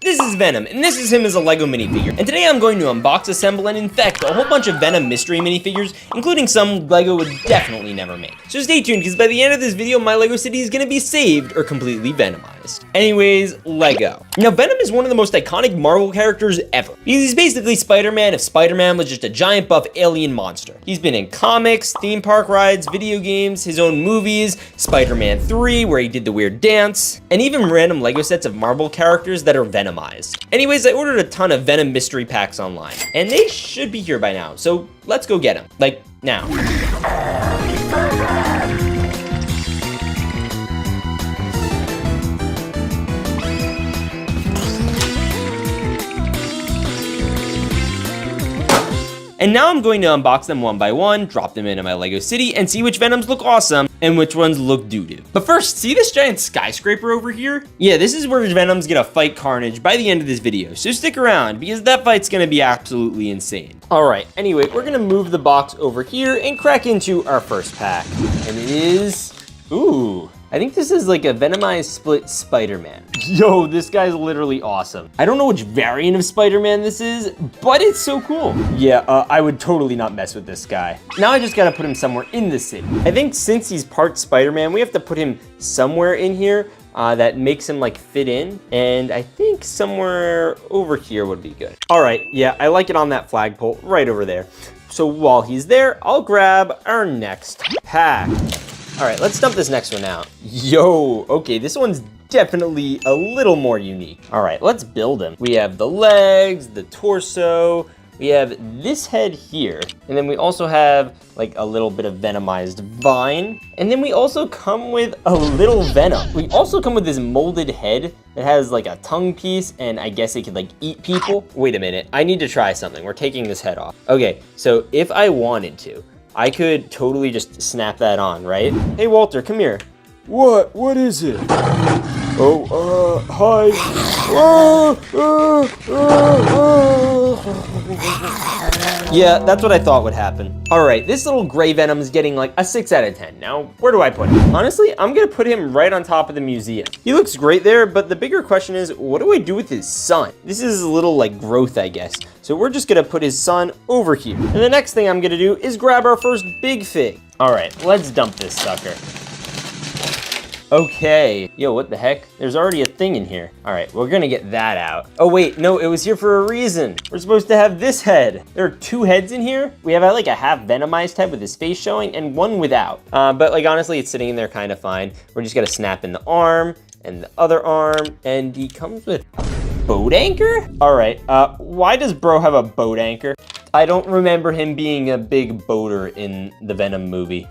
This is Venom, and this is him as a LEGO minifigure. And today I'm going to unbox, assemble, and infect a whole bunch of Venom mystery minifigures, including some LEGO would definitely never make. So stay tuned, because by the end of this video, my LEGO city is going to be saved or completely Venomized. Anyways, LEGO. Now, Venom is one of the most iconic Marvel characters ever, because he's basically Spider-Man if Spider-Man was just a giant buff alien monster. He's been in comics, theme park rides, video games, his own movies, Spider-Man 3, where he did the weird dance, and even random LEGO sets of Marvel characters that are Venomized. Anyways, I ordered a ton of Venom mystery packs online, and they should be here by now, so let's go get them. Like, now. And now I'm going to unbox them one by one, drop them into my LEGO city, and see which Venoms look awesome and which ones look doo-doo. But first, see this giant skyscraper over here? Yeah, this is where Venom's gonna fight Carnage by the end of this video, so stick around, because that fight's gonna be absolutely insane. Alright, anyway, we're gonna move the box over here and crack into our first pack. And it is... ooh. I think this is like a Venomized split Spider-Man. Yo, this guy's literally awesome. I don't know which variant of Spider-Man this is, but it's so cool. Yeah, I would totally not mess with this guy. Now I just gotta put him somewhere in the city. I think since he's part Spider-Man, we have to put him somewhere in here that makes him like fit in. And I think somewhere over here would be good. All right, yeah, I like it on that flagpole right over there. So while he's there, I'll grab our next pack. All right, let's dump this next one out. Yo, okay, this one's definitely a little more unique. All right, let's build him. We have the legs, the torso, we have this head here, and then we also have like a little bit of Venomized vine, and then we also come with a little Venom. We also come with this molded head that has like a tongue piece, and I guess it could like eat people. Wait a minute, I need to try something. We're taking this head off. Okay, so if I wanted to, I could totally just snap that on, right? Hey, Walter, come here. What? What is it? Oh, hi. Yeah, that's what I thought would happen. All right, this little gray Venom is getting like a 6 out of 10. Now, where do I put him? Honestly, I'm gonna put him right on top of the museum. He looks great there, but the bigger question is, what do I do with his son? This is a little like growth, I guess. So we're just gonna put his son over here. And the next thing I'm gonna do is grab our first big fig. All right, let's dump this sucker. Okay, yo, what the heck? There's already a thing in here. All right, we're gonna get that out. Oh wait, no, it was here for a reason. We're supposed to have this head. There are 2 heads in here. We have like a half Venomized head with his face showing and one without. But like honestly, it's sitting in there kind of fine. We're just gonna snap in the arm and the other arm, and he comes with a boat anchor? All right, why does bro have a boat anchor? I don't remember him being a big boater in the Venom movie.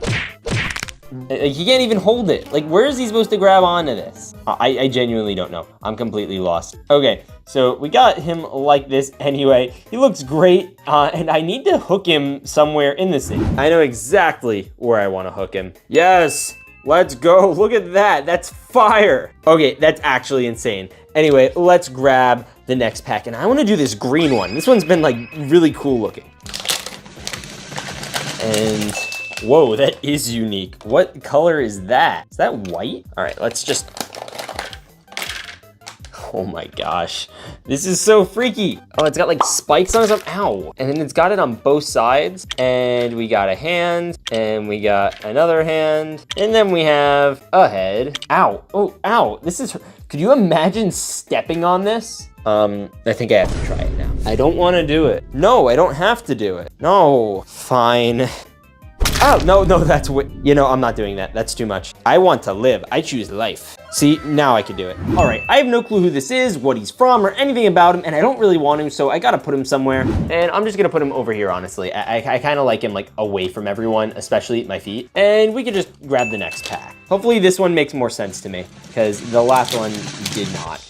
He can't even hold it. Like, where is he supposed to grab onto this? I genuinely don't know. I'm completely lost. Okay, so we got him like this anyway. He looks great, and I need to hook him somewhere in the city. I know exactly where I want to hook him. Yes, let's go. Look at that. That's fire. Okay, that's actually insane. Anyway, let's grab the next pack, and I want to do this green one. This one's been like really cool looking. And whoa, that is unique. What color is that? Is that white? All right, let's just, oh my gosh. This is so freaky. Oh, it's got like spikes on it. Ow. And then it's got it on both sides. And we got a hand, and we got another hand. And then we have a head. Ow, oh, ow. This is, could you imagine stepping on this? I think I have to try it now. I don't want to do it. No, I don't have to do it. No, fine. Oh, no, that's what, you know, I'm not doing that. That's too much. I want to live. I choose life. See, now I can do it. All right, I have no clue who this is, what he's from, or anything about him, and I don't really want him, so I gotta put him somewhere. And I'm just gonna put him over here, honestly. I kind of like him like away from everyone, especially at my feet. And we can just grab the next pack. Hopefully this one makes more sense to me, because the last one did not.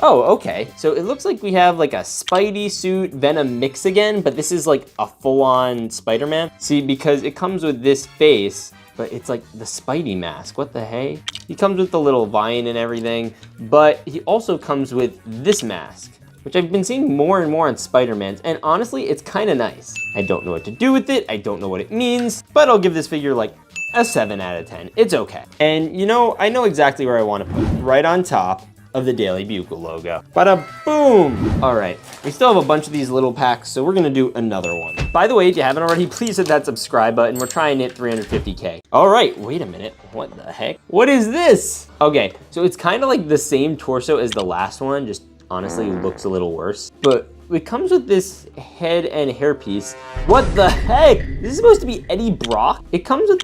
Oh, okay. So it looks like we have like a Spidey suit Venom mix again, but this is like a full-on Spider-Man. See, because it comes with this face, but it's like the Spidey mask. What the hey? He comes with the little vine and everything, but he also comes with this mask, which I've been seeing more and more on Spider-Man's, and honestly, it's kind of nice. I don't know what to do with it. I don't know what it means, but I'll give this figure like a 7 out of 10. It's okay. And you know, I know exactly where I want to put it. Right on top of the Daily Bugle logo. Bada boom! All right, we still have a bunch of these little packs, so we're gonna do another one. By the way, if you haven't already, please hit that subscribe button. We're trying to hit 350K. All right, wait a minute, what the heck? What is this? Okay, so it's kind of like the same torso as the last one, just honestly looks a little worse. But it comes with this head and hairpiece. What the heck? This is supposed to be Eddie Brock. It comes with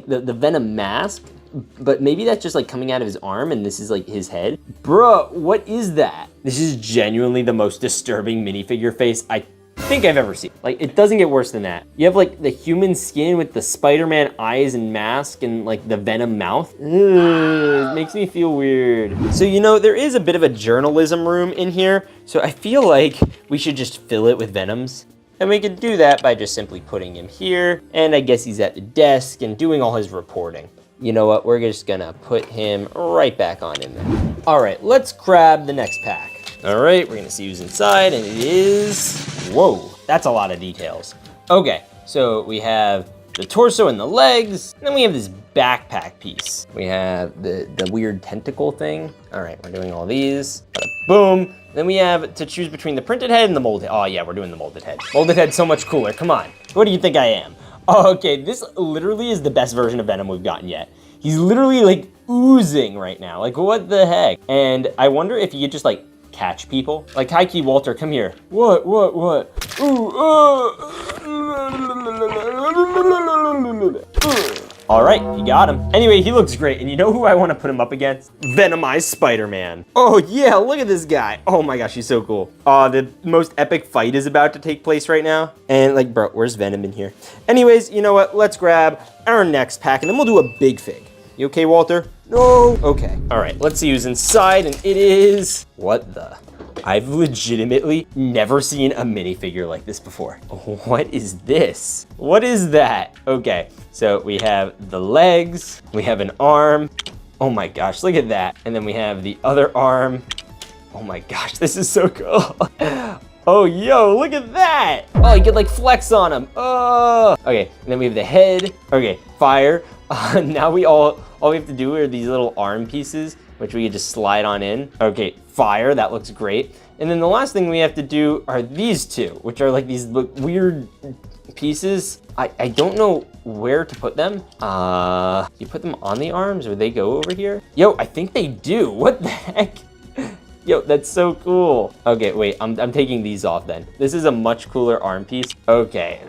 the Venom mask, but maybe that's just like coming out of his arm and this is like his head. Bruh, what is that? This is genuinely the most disturbing minifigure face I think I've ever seen. Like, it doesn't get worse than that. You have like the human skin with the Spider-Man eyes and mask and like the Venom mouth. Ugh, it makes me feel weird. So, you know, there is a bit of a journalism room in here, so I feel like we should just fill it with Venoms. And we could do that by just simply putting him here, and I guess he's at the desk and doing all his reporting. You know what, we're just gonna put him right back on in there. All right, let's grab the next pack. All right, we're gonna see who's inside, and it is, whoa, that's a lot of details. Okay, so we have the torso and the legs, and then we have this backpack piece. We have the weird tentacle thing. All right, we're doing all these, bada boom. Then we have to choose between the printed head and the molded head. Oh yeah, we're doing the molded head. Molded head's so much cooler, come on. What do you think I am? Oh, okay, this literally is the best version of Venom we've gotten yet. He's literally like oozing right now, like what the heck? And I wonder if he could just like catch people. Like, hi key, Walter, come here. What? Ooh, All right, you got him. Anyway, he looks great, and you know who I want to put him up against? Venomized Spider-Man. Oh yeah, look at this guy. Oh my gosh, he's so cool. The most epic fight is about to take place right now. And like, bro, where's Venom in here? Anyways, you know what? Let's grab our next pack, and then we'll do a big fig. You okay, Walter? No. Okay. All right, let's see who's inside, and it is, what the? I've legitimately never seen a minifigure like this before. What is this? What is that? Okay, so we have the legs, we have an arm. Oh my gosh, look at that. And then we have the other arm. Oh my gosh, this is so cool. Oh, yo, look at that. Oh, you could like flex on him. Oh. Okay, and then we have the head. Okay, fire. Now all we have to do are these little arm pieces, which we could just slide on in. Okay, fire, that looks great. And then the last thing we have to do are these two, which are like these weird pieces. I don't know where to put them. You put them on the arms or they go over here? Yo, I think they do. What the heck? Yo, that's so cool. Okay, wait, I'm taking these off then. This is a much cooler arm piece. Okay.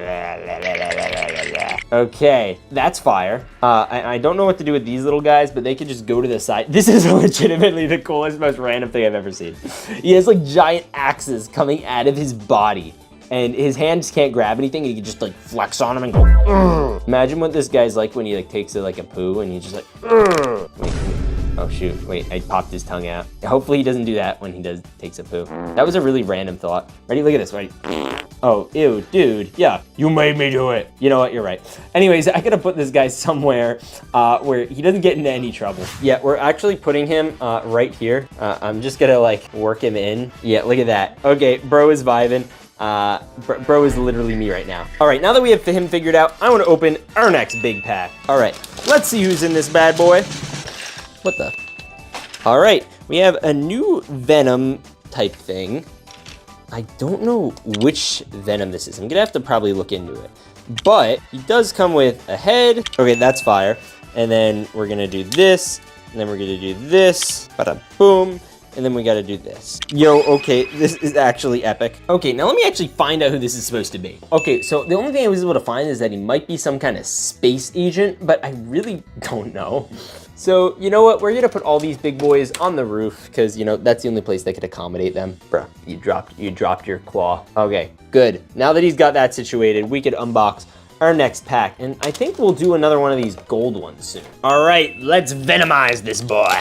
Okay, that's fire. I don't know what to do with these little guys, but they could just go to the side. This is legitimately the coolest, most random thing I've ever seen. He has like giant axes coming out of his body, and his hands can't grab anything, and he can just like flex on them and go, "Urgh." Imagine what this guy's like when he like takes it like a poo, and he's just like, "Urgh." Wait. Oh shoot, wait, I popped his tongue out. Hopefully he doesn't do that when he takes a poo. That was a really random thought. Ready, look at this, ready? Oh, ew, dude, yeah, you made me do it. You know what, you're right. Anyways, I gotta put this guy somewhere where he doesn't get into any trouble. Yeah, we're actually putting him right here. I'm just gonna like work him in. Yeah, look at that. Okay, bro is vibing. Bro is literally me right now. All right, now that we have him figured out, I wanna open our next big pack. All right, let's see who's in this bad boy. What the? All right, we have a new Venom type thing. I don't know which Venom this is. I'm gonna have to probably look into it. But he does come with a head. Okay, that's fire. And then we're gonna do this, and then we're gonna do this, bada boom, and then we gotta do this. Yo, okay, this is actually epic. Okay, now let me actually find out who this is supposed to be. Okay, so the only thing I was able to find is that he might be some kind of space agent, but I really don't know. So, you know what? We're gonna put all these big boys on the roof because, you know, that's the only place that could accommodate them. Bruh, you dropped your claw. Okay, good. Now that he's got that situated, we could unbox our next pack. And I think we'll do another one of these gold ones soon. All right, let's venomize this boy.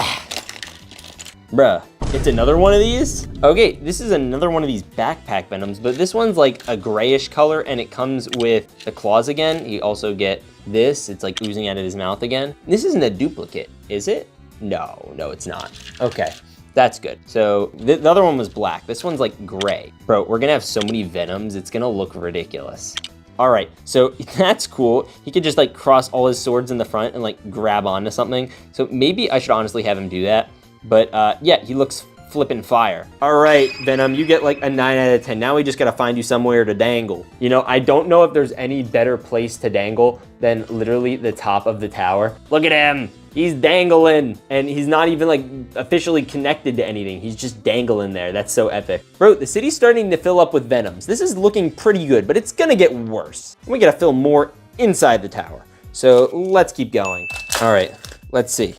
Bruh, it's another one of these? Okay, this is another one of these backpack Venoms, but this one's like a grayish color and it comes with the claws again. You also get this, it's like oozing out of his mouth again. This isn't a duplicate, is it? No, it's not. Okay, that's good. So the other one was black. This one's like gray. Bro, we're gonna have so many Venoms, it's gonna look ridiculous. All right, so that's cool. He could just like cross all his swords in the front and like grab onto something. So maybe I should honestly have him do that. But yeah, he looks flippin' fire. All right, Venom, you get like a 9 out of 10. Now we just gotta find you somewhere to dangle. You know, I don't know if there's any better place to dangle than literally the top of the tower. Look at him. He's dangling, and he's not even like officially connected to anything. He's just dangling there. That's so epic. Bro, the city's starting to fill up with Venoms. This is looking pretty good, but it's gonna get worse. We gotta fill more inside the tower. So let's keep going. All right, let's see.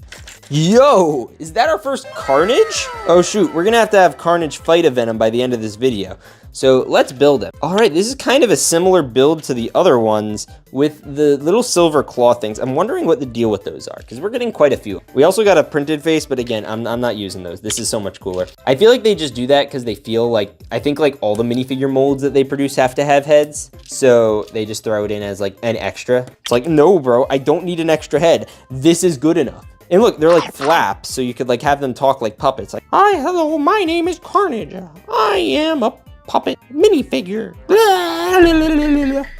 Yo, is that our first Carnage? Oh shoot, we're gonna have to have Carnage fight a Venom by the end of this video. So let's build him. All right, this is kind of a similar build to the other ones with the little silver claw things. I'm wondering what the deal with those are, because we're getting quite a few. We also got a printed face, but again, I'm not using those. This is so much cooler. I feel like they just do that because they feel like, I think like all the minifigure molds that they produce have to have heads. So they just throw it in as like an extra. It's like, no, bro, I don't need an extra head. This is good enough. And look, they're like flaps, so you could like have them talk like puppets. Like, hi, hello, my name is Carnage. I am a puppet minifigure.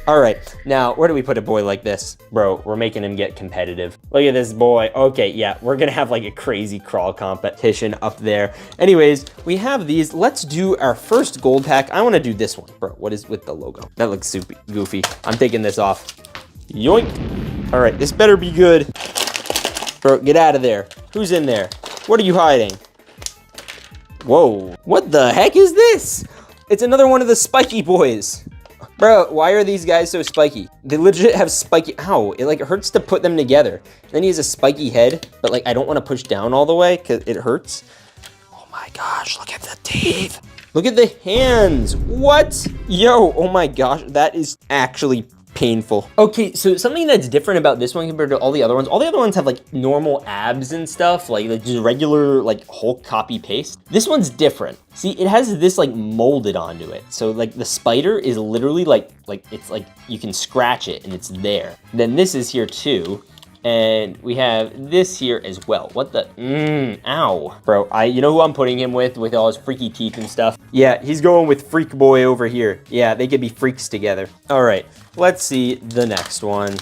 All right, now where do we put a boy like this? Bro, we're making him get competitive. Look at this boy. Okay, yeah, we're gonna have like a crazy crawl competition up there. Anyways, we have these. Let's do our first gold pack. I wanna do this one. Bro, what is with the logo? That looks super goofy. I'm taking this off. Yoink. All right, this better be good. Bro, get out of there. Who's in there? What are you hiding? Whoa, what the heck is this? It's another one of the spiky boys. Bro, why are these guys so spiky? They legit have spiky, ow, it like hurts to put them together. Then he has a spiky head, but like I don't want to push down all the way because it hurts. Oh my gosh, look at the teeth. Look at the hands. What? Yo, oh my gosh, that is actually painful. Okay, so something that's different about this one compared to all the other ones have like normal abs and stuff, like just regular like Hulk copy paste. This one's different. See, it has this like molded onto it. So like the spider is literally like it's like you can scratch it and it's there. Then this is here too. And we have this here as well. What the, ow. Bro, you know who I'm putting him with all his freaky teeth and stuff? Yeah, he's going with Freak Boy over here. Yeah, they could be freaks together. All right, let's see the next one.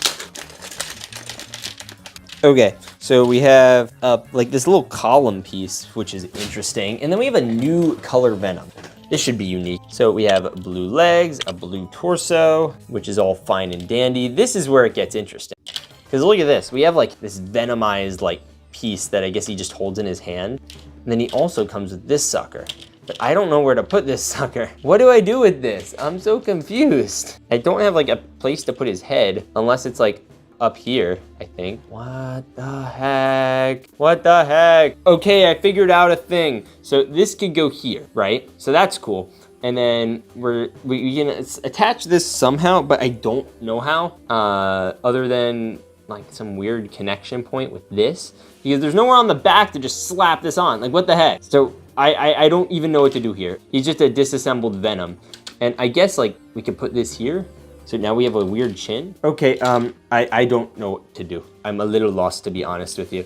Okay, so we have like this little column piece, which is interesting. And then we have a new color Venom. This should be unique. So we have blue legs, a blue torso, which is all fine and dandy. This is where it gets interesting. Because look at this, we have like this venomized like piece that I guess he just holds in his hand. And then he also comes with this sucker. But I don't know where to put this sucker. What do I do with this? I'm so confused. I don't have like a place to put his head unless it's like up here, I think. What the heck? What the heck? Okay, I figured out a thing. So this could go here, right? So that's cool. And then we can attach this somehow, but I don't know how, other than like some weird connection point with this, because there's nowhere on the back to just slap this on. Like, what the heck? So I don't even know what to do here. He's just a disassembled Venom. And I guess like we could put this here. So now we have a weird chin. Okay, I don't know what to do. I'm a little lost, to be honest with you.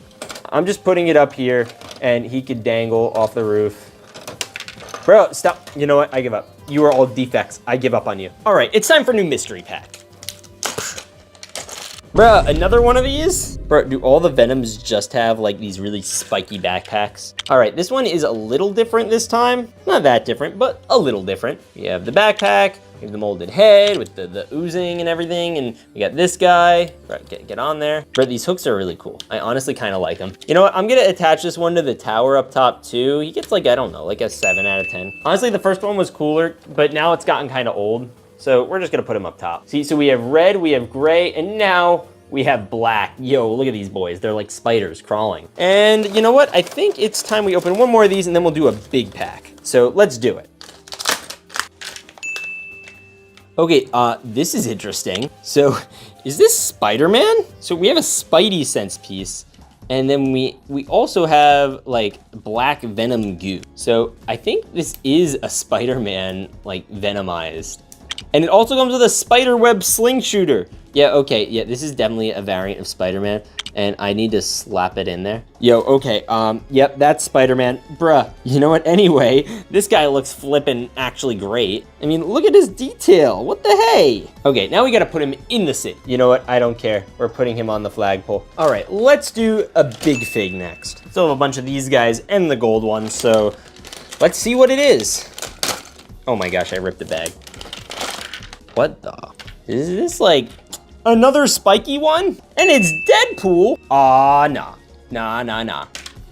I'm just putting it up here and he could dangle off the roof. Bro, stop. You know what? I give up. You are all defects. I give up on you. All right, it's time for new mystery pack. Bro, another one of these? Bro, do all the Venoms just have like these really spiky backpacks? All right, this one is a little different this time. Not that different, but a little different. We have the backpack, we have the molded head with the oozing and everything, and we got this guy. Right, get on there. Bro, these hooks are really cool. I honestly kind of like them. You know what? I'm gonna attach this one to the tower up top too. He gets like, I don't know, like a 7 out of 10. Honestly, the first one was cooler, but now it's gotten kind of old. So we're just gonna put him up top. See, so we have red, we have gray, and now we have black. Yo, look at these boys. They're like spiders crawling. And you know what? I think it's time we open one more of these and then we'll do a big pack. So let's do it. Okay, this is interesting. So is this Spider-Man? So we have a Spidey sense piece. And then we also have like black Venom goo. So I think this is a Spider-Man like Venomized. And it also comes with a spider web sling shooter. Yeah, okay, yeah, this is definitely a variant of Spider-Man, and I need to slap it in there. Yo, okay, yep, that's Spider-Man. Bruh, you know what, anyway, this guy looks flippin' actually great. I mean, look at his detail, what the hey? Okay, now we gotta put him in the city. You know what, I don't care. We're putting him on the flagpole. All right, let's do a big fig next. Still have a bunch of these guys and the gold one, so let's see what it is. Oh my gosh, I ripped the bag. What the? Is this like another spiky one? And it's Deadpool? Aw, nah. Nah.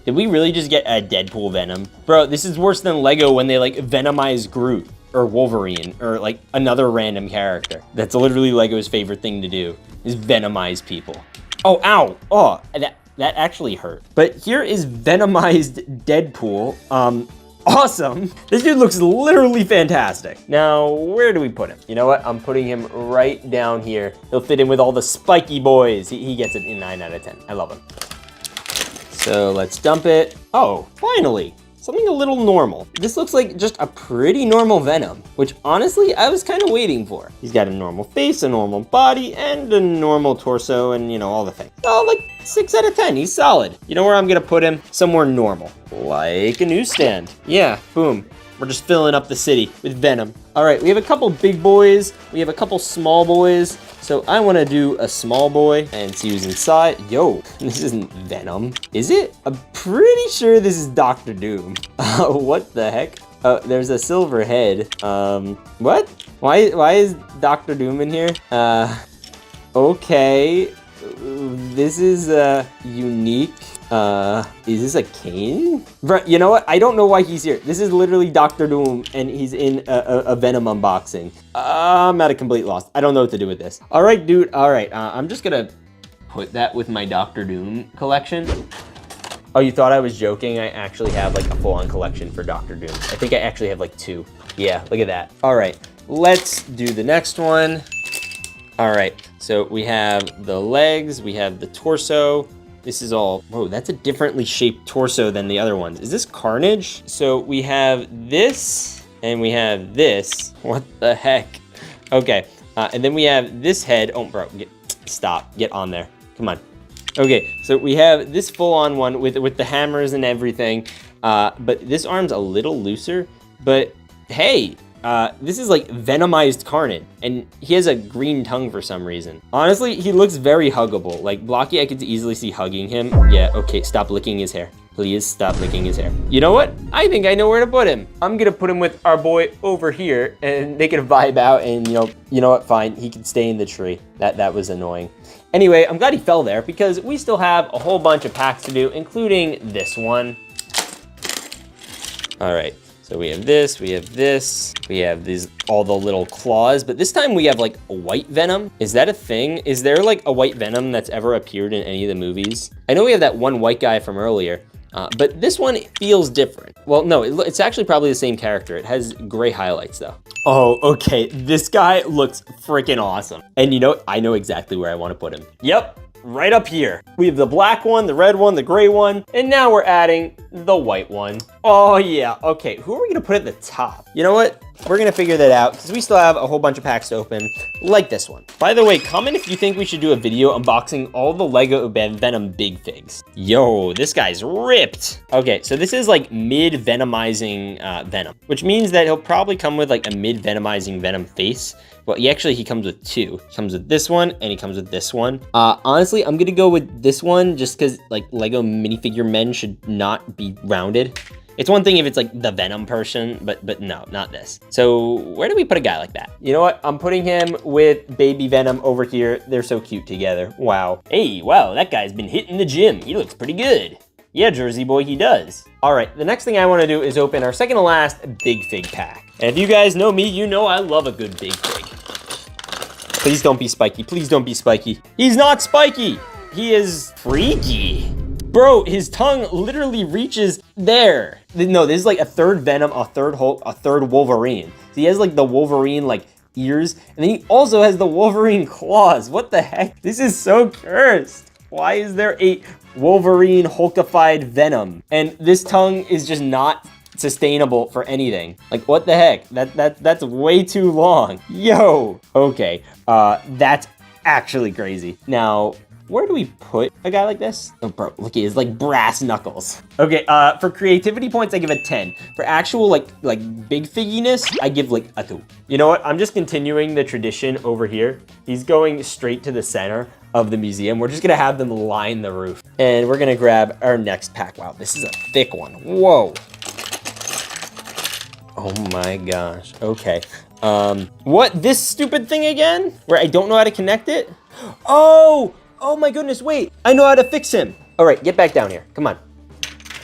Did we really just get a Deadpool Venom? Bro, this is worse than Lego when they like venomize Groot or Wolverine or like another random character. That's literally Lego's favorite thing to do, is venomize people. Oh, ow, oh, that actually hurt. But here is venomized Deadpool. Awesome. This dude looks literally fantastic. Now, where do we put him? You know what? I'm putting him right down here. He'll fit in with all the spiky boys. He gets it in 9 out of 10. I love him. So let's dump it. Oh, finally. Something a little normal. This looks like just a pretty normal Venom, which honestly, I was kind of waiting for. He's got a normal face, a normal body, and a normal torso, and you know, all the things. Oh, like 6 out of 10, he's solid. You know where I'm gonna put him? Somewhere normal, like a newsstand. Yeah, boom. We're just filling up the city with Venom. All right, we have a couple big boys. We have a couple small boys. So I wanna do a small boy and see who's inside. Yo, this isn't Venom, is it? I'm pretty sure this is Dr. Doom. What the heck? Oh, there's a silver head. What? Why is Dr. Doom in here? Okay. This is unique. Is this a cane? You know what? I don't know why he's here. This is literally Dr. Doom, and he's in a Venom unboxing. I'm at a complete loss. I don't know what to do with this. All right, dude. All right. I'm just gonna put that with my Dr. Doom collection. Oh, you thought I was joking? I actually have like a full-on collection for Dr. Doom. I think I actually have like 2. Yeah, look at that. All right, let's do the next one. All right, so we have the legs, we have the torso. This is all, whoa, that's a differently shaped torso than the other ones. Is this Carnage? So we have this and we have this. What the heck? Okay, and then we have this head. Oh, bro, stop, get on there. Come on. Okay, so we have this full-on one with the hammers and everything, but this arm's a little looser, but hey, this is like venomized Carnage, and he has a green tongue for some reason. Honestly, he looks very huggable. Like Blocky, I could easily see hugging him. Yeah, okay, stop licking his hair. Please stop licking his hair. You know what? I think I know where to put him. I'm gonna put him with our boy over here, and they can vibe out, and you know what? Fine, he can stay in the tree. That was annoying. Anyway, I'm glad he fell there because we still have a whole bunch of packs to do, including this one. All right. So we have this, we have this, we have these, all the little claws, but this time we have like a white Venom. Is that a thing? Is there like a white Venom that's ever appeared in any of the movies? I know we have that one white guy from earlier, but this one feels different. Well, no, it's actually probably the same character. It has gray highlights though. Oh, okay, this guy looks freaking awesome. And you know, I know exactly where I want to put him. Yep. Right up here. We have the black one, the red one, the gray one, and now we're adding the white one. Oh yeah, okay, who are we gonna put at the top? You know what? We're gonna figure that out because we still have a whole bunch of packs to open, like this one. By the way, comment if you think we should do a video unboxing all the LEGO Venom big figs. Yo, this guy's ripped. Okay, so this is like mid-venomizing Venom, which means that he'll probably come with like a mid-venomizing Venom face. Well, he comes with 2. He comes with this one, and he comes with this one. Honestly, I'm gonna go with this one just because like Lego minifigure men should not be rounded. It's one thing if it's like the Venom person, but no, not this. So where do we put a guy like that? You know what? I'm putting him with baby Venom over here. They're so cute together. Wow. Hey, wow, that guy's been hitting the gym. He looks pretty good. Yeah, Jersey boy, he does. All right, the next thing I wanna do is open our second to last big fig pack. And if you guys know me, you know I love a good big fig. Please don't be spiky, please don't be spiky. He's not spiky, he is freaky. Bro, his tongue literally reaches there. No, this is like a third Venom, a third Hulk, a third Wolverine. So he has like the Wolverine like ears, and then he also has the Wolverine claws. What the heck? This is so cursed. Why is there a Wolverine Hulkified Venom? And this tongue is just not sustainable for anything. Like, what the heck? That's way too long. Yo. Okay, that's actually crazy. Now, where do we put a guy like this? Oh, bro, look, he has like brass knuckles. Okay, for creativity points, I give a 10. For actual like big figginess, I give like a 2. You know what? I'm just continuing the tradition over here. He's going straight to the center of the museum. We're just gonna have them line the roof. And we're gonna grab our next pack. Wow, this is a thick one. Whoa. Oh my gosh, okay. What, this stupid thing again? Where I don't know how to connect it? Oh my goodness, wait. I know how to fix him. All right, get back down here, come on.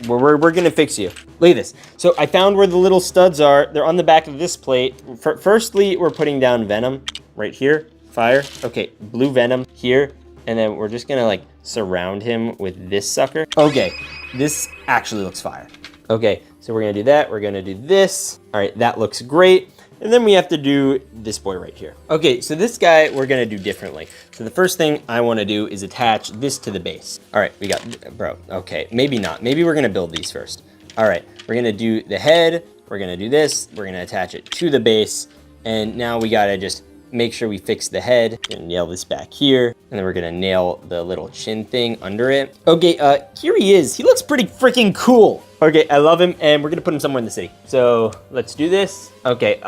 We're gonna fix you. Look at this. So I found where the little studs are. They're on the back of this plate. Firstly, we're putting down Venom right here, fire. Okay, blue Venom here. And then we're just gonna like surround him with this sucker. Okay, this actually looks fire. Okay, so we're gonna do that. We're gonna do this. All right, that looks great. And then we have to do this boy right here. Okay, so this guy we're gonna do differently. So the first thing I wanna do is attach this to the base. All right, we got, bro, okay, maybe not. Maybe we're gonna build these first. All right, we're gonna do the head. We're gonna do this. We're gonna attach it to the base. And now we gotta just make sure we fix the head and nail this back here. And then we're gonna nail the little chin thing under it. Okay, here he is. He looks pretty freaking cool. Okay, I love him, and we're gonna put him somewhere in the city. So let's do this. Okay,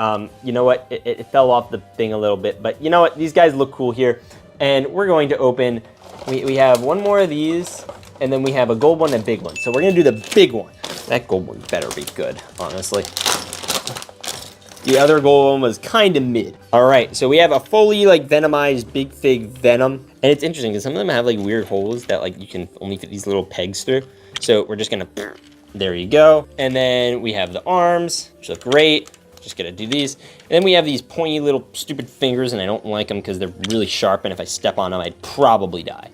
you know what? It fell off the thing a little bit, but you know what? These guys look cool here. And we're going to open, we have one more of these, and then we have a gold one and a big one. So we're gonna do the big one. That gold one better be good, honestly. The other gold one was kind of mid. All right, so we have a fully like venomized big fig Venom. And it's interesting because some of them have like weird holes that like you can only fit these little pegs through. So we're just gonna, there you go. And then we have the arms, which look great. Just gonna do these. And then we have these pointy little stupid fingers, and I don't like them because they're really sharp, and if I step on them, I'd probably die.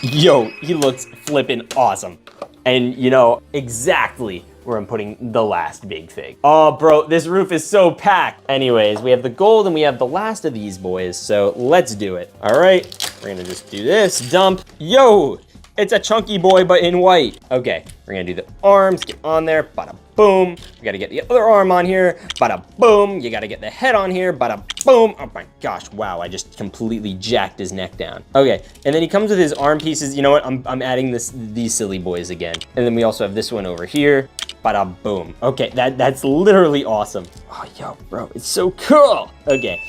Yo, he looks flippin' awesome. And you know exactly where I'm putting the last big fig. Oh, bro, this roof is so packed. Anyways, we have the gold and we have the last of these boys, so let's do it. All right, we're gonna just do this, dump. Yo, it's a chunky boy, but in white. Okay, we're gonna do the arms, get on there, bada boom. We gotta get the other arm on here, bada boom. You gotta get the head on here, bada boom. Oh my gosh, wow, I just completely jacked his neck down. Okay, and then he comes with his arm pieces. You know what, I'm adding these silly boys again. And then we also have this one over here, bada boom. Okay, that's literally awesome. Oh, yo, bro, it's so cool. Okay,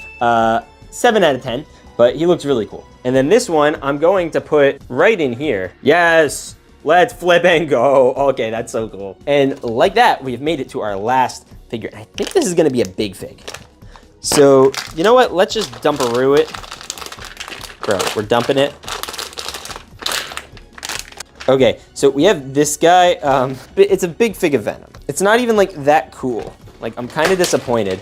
7 out of 10, but he looks really cool. And then this one, I'm going to put right in here. Yes, let's flip and go. Okay, that's so cool. And like that, we've made it to our last figure. I think this is gonna be a big fig. So, you know what? Let's just dump-a-roo it. Bro, we're dumping it. Okay, so we have this guy. It's a big fig of Venom. It's not even like that cool. Like, I'm kind of disappointed.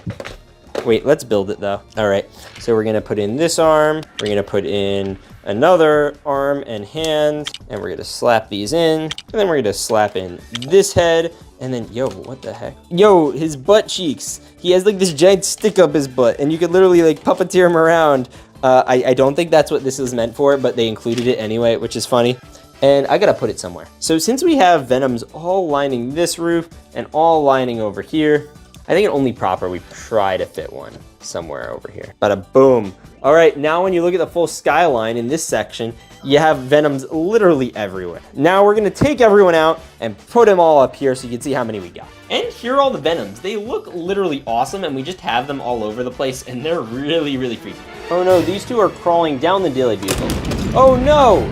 Wait, let's build it though. All right, so we're gonna put in this arm. We're gonna put in another arm and hand, and we're gonna slap these in. And then we're gonna slap in this head. And then, yo, what the heck? Yo, his butt cheeks. He has like this giant stick up his butt, and you could literally like puppeteer him around. I don't think that's what this is meant for, but they included it anyway, which is funny. And I gotta put it somewhere. So since we have Venoms all lining this roof and all lining over here, I think it only proper we try to fit one somewhere over here. Bada boom. All right, now when you look at the full skyline in this section, you have Venoms literally everywhere. Now we're gonna take everyone out and put them all up here so you can see how many we got. And here are all the Venoms. They look literally awesome, and we just have them all over the place, and they're really, really creepy. Oh no, these two are crawling down the daily vehicle. Oh no!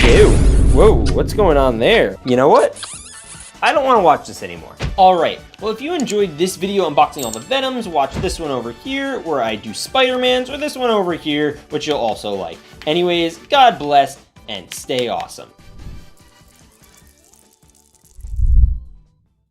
Ew, whoa, what's going on there? You know what? I don't want to watch this anymore. All right, well, if you enjoyed this video unboxing all the Venoms, watch this one over here where I do Spider-Mans, or this one over here, which you'll also like. Anyways, God bless and stay awesome.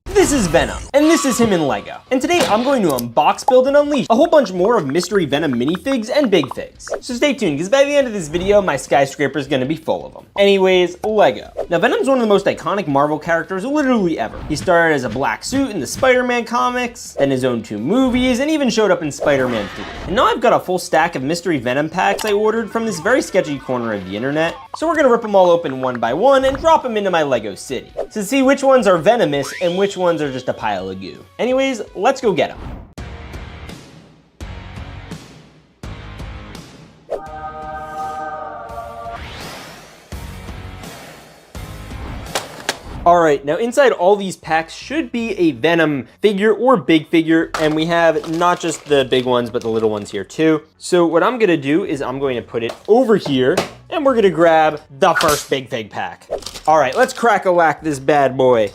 This is Venom, and this is him in LEGO. And today I'm going to unbox, build, and unleash a whole bunch more of Mystery Venom minifigs and big figs. So stay tuned, because by the end of this video, my skyscraper is gonna be full of them. Anyways, LEGO. Now, Venom's one of the most iconic Marvel characters literally ever. He started as a black suit in the Spider-Man comics, then his own 2 movies, and even showed up in Spider-Man 3. And now I've got a full stack of Mystery Venom packs I ordered from this very sketchy corner of the internet. So we're gonna rip them all open one by one and drop them into my LEGO city to see which ones are venomous and which ones ones are just a pile of goo. Anyways, let's go get them. All right, now inside all these packs should be a Venom figure or big figure, and we have not just the big ones, but the little ones here too. So what I'm gonna do is I'm going to put it over here, and we're gonna grab the first big fig pack. All right, let's crack-a-lack this bad boy.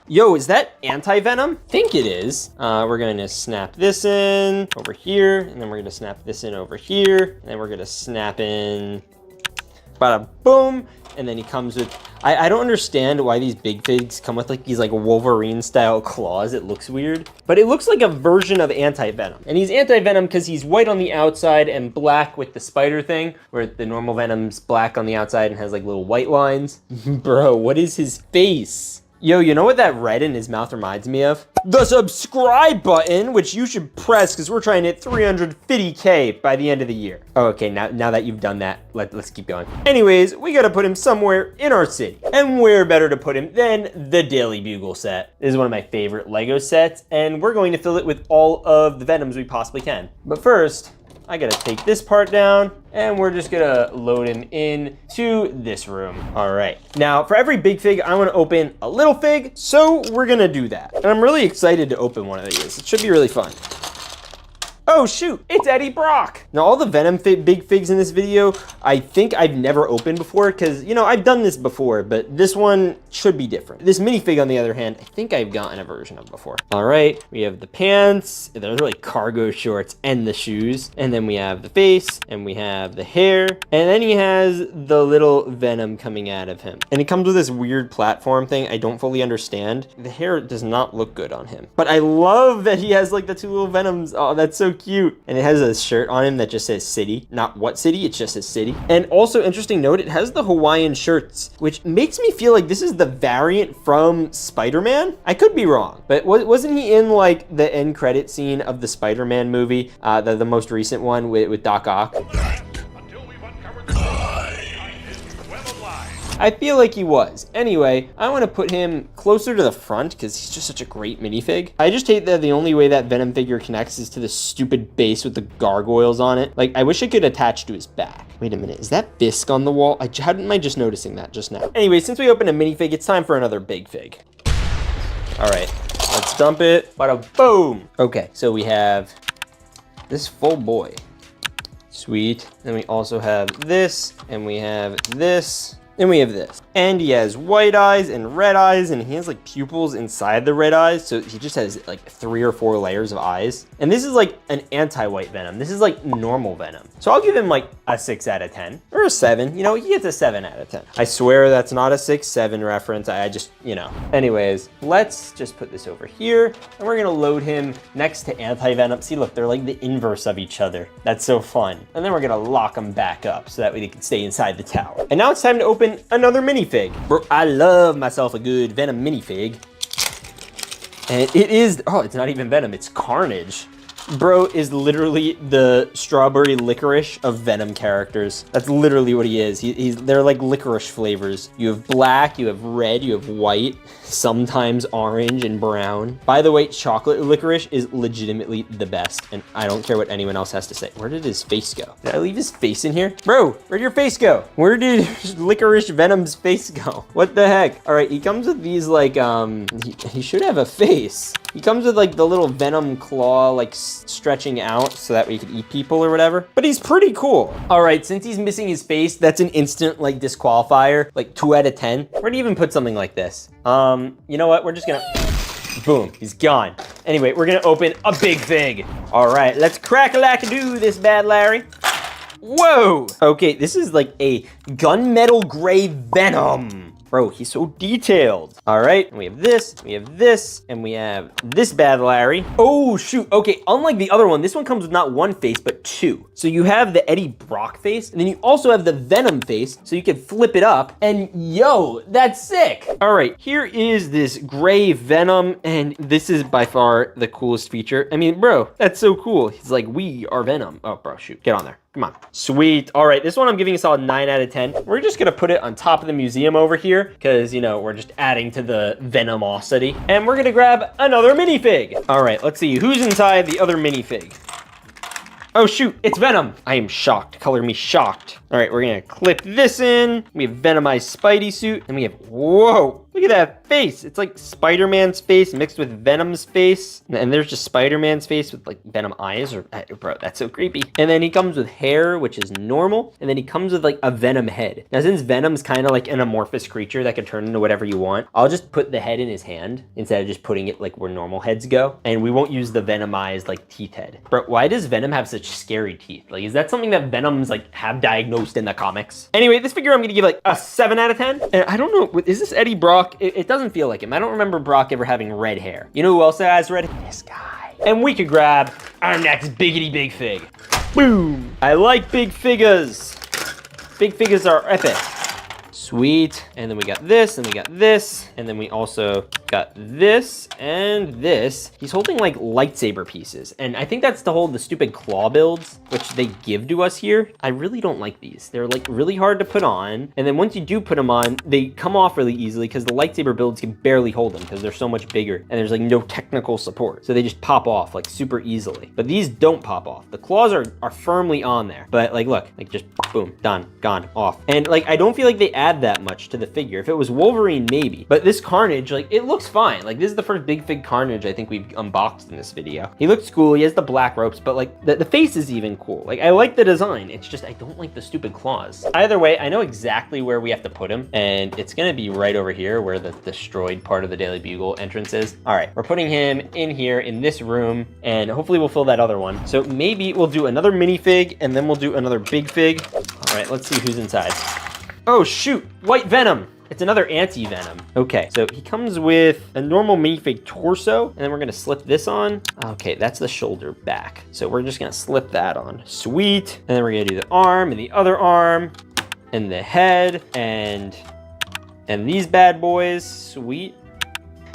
Yo, is that anti-Venom? I think it is. We're gonna snap this in over here, and then we're gonna snap this in over here, and then we're gonna snap in, bada boom, and then he comes with, I don't understand why these big figs come with like these like Wolverine style claws. It looks weird, but it looks like a version of anti-Venom. And he's anti-Venom because he's white on the outside and black with the spider thing, where the normal Venom's black on the outside and has like little white lines. Bro, what is his face? Yo, you know what that red in his mouth reminds me of? The subscribe button, which you should press because we're trying to hit 350K by the end of the year. Oh, okay, now that you've done that, let's keep going. Anyways, we gotta put him somewhere in our city. And where better to put him than the Daily Bugle set. This is one of my favorite Lego sets, and we're going to fill it with all of the Venoms we possibly can. But first, I gotta take this part down, and we're just gonna load him in to this room. All right, now for every big fig, I wanna open a little fig, so we're gonna do that. And I'm really excited to open one of these. It should be really fun. Oh shoot, it's Eddie Brock. Now all the Venom big figs in this video, I think I've never opened before because, you know, I've done this before, but this one should be different. This minifig on the other hand, I think I've gotten a version of before. All right, we have the pants, those are like cargo shorts and the shoes. And then we have the face and we have the hair. And then he has the little Venom coming out of him. And it comes with this weird platform thing I don't fully understand. The hair does not look good on him. But I love that he has like the two little Venoms. Oh, that's so cute. And it has a shirt on him that just says city, not what city, it just says city. And also interesting note, it has the Hawaiian shirts, which makes me feel like this is the variant from Spider-Man. I could be wrong, but wasn't he in like the end credit scene of the Spider-Man movie, the most recent one with Doc Ock? I feel like he was. Anyway, I want to put him closer to the front because he's just such a great minifig. I just hate that the only way that Venom figure connects is to the stupid base with the gargoyles on it. Like, I wish I could attach to his back. Wait a minute, is that Fisk on the wall? How am I just noticing that just now? Anyway, since we opened a minifig, it's time for another big fig. All right, let's dump it. Bada boom. Okay, so we have this full boy. Sweet. Then we also have this, and we have this. And we have this. And he has white eyes and red eyes, and he has like pupils inside the red eyes. So he just has like 3 or 4 layers of eyes. And this is like an anti-white Venom. This is like normal Venom. So I'll give him like a 6 out of 10 or a 7. You know, he gets a 7 out of 10. I swear that's not a 6-7 reference. I just, you know. Anyways, let's just put this over here, and we're gonna load him next to anti-Venom. See, look, they're like the inverse of each other. That's so fun. And then we're gonna lock them back up so that way they can stay inside the tower. And now it's time to open another minifig. Bro, I love myself a good Venom minifig. And it is, oh, it's not even Venom, it's Carnage. Bro is literally the strawberry licorice of Venom characters. That's literally what he is. They're like licorice flavors. You have black, you have red, you have white, sometimes orange and brown. By the way, chocolate licorice is legitimately the best, and I don't care what anyone else has to say. Where did his face go? Did I leave his face in here? Bro, where'd your face go? Where did licorice Venom's face go? What the heck? All right, he comes with these like, he should have a face. He comes with like the little Venom claw, like stretching out so that way he could eat people or whatever. But he's pretty cool. All right, since he's missing his face, that's an instant like disqualifier, like 2 out of 10. Where do you even put something like this? You know what? We're just gonna, boom, he's gone. Anyway, we're gonna open a big fig. All right, let's crack-a-lack-a-doo this bad Larry. Whoa. Okay, this is like a gunmetal gray Venom. Bro, he's so detailed. All right, and we have this, and we have this bad Larry. Oh, shoot. Okay, unlike the other one, this one comes with not 1 face, but 2. So you have the Eddie Brock face, and then you also have the Venom face, so you can flip it up, and yo, that's sick. All right, here is this gray Venom, and this is by far the coolest feature. I mean, bro, that's so cool. He's like, we are Venom. Oh, bro, shoot, get on there. Come on. Sweet. All right, this one I'm giving a solid 9 out of 10. We're just gonna put it on top of the museum over here because, you know, we're just adding to the Venomosity. And we're gonna grab another minifig. All right, let's see who's inside the other minifig. Oh shoot, it's Venom. I am shocked. Color me shocked. All right, we're gonna clip this in. We have Venomized Spidey suit, and we have, whoa, look at that face. It's like Spider-Man's face mixed with Venom's face. And there's just Spider-Man's face with like Venom eyes, or bro, that's so creepy. And then he comes with hair, which is normal. And then he comes with like a Venom head. Now, since Venom's kind of like an amorphous creature that can turn into whatever you want, I'll just put the head in his hand instead of just putting it like where normal heads go. And we won't use the Venomized like teeth head. Bro, why does Venom have such scary teeth? Like, is that something that Venoms like have diagnosed in the comics? Anyway, this figure I'm gonna give like a 7 out of 10. And I don't know, is this Eddie Brock? It doesn't feel like him. I don't remember Brock ever having red hair. You know who else has red? This guy. And we could grab our next biggity big fig. Boom. I like big figures. Big figures are epic. Sweet. And then we got this, and we got this, and then we also got this and this. He's holding like lightsaber pieces, and I think that's to hold the stupid claw builds, which they give to us here. I really don't like these. They're like really hard to put on, and then once you do put them on, they come off really easily because the lightsaber builds can barely hold them because they're so much bigger, and there's like no technical support, so they just pop off like super easily. But these don't pop off. The claws are firmly on there, but like look, like just boom, done, gone, off. And like I don't feel like they add that much to the figure. If it was Wolverine, maybe, but this Carnage, like it looks fine. Like this is the first big fig Carnage I think we've unboxed in this video. He looks cool. He has the black ropes, but like the face is even cool. Like I like the design. It's just I don't like the stupid claws. Either way, I know exactly where we have to put him, and it's gonna be right over here where the destroyed part of the Daily Bugle entrance is. All right, we're putting him in here in this room, and hopefully we'll fill that other one. So maybe we'll do another minifig, and then we'll do another big fig. All right, let's see who's inside. Oh shoot, White Venom. It's another anti-Venom. Okay, so he comes with a normal minifig torso, and then we're gonna slip this on. Okay, that's the shoulder back. So we're just gonna slip that on. Sweet. And then we're gonna do the arm and the other arm and the head and these bad boys. Sweet.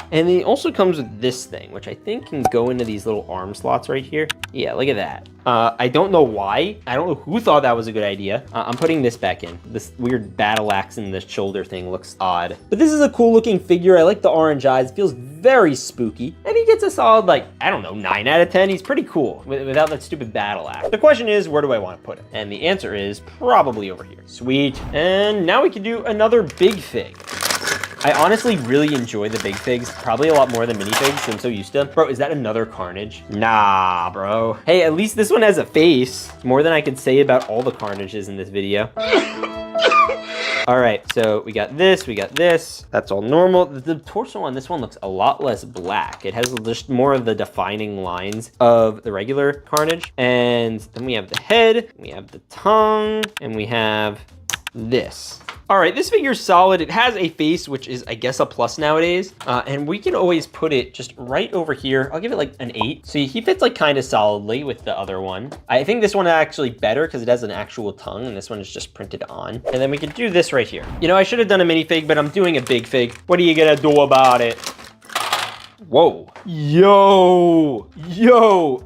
And he also comes with this thing, which I think can go into these little arm slots right here. Yeah, look at that. I don't know why. I don't know who thought that was a good idea. I'm putting this back in. This weird battle axe in the shoulder thing looks odd. But this is a cool looking figure. I like the orange eyes. It feels very spooky. And he gets a solid, like, I don't know, 9 out of 10. He's pretty cool without that stupid battle axe. The question is, where do I want to put it? And the answer is probably over here. Sweet. And now we can do another big fig. I honestly really enjoy the big figs, probably a lot more than minifigs. I'm so used to them. Bro, is that another Carnage? Nah, bro. Hey, at least this one has a face. More than I could say about all the Carnages in this video. All right, so we got this, we got this. That's all normal. The torso on this one looks a lot less black. It has just more of the defining lines of the regular Carnage. And then we have the head, we have the tongue, and we have this. All right, this figure's solid. It has a face, which is, I guess, a plus nowadays. And we can always put it just right over here. I'll give it like an 8. So he fits like kind of solidly with the other one. I think this one is actually better because it has an actual tongue, and this one is just printed on. And then we can do this right here. You know, I should have done a minifig, but I'm doing a big fig. What are you gonna do about it? Whoa. Yo.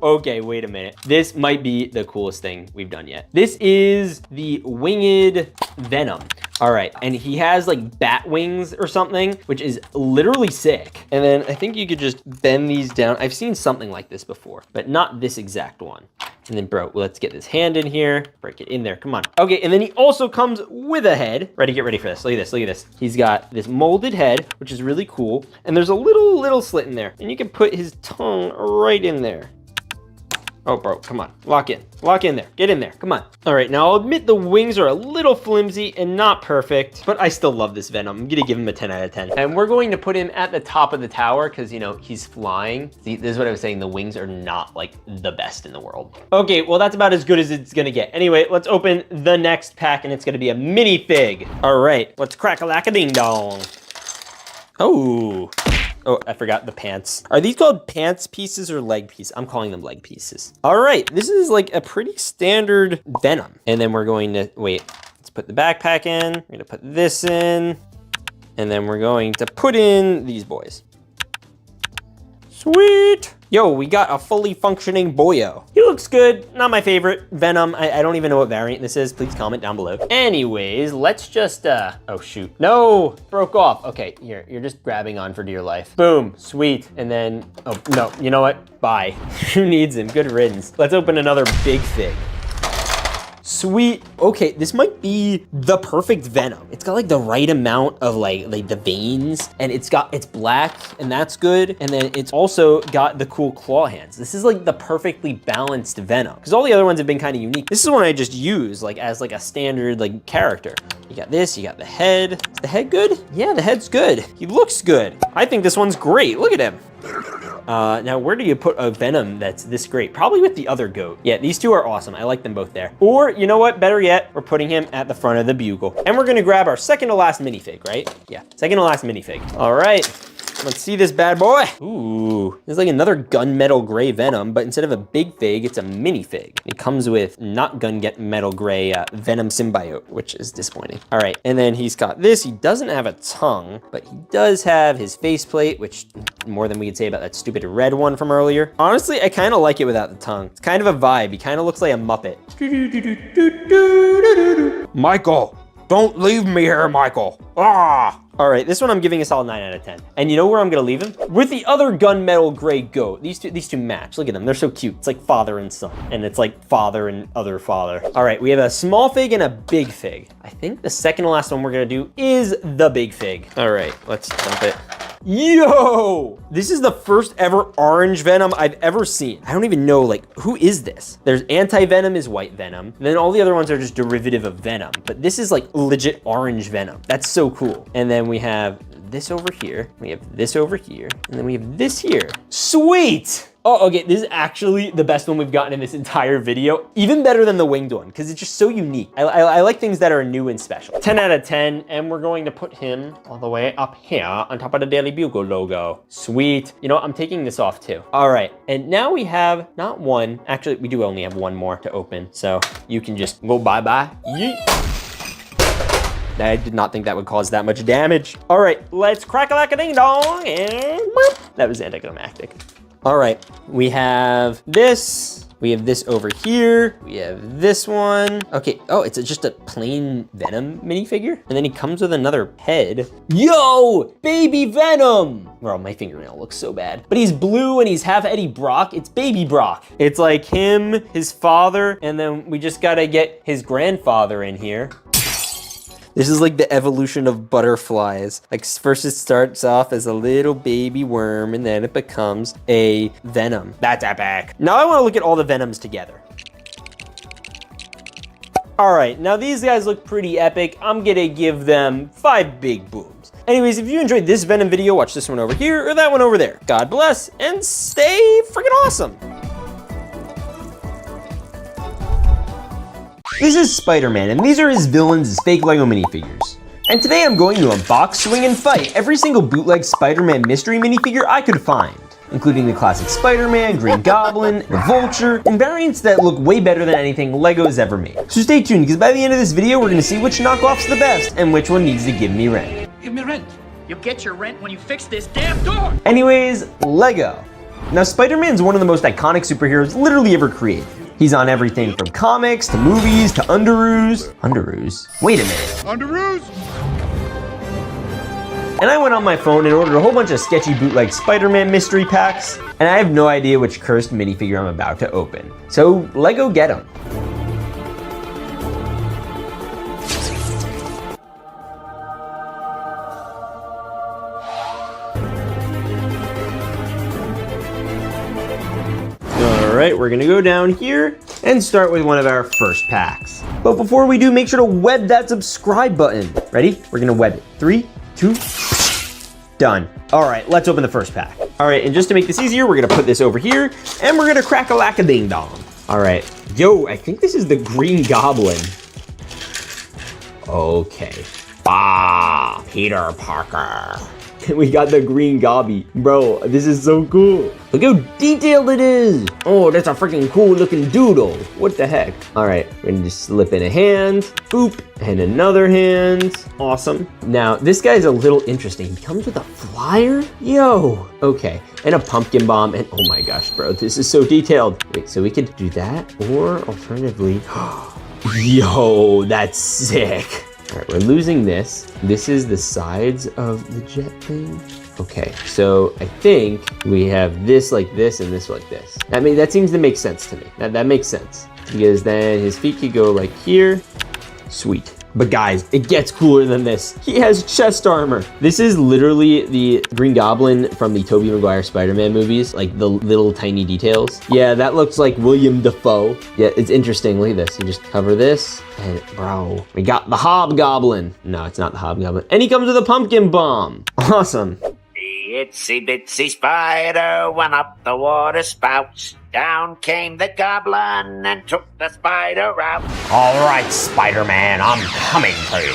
Okay, wait a minute. This might be the coolest thing we've done yet. This is the winged Venom. All right, and he has like bat wings or something, which is literally sick. And then I think you could just bend these down. I've seen something like this before, but not this exact one. And then, bro, let's get this hand in here. Break it in there, come on. Okay, and then he also comes with a head. Get ready for this. Look at this, look at this. He's got this molded head, which is really cool. And there's a little slit in there. And you can put his tongue right in there. Oh, bro, come on, lock in there, get in there, come on. All right, now I'll admit the wings are a little flimsy and not perfect, but I still love this Venom. I'm gonna give him a 10 out of 10. And we're going to put him at the top of the tower because, you know, he's flying. See, this is what I was saying, the wings are not like the best in the world. Okay, well, that's about as good as it's gonna get. Anyway, let's open the next pack, and it's gonna be a minifig. All right, let's crack-a-lack-a-ding-dong. Oh, I forgot the pants. Are these called pants pieces or leg pieces? I'm calling them leg pieces. All right, this is like a pretty standard Venom. And then we're going to, wait, let's put the backpack in. We're gonna put this in. And then we're going to put in these boys. Sweet. Yo, we got a fully functioning Boyo. He looks good. Not my favorite. Venom, I don't even know what variant this is. Please comment down below. Anyways, let's just, oh shoot. No, broke off. Okay, here, you're just grabbing on for dear life. Boom, sweet. And then, oh no, you know what? Bye. Who needs him? Good riddance. Let's open another big fig. Sweet. Okay, this might be the perfect Venom. It's got like the right amount of like the veins, and it's black, and that's good. And then it's also got the cool claw hands. This is like the perfectly balanced Venom, because all the other ones have been kind of unique. This is one I just use like as like a standard like character. You got this, you got the head. Is the head good? Yeah, the head's good. He looks good. I think this one's great. Look at him. Now where do you put a Venom that's this great? Probably with the other goat. Yeah, these two are awesome. I like them both there. Or, you know what? Better yet, we're putting him at the front of the bugle. And we're gonna grab our second to last minifig, right? Yeah, second to last minifig. All right, let's see this bad boy. Ooh, there's like another gunmetal gray Venom, but instead of a big fig, it's a minifig. It comes with not gunmetal gray Venom symbiote, which is disappointing. All right, and then he's got this. He doesn't have a tongue, but he does have his faceplate, which more than we could say about that stupid red one from earlier. Honestly, I kind of like it without the tongue. It's kind of a vibe. He kind of looks like a Muppet. Michael, don't leave me here, Michael. Ah! All right, this one I'm giving a solid 9 out of 10. And you know where I'm gonna leave him? With the other gunmetal gray goat. These two match. Look at them, they're so cute. It's like father and son, and it's like father and other father. All right, we have a small fig and a big fig. I think the second to last one we're gonna do is the big fig. All right, let's dump it. Yo, this is the first ever orange Venom I've ever seen. I don't even know, like, who is this? There's anti-Venom is white Venom, and then all the other ones are just derivative of Venom, but this is like legit orange Venom. That's so cool. And then we have this over here, we have this over here, and then we have this here. Sweet! Oh, okay, this is actually the best one we've gotten in this entire video. Even better than the winged one, because it's just so unique. I like things that are new and special. 10 out of 10, and we're going to put him all the way up here on top of the Daily Bugle logo. Sweet. You know what, I'm taking this off too. All right, and now we have not one, actually we do only have one more to open, so you can just go bye-bye. Yeet. I did not think that would cause that much damage. All right, let's crack-a-lack-a-ding-dong, and boop. That was anticlimactic. All right, we have this over here, we have this one. Okay, oh, it's just a plain Venom minifigure? And then he comes with another head. Yo, baby Venom! Bro, my fingernail looks so bad. But he's blue and he's half Eddie Brock. It's baby Brock. It's like him, his father, and then we just gotta get his grandfather in here. This is like the evolution of butterflies. Like first it starts off as a little baby worm and then it becomes a Venom. That's epic. Now I wanna look at all the Venoms together. All right, now these guys look pretty epic. I'm gonna give them 5 big booms. Anyways, if you enjoyed this Venom video, watch this one over here or that one over there. God bless and stay freaking awesome. This is Spider-Man, and these are his villains as fake LEGO minifigures. And today I'm going to unbox, swing, and fight every single bootleg Spider-Man mystery minifigure I could find, including the classic Spider-Man, Green Goblin, the Vulture, and variants that look way better than anything LEGO's ever made. So stay tuned, because by the end of this video, we're gonna see which knockoff's the best, and which one needs to give me rent. Give me rent. You'll get your rent when you fix this damn door! Anyways, LEGO. Now, Spider-Man's one of the most iconic superheroes literally ever created. He's on everything from comics, to movies, to Underoos. Underoos? Wait a minute. Underoos? And I went on my phone and ordered a whole bunch of sketchy bootleg Spider-Man mystery packs, and I have no idea which cursed minifigure I'm about to open. So, LEGO get 'em. All right, we're gonna go down here and start with one of our first packs. But before we do, make sure to web that subscribe button. Ready? We're gonna web it. 3, 2, done. All right, let's open the first pack. All right, and just to make this easier, we're gonna put this over here and we're gonna crack-a-lack-a-ding-dong. All right, yo, I think this is the Green Goblin. Okay, Ah, Peter Parker. We got the green gobby. Bro, this is so cool. Look how detailed it is. Oh, that's a freaking cool looking doodle. What the heck? All right, we're gonna just slip in a hand. Boop, and another hand. Awesome. Now, this guy's a little interesting. He comes with a flyer? Yo, okay. And a pumpkin bomb, and oh my gosh, bro, this is so detailed. Wait, so we could do that, or alternatively, yo, that's sick. All right, we're losing this. This is the sides of the jet thing. Okay, so I think we have this like this and this like this. That seems to make sense to me. That makes sense. Because then his feet could go like here. Sweet. But guys, it gets cooler than this. He has chest armor. This is literally the Green Goblin from the Tobey Maguire Spider-Man movies, like the little tiny details. Yeah, that looks like William Dafoe. Yeah, it's interesting. Look at this. You just cover this and bro, we got the Hobgoblin. No, it's not the Hobgoblin. And he comes with a pumpkin bomb. Awesome. The itsy bitsy spider went up the water spouts. Down came the goblin and took the spider out. All right, Spider-Man, I'm coming for you.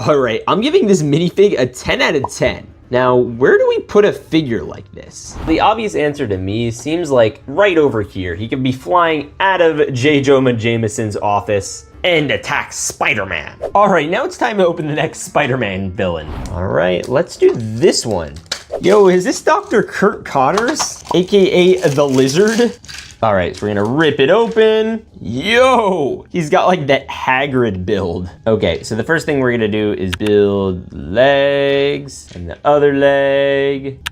All right, I'm giving this minifig a 10 out of 10. Now, where do we put a figure like this? The obvious answer to me seems like right over here. He could be flying out of J. Jonah Jameson's office and attack Spider-Man. All right, now it's time to open the next Spider-Man villain. All right, let's do this one. Yo, is this Dr. Kurt Connors, AKA the Lizard? All right, so we're gonna rip it open. Yo, he's got like that Hagrid build. Okay, so the first thing we're gonna do is build legs and the other leg.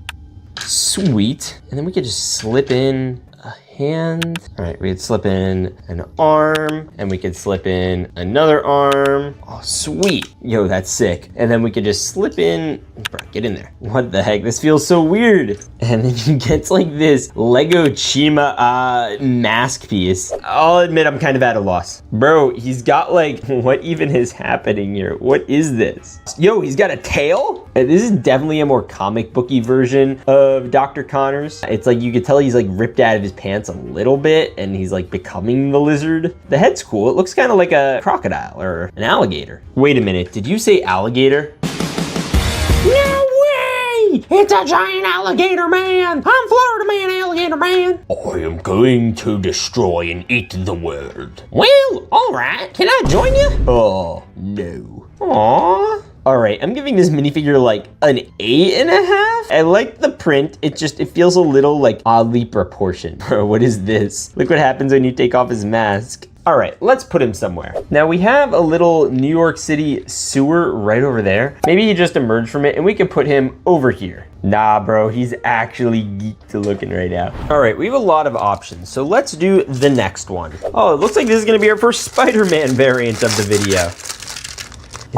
Sweet. And then we could just slip in a hand. All right, we could slip in an arm and we could slip in another arm. Oh, sweet. Yo, that's sick. And then we could just slip in, bro, get in there. What the heck? This feels so weird. And then you get like this Lego Chima mask piece. I'll admit I'm kind of at a loss. Bro, he's got like, what even is happening here? What is this? Yo, he's got a tail? This is definitely a more comic booky version of Dr. Connors. It's like you could tell he's like ripped out of his pants a little bit and he's like becoming the lizard. The head's cool. It looks kind of like a crocodile or an alligator. Wait a minute, did you say alligator? No way! It's a giant alligator man! I'm Florida Man, Alligator Man! I am going to destroy and eat the world. Well, alright. Can I join you? Oh, no. Aww. All right, I'm giving this minifigure like an 8.5. I like the print. It feels a little like oddly proportioned. Bro, what is this? Look what happens when you take off his mask. All right, let's put him somewhere. Now we have a little New York City sewer right over there. Maybe he just emerged from it and we can put him over here. Nah, bro, he's actually geeked looking right now. All right, we have a lot of options. So let's do the next one. Oh, it looks like this is gonna be our first Spider-Man variant of the video.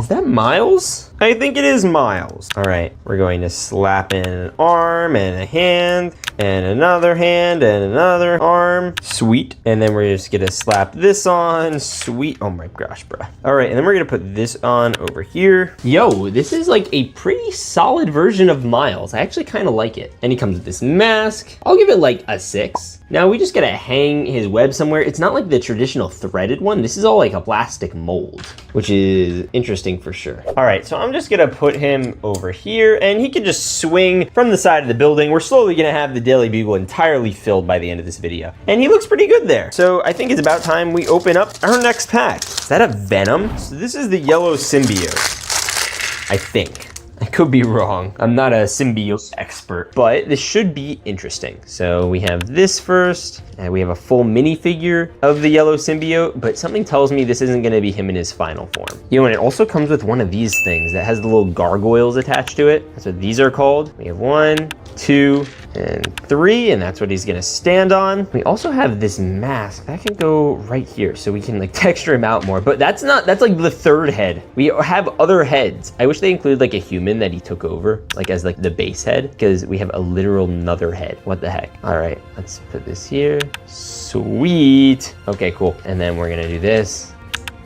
Is that Miles? I think it is Miles. All right, we're going to slap in an arm and a hand and another hand and another arm. Sweet. And then we're just gonna slap this on. Sweet. Oh my gosh, bro. All right, and then we're gonna put this on over here. Yo, this is like a pretty solid version of Miles. I actually kind of like it. And he comes with this mask. I'll give it like a 6. Now we just gotta hang his web somewhere. It's not like the traditional threaded one. This is all like a plastic mold, which is interesting for sure. All right, so I'm just gonna put him over here and he can just swing from the side of the building. We're slowly gonna have the Daily Bugle entirely filled by the end of this video. And he looks pretty good there. So I think it's about time we open up our next pack. Is that a Venom? So this is the yellow symbiote, I think. I could be wrong. I'm not a symbiote expert, but this should be interesting. So we have this first, and we have a full minifigure of the yellow symbiote, but something tells me this isn't gonna be him in his final form. You know, and it also comes with one of these things that has the little gargoyles attached to it. That's what these are called. We have 1, 2, and 3, and that's what he's gonna stand on. We also have this mask that can go right here, so we can like texture him out more, but that's like the third head. We have other heads. I wish they included like a human that he took over, like as like the base head, because we have a literal another head. What the heck? All right, let's put this here. Sweet. Okay, cool. And then we're gonna do this.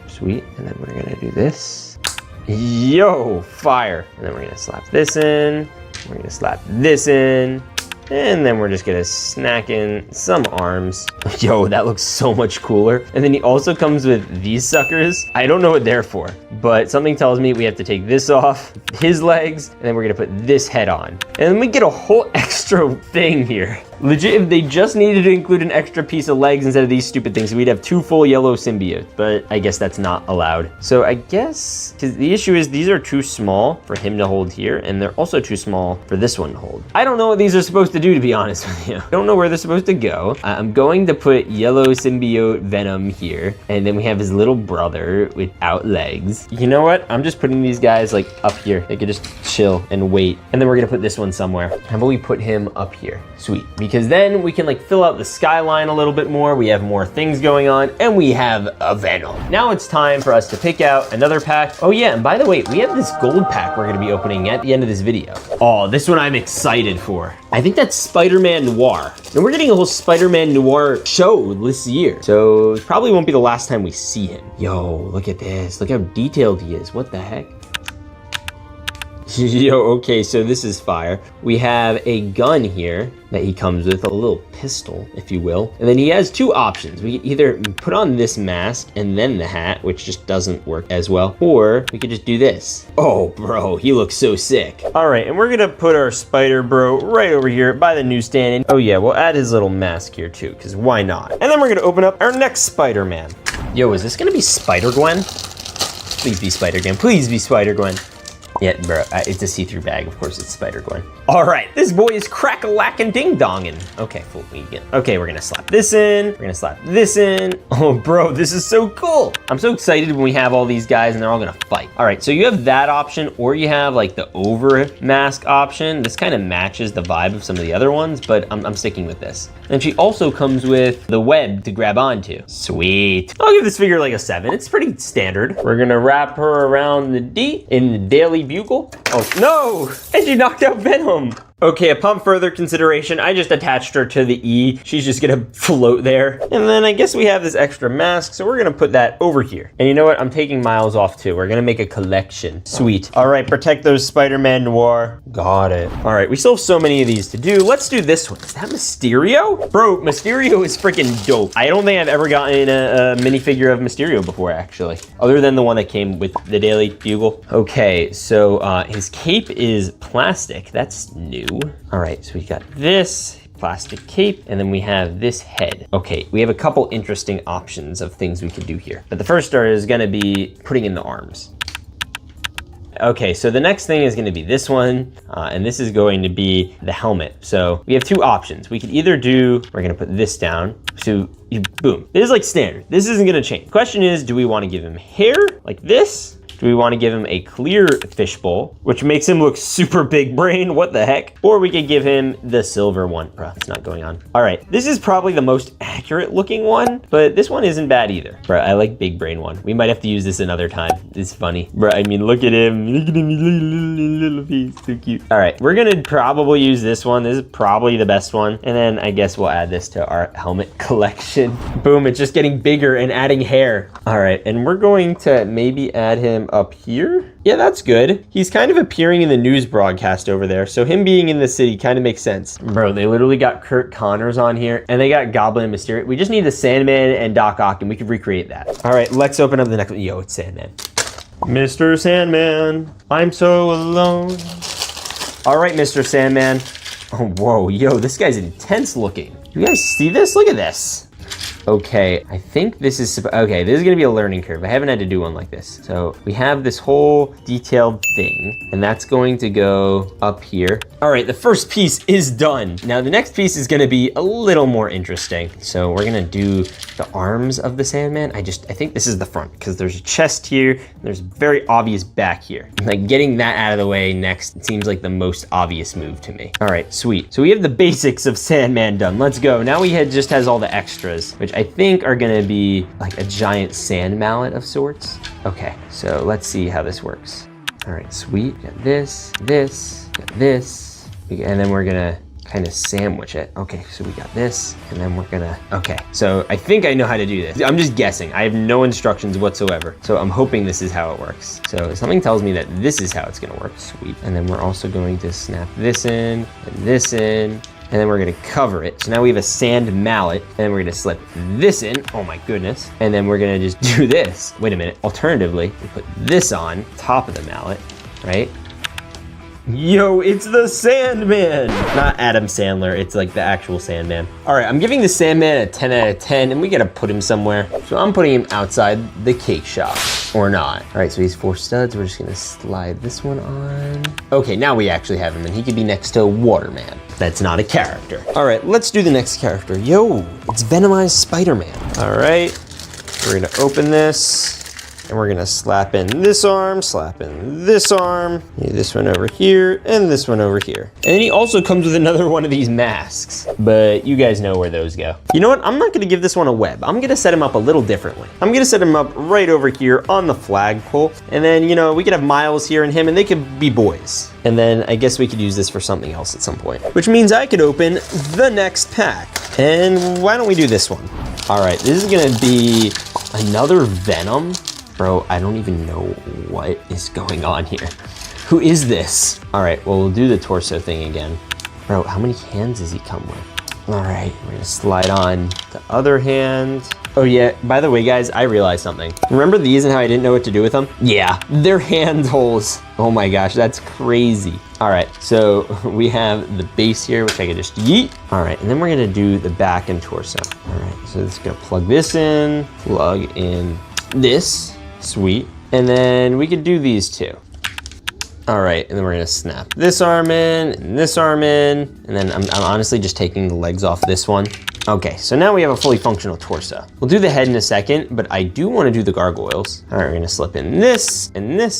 Sweet. And then we're gonna do this. Yo, fire. And then we're gonna slap this in. We're gonna slap this in. And then we're just gonna snack in some arms. Yo, that looks so much cooler. And then he also comes with these suckers. I don't know what they're for, but something tells me we have to take this off, his legs, and then we're gonna put this head on. And then we get a whole extra thing here. Legit, if they just needed to include an extra piece of legs instead of these stupid things, we'd have 2 full yellow symbiotes, but I guess that's not allowed. So I guess, because the issue is these are too small for him to hold here, and they're also too small for this one to hold. I don't know what these are supposed to do, to be honest with you. I don't know where they're supposed to go. I'm going to put yellow symbiote Venom here, and then we have his little brother without legs. You know what? I'm just putting these guys like up here. They could just chill and wait. And then we're gonna put this one somewhere. How about we put him up here? Sweet. Because then we can like fill out the skyline a little bit more. We have more things going on, and we have a Venom. Now it's time for us to pick out another pack. Oh yeah, and by the way, we have this gold pack we're gonna be opening at the end of this video. Oh, this one I'm excited for. I think that's Spider-Man Noir. And we're getting a whole Spider-Man Noir show this year. So it probably won't be the last time we see him. Yo, look at this. Look how detailed he is. What the heck? Yo, okay, so this is fire. We have a gun here that he comes with, a little pistol, if you will. And then he has 2 options. We can either put on this mask and then the hat, which just doesn't work as well, or we could just do this. Oh, bro, he looks so sick. All right, and we're gonna put our Spider Bro right over here by the newsstand. And oh yeah, we'll add his little mask here too, because why not? And then we're gonna open up our next Spider-Man. Yo, is this gonna be Spider-Gwen? Please be Spider-Gwen, please be Spider-Gwen. Yeah, bro, it's a see-through bag. Of course, it's Spider-Gwen. All right, this boy is crack-a-lackin' ding-dongin'. Okay, full vegan. Okay, we're gonna slap this in. We're gonna slap this in. Oh, bro, this is so cool. I'm so excited when we have all these guys and they're all gonna fight. All right, so you have that option, or you have like the over mask option. This kind of matches the vibe of some of the other ones, but I'm sticking with this. And she also comes with the web to grab onto. Sweet. I'll give this figure like a 7. It's pretty standard. We're gonna wrap her around the D in the Daily Bugle. Oh, no! And she knocked out Venom. Okay, upon further consideration, I just attached her to the E. She's just gonna float there. And then I guess we have this extra mask, so we're gonna put that over here. And you know what? I'm taking Miles off too. We're gonna make a collection. Sweet. All right, protect those Spider-Man Noir. Got it. All right, we still have so many of these to do. Let's do this one. Is that Mysterio? Bro, Mysterio is freaking dope. I don't think I've ever gotten a minifigure of Mysterio before, actually, other than the one that came with the Daily Bugle. Okay, so his cape is plastic. That's new. All right, so we got this plastic cape, and then we have this head. Okay, we have a couple interesting options of things we could do here. But the first start is gonna be putting in the arms. Okay, so the next thing is gonna be this one, and this is going to be the helmet. So we have 2 options. We could either do, we're gonna put this down, so boom. This is like standard. This isn't gonna change. Question is, do we wanna give him hair like this? Do we want to give him a clear fishbowl, which makes him look super big brain? What the heck? Or we could give him the silver one. Bro, it's not going on. All right, this is probably the most accurate looking one, but this one isn't bad either. Bro, I like big brain one. We might have to use this another time. It's funny. Bro, I mean, look at him. Look at him, little face, so cute. All right, we're gonna probably use this one. This is probably the best one. And then I guess we'll add this to our helmet collection. Boom, it's just getting bigger and adding hair. All right, and we're going to maybe add him up here. Yeah, that's good. He's kind of appearing in the news broadcast over there, so him being in the city kind of makes sense. Bro, they literally got Kurt Connors on here, and they got Goblin and Mysterio. We just need the Sandman and Doc Ock, and we could recreate that. All right, let's open up the next one. Yo, it's Sandman. Mr. Sandman, I'm so alone. All right, Mr. Sandman. Oh, whoa, yo, this guy's intense looking. You guys see this? Look at this. Okay, I think this is, okay, this is gonna be a learning curve. I haven't had to do one like this. So we have this whole detailed thing, and that's going to go up here. All right, the first piece is done. Now the next piece is gonna be a little more interesting. So we're gonna do the arms of the Sandman. I think this is the front, because there's a chest here, and there's very obvious back here. Like getting that out of the way next seems like the most obvious move to me. All right, sweet. So we have the basics of Sandman done. Let's go. Now just has all the extras, which I think are gonna be like a giant sand mallet of sorts. Okay, so let's see how this works. All right, sweet. Got this, got this, and then we're gonna kind of sandwich it. Okay, so we got this, and then we're gonna, okay. So I think I know how to do this. I'm just guessing. I have no instructions whatsoever. So I'm hoping this is how it works. So something tells me that this is how it's gonna work. Sweet. And then we're also going to snap this in, and this in, and then we're gonna cover it. So now we have a sand mallet, and then we're gonna slip this in. Oh my goodness. And then we're gonna just do this. Wait a minute. Alternatively, we put this on top of the mallet, right? Yo, it's the Sandman! Not Adam Sandler, it's like the actual Sandman. All right, I'm giving the Sandman a 10 out of 10, and we gotta put him somewhere. So I'm putting him outside the cake shop, or not. All right, so he's 4 studs. We're just gonna slide this one on. Okay, now we actually have him, and he could be next to Waterman. That's not a character. All right, let's do the next character. Yo, it's Venomized Spider-Man. All right, we're gonna open this. And we're gonna slap in this arm, slap in this arm, this one over here, and this one over here. And then he also comes with another one of these masks, but you guys know where those go. You know what, I'm not gonna give this one a web. I'm gonna set him up a little differently. I'm gonna set him up right over here on the flagpole, and then, you know, we could have Miles here and him, and they could be boys. And then I guess we could use this for something else at some point, which means I could open the next pack. And why don't we do this one? All right, this is gonna be another Venom. Bro, I don't even know what is going on here. Who is this? All right, well, we'll do the torso thing again. Bro, how many hands does he come with? All right, we're gonna slide on the other hand. Oh yeah, by the way, guys, I realized something. Remember these and how I didn't know what to do with them? Yeah, they're hand holes. Oh my gosh, that's crazy. All right, so we have the base here, which I could just yeet. All right, and then we're gonna do the back and torso. All right, so it's gonna plug this in, plug in this. Sweet. And then we could do these two. All right, and then we're gonna snap this arm in, and this arm in, and then I'm honestly just taking the legs off this one. Okay, so now we have a fully functional torso. We'll do the head in a second, but I do wanna do the gargoyles. All right, we're gonna slip in this, and this.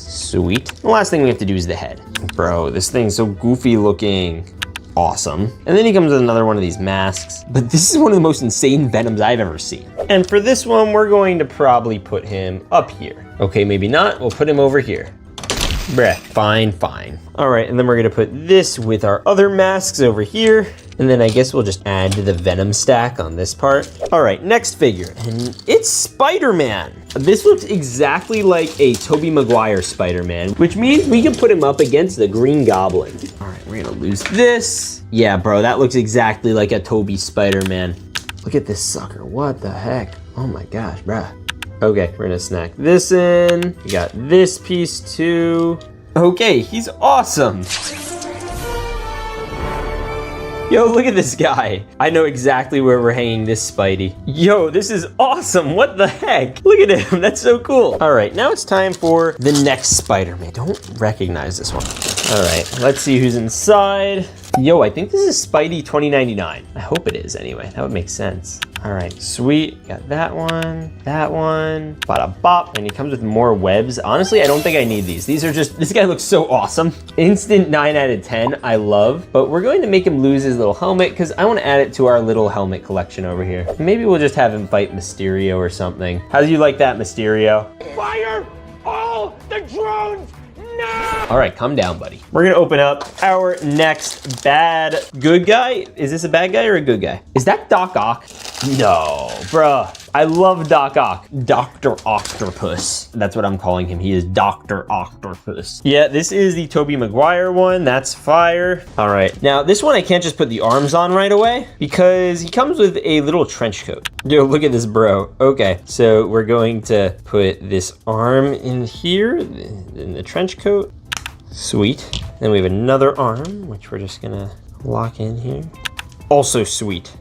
Sweet. The last thing we have to do is the head. Bro, this thing's so goofy looking. Awesome. And then he comes with another one of these masks. But this is one of the most insane Venoms I've ever seen. And for this one, we're going to probably put him up here. Okay, maybe not. We'll put him over here. Bruh, fine, fine. All right, and then we're gonna put this with our other masks over here. And then I guess we'll just add to the Venom stack on this part. All right, next figure, and it's Spider-Man. This looks exactly like a Tobey Maguire Spider-Man, which means we can put him up against the Green Goblin. All right, we're gonna lose this. Yeah, bro, that looks exactly like a Tobey Spider-Man. Look at this sucker, what the heck? Oh my gosh, bruh. Okay, we're gonna snack this in. We got this piece too. Okay, he's awesome. Yo, look at this guy. I know exactly where we're hanging this Spidey. Yo, this is awesome. What the heck? Look at him. That's so cool. All right, now it's time for the next Spider-Man. Don't recognize this one. All right, let's see who's inside. Yo, I think this is Spidey 2099. I hope it is anyway. That would make sense. All right, sweet. Got that one, bada bop. And he comes with more webs. Honestly, I don't think I need these. These are just, this guy looks so awesome. Instant 9 out of 10, I love. But we're going to make him lose his little helmet because I want to add it to our little helmet collection over here. Maybe we'll just have him fight Mysterio or something. How do you like that, Mysterio? Fire all the drones now! All right, calm down, buddy. We're gonna open up our next good guy. Is this a bad guy or a good guy? Is that Doc Ock? No, bruh. I love Doc Ock. Dr. Octopus. That's what I'm calling him. He is Dr. Octopus. Yeah, this is the Tobey Maguire one. That's fire. All right, now this one I can't just put the arms on right away because he comes with a little trench coat. Yo, look at this, bro. Okay, so we're going to put this arm in here in the trench coat. Sweet. Then we have another arm, which we're just gonna lock in here. Also sweet.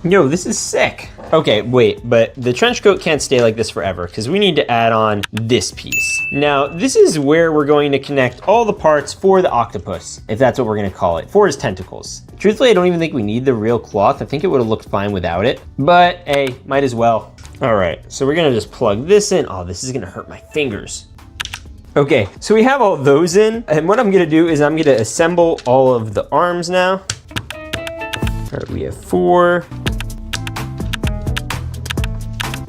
Yo, this is sick. Okay, wait, but the trench coat can't stay like this forever because we need to add on this piece. Now, this is where we're going to connect all the parts for the octopus, if that's what we're gonna call it, for his tentacles. Truthfully, I don't even think we need the real cloth. I think it would have looked fine without it, but hey, might as well. All right, so we're gonna just plug this in. Oh, this is gonna hurt my fingers. Okay, so we have all those in, and what I'm gonna do is I'm gonna assemble all of the arms now. All right, we have 4.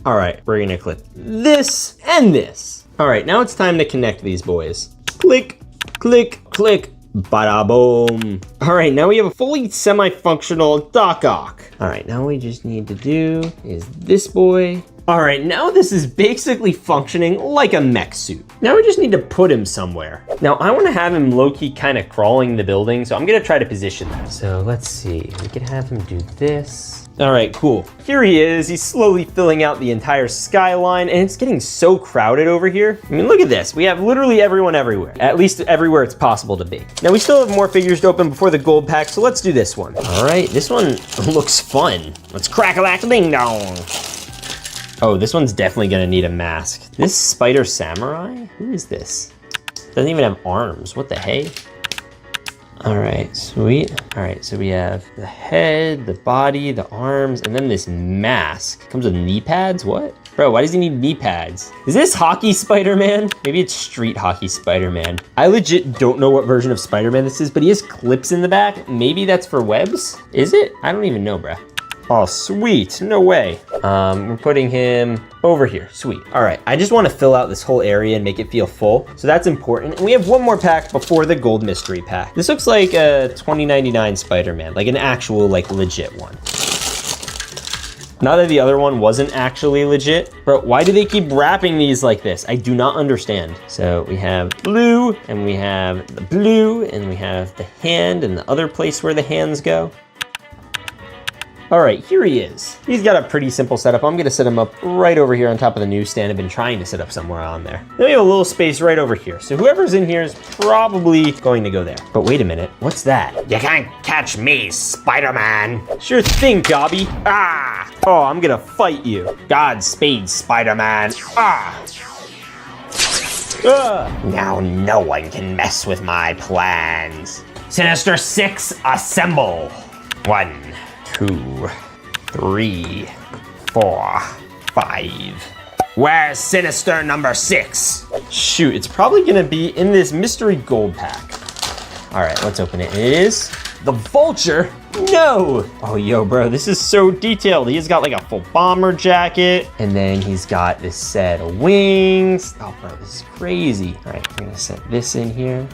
All right, we're gonna clip this and this. All right, now it's time to connect these boys. Click, click, click, bada boom. All right, now we have a fully semi-functional Doc Ock. All right, now we just need to do is this boy All right, now this is basically functioning like a mech suit. Now we just need to put him somewhere. Now I want to have him low-key kind of crawling the building, so I'm gonna try to position that. So let's see, we can have him do this. All right, cool. Here he is. He's slowly filling out the entire skyline, and it's getting so crowded over here. I mean, look at this. We have literally everyone everywhere, at least everywhere it's possible to be. Now, we still have more figures to open before the gold pack, so let's do this one. All right, this one looks fun. Let's crack-a-lack-a-ding-dong. Oh, this one's definitely gonna need a mask. This Spider Samurai? Who is this? Doesn't even have arms. What the hey? All right, sweet. All right, so we have the head, the body, the arms, and then this mask. Comes with knee pads, what? Bro, why does he need knee pads? Is this Hockey Spider-Man? Maybe it's Street Hockey Spider-Man. I legit don't know what version of Spider-Man this is, but he has clips in the back. Maybe that's for webs? Is it? I don't even know, bruh. Oh, sweet, no way. We're putting him over here, sweet. All right, I just wanna fill out this whole area and make it feel full, so that's important. And we have one more pack before the gold mystery pack. This looks like a 2099 Spider-Man, like an actual, like legit one. Not that the other one wasn't actually legit, but why do they keep wrapping these like this? I do not understand. So we have blue, and we have the blue, and we have the hand and the other place where the hands go. All right, here he is. He's got a pretty simple setup. I'm gonna set him up right over here on top of the newsstand. I've been trying to set up somewhere on there. Then we have a little space right over here. So whoever's in here is probably going to go there. But wait a minute, what's that? You can't catch me, Spider-Man. Sure thing, Gobby. Ah! Oh, I'm gonna fight you. Godspeed, Spider-Man. Ah! Now no one can mess with my plans. Sinister Six, assemble. 1, 2, 3, 4, 5. Where's Sinister number 6? Shoot, it's probably gonna be in this mystery gold pack. All right, let's open it. It is the Vulture. No! Oh, yo, bro, this is so detailed. He's got like a full bomber jacket, and then he's got this set of wings. Oh, bro, this is crazy. All right, I'm gonna set this in here.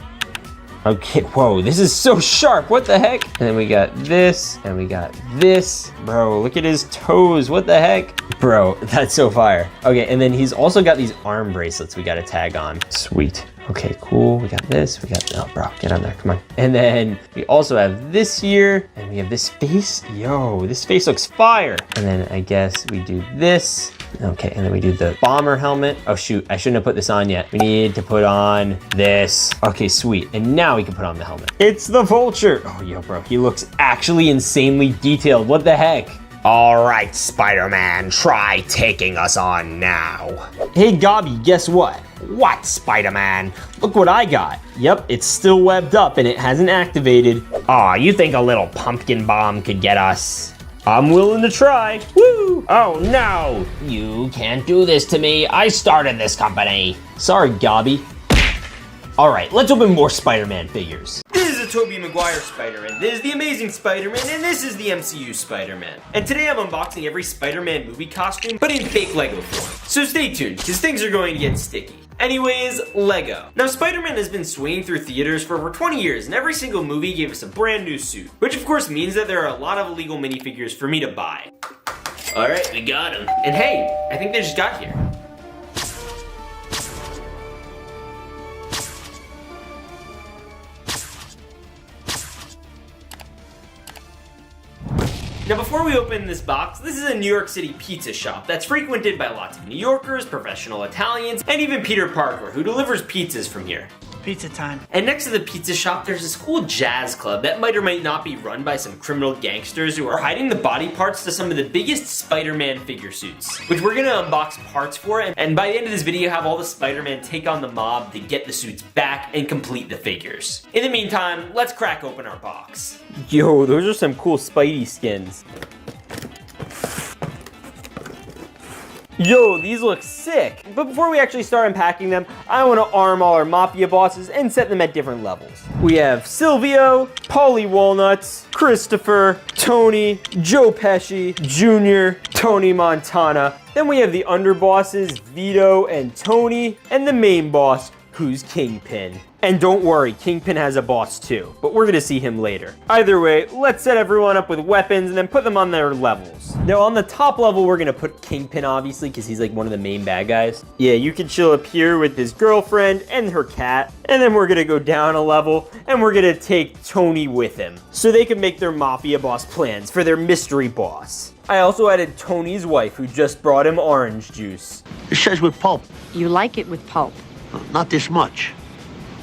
Okay, whoa, this is so sharp, what the heck? And then we got this, and we got this. Bro, look at his toes, what the heck? Bro, that's so fire. Okay, and then he's also got these arm bracelets we gotta tag on. Sweet. Okay, cool, we got this, we got, oh bro, get on there, come on. And then we also have this here, and we have this face. Yo, this face looks fire. And then I guess we do this. Okay, and then we do the bomber helmet. Oh shoot, I shouldn't have put this on yet. We need to put on this. Okay, sweet, and now we can put on the helmet. It's the Vulture. Oh, yo, bro, he looks actually insanely detailed. What the heck? All right, Spider-Man, try taking us on now. Hey, Gobby, guess what? What, Spider-Man? Look what I got. Yep, it's still webbed up and it hasn't activated. Aw, you think a little pumpkin bomb could get us? I'm willing to try. Woo! Oh no! You can't do this to me. I started this company. Sorry, Gobby. All right, let's open more Spider-Man figures. This is a Tobey Maguire Spider-Man, this is the Amazing Spider-Man, and this is the MCU Spider-Man. And today I'm unboxing every Spider-Man movie costume, but in fake Lego form. So stay tuned, because things are going to get sticky. Anyways, Lego. Now, Spider-Man has been swinging through theaters for over 20 years, and every single movie gave us a brand new suit. Which of course means that there are a lot of illegal minifigures for me to buy. All right, we got them. And hey, I think they just got here. Now before we open this box, this is a New York City pizza shop that's frequented by lots of New Yorkers, professional Italians, and even Peter Parker, who delivers pizzas from here. Pizza time. And next to the pizza shop, there's this cool jazz club that might or might not be run by some criminal gangsters who are hiding the body parts to some of the biggest Spider-Man figure suits, which we're gonna unbox parts for, and by the end of this video, have all the Spider-Man take on the mob to get the suits back and complete the figures. In the meantime, let's crack open our box. Yo, those are some cool Spidey skins. Yo, these look sick. But before we actually start unpacking them, I want to arm all our Mafia bosses and set them at different levels. We have Silvio, Paulie Walnuts, Christopher, Tony, Joe Pesci, Jr., Tony Montana. Then we have the underbosses, Vito and Tony, and the main boss, who's Kingpin. And don't worry, Kingpin has a boss too, but we're gonna see him later. Either way, let's set everyone up with weapons and then put them on their levels. Now on the top level, we're gonna put Kingpin, obviously, because he's like one of the main bad guys. Yeah, you can chill up here with his girlfriend and her cat. And then we're gonna go down a level and we're gonna take Tony with him so they can make their mafia boss plans for their mystery boss. I also added Tony's wife, who just brought him orange juice. It says with pulp. You like it with pulp. Not this much.